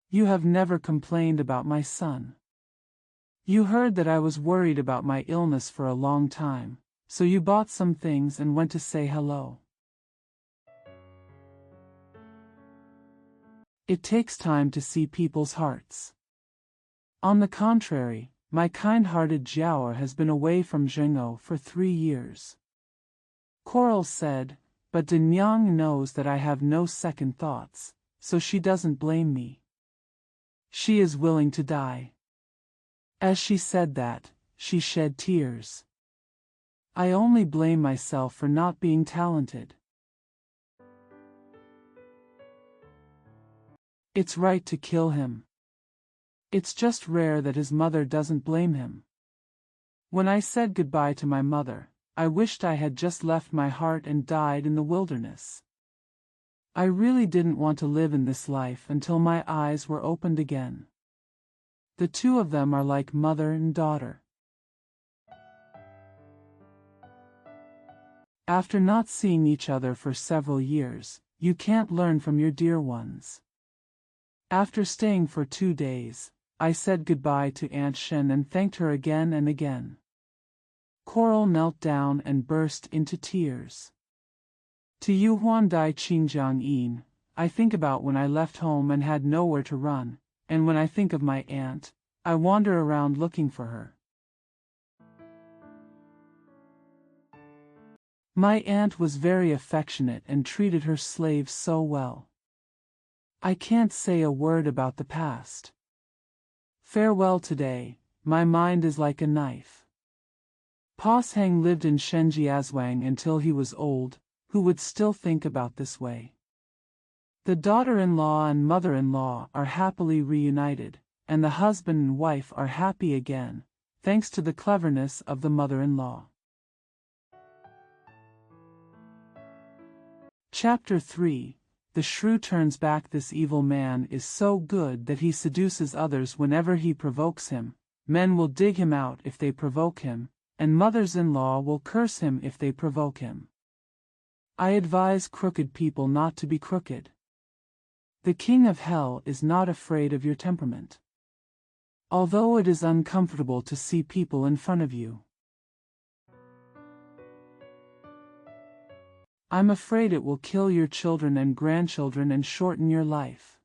You have never complained about my son. You heard that I was worried about my illness for a long time, so you bought some things and went to say hello. It takes time to see people's hearts. On the contrary, my kind-hearted Jiao has been away from Zhengou for 3 years." Coral said, "But Denyang knows that I have no second thoughts, so she doesn't blame me. She is willing to die." As she said that, she shed tears. I only blame myself for not being talented. It's right to kill him. It's just rare that his mother doesn't blame him. When I said goodbye to my mother, I wished I had just left my heart and died in the wilderness. I really didn't want to live in this life until my eyes were opened again. The two of them are like mother and daughter. After not seeing each other for several years, you can't learn from your dear ones. After staying for 2 days, I said goodbye to Aunt Shen and thanked her again and again. Coral knelt down and burst into tears. To you Huan Dai Qingjiang Yin, I think about when I left home and had nowhere to run, and when I think of my aunt, I wander around looking for her. My aunt was very affectionate and treated her slaves so well. I can't say a word about the past. Farewell today, my mind is like a knife. Pa Heng lived in Shenjiazwang until he was old, who would still think about this way. The daughter-in-law and mother-in-law are happily reunited, and the husband and wife are happy again, thanks to the cleverness of the mother-in-law. Chapter 3. The shrew turns back. This evil man is so good that he seduces others whenever he provokes him. Men will dig him out if they provoke him, and mothers-in-law will curse him if they provoke him. I advise crooked people not to be crooked. The king of hell is not afraid of your temperament. Although it is uncomfortable to see people in front of you, I'm afraid it will kill your children and grandchildren and shorten your life.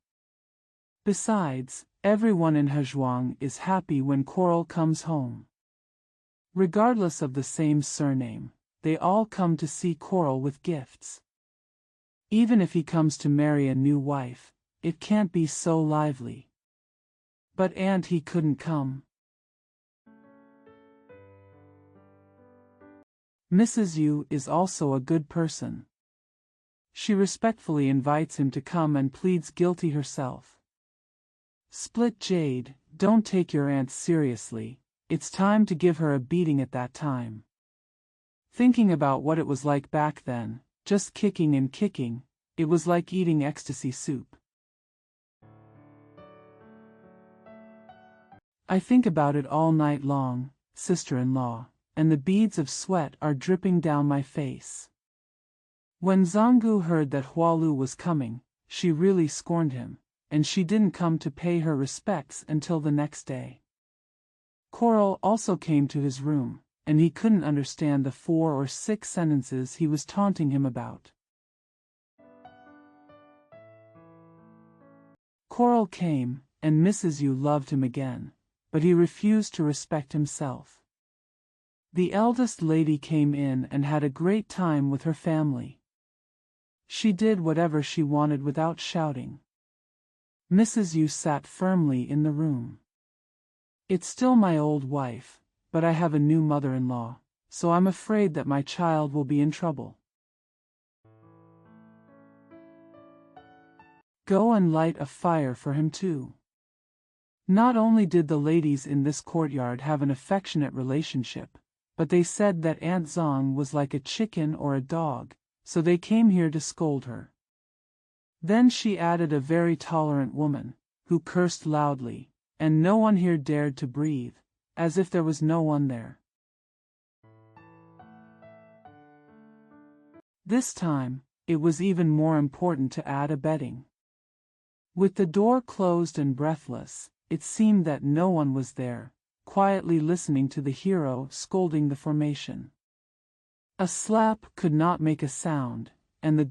Besides, everyone in Hezhuang is happy when Coral comes home. Regardless of the same surname, they all come to see Coral with gifts. Even if he comes to marry a new wife, it can't be so lively. But and he couldn't come. Mrs. Yu is also a good person. She respectfully invites him to come and pleads guilty herself. Split Jade, don't take your aunt seriously, it's time to give her a beating at that time. Thinking about what it was like back then, just kicking and kicking, it was like eating ecstasy soup. I think about it all night long, sister-in-law, and the beads of sweat are dripping down my face. When Zhanggu heard that Hualu was coming, she really scorned him, and she didn't come to pay her respects until the next day. Coral also came to his room, and he couldn't understand the 4 or 6 sentences he was taunting him about. Coral came, and Mrs. Yu loved him again, but he refused to respect himself. The eldest lady came in and had a great time with her family. She did whatever she wanted without shouting. Mrs. Yu sat firmly in the room. It's still my old wife, but I have a new mother-in-law, so I'm afraid that my child will be in trouble. Go and light a fire for him too. Not only did the ladies in this courtyard have an affectionate relationship, but they said that Aunt Zong was like a chicken or a dog, so they came here to scold her. Then she added a very tolerant woman, who cursed loudly, and no one here dared to breathe, as if there was no one there. This time, it was even more important to add a bedding. With the door closed and breathless, it seemed that no one was there, quietly listening to the hero scolding the formation. A slap could not make a sound, and the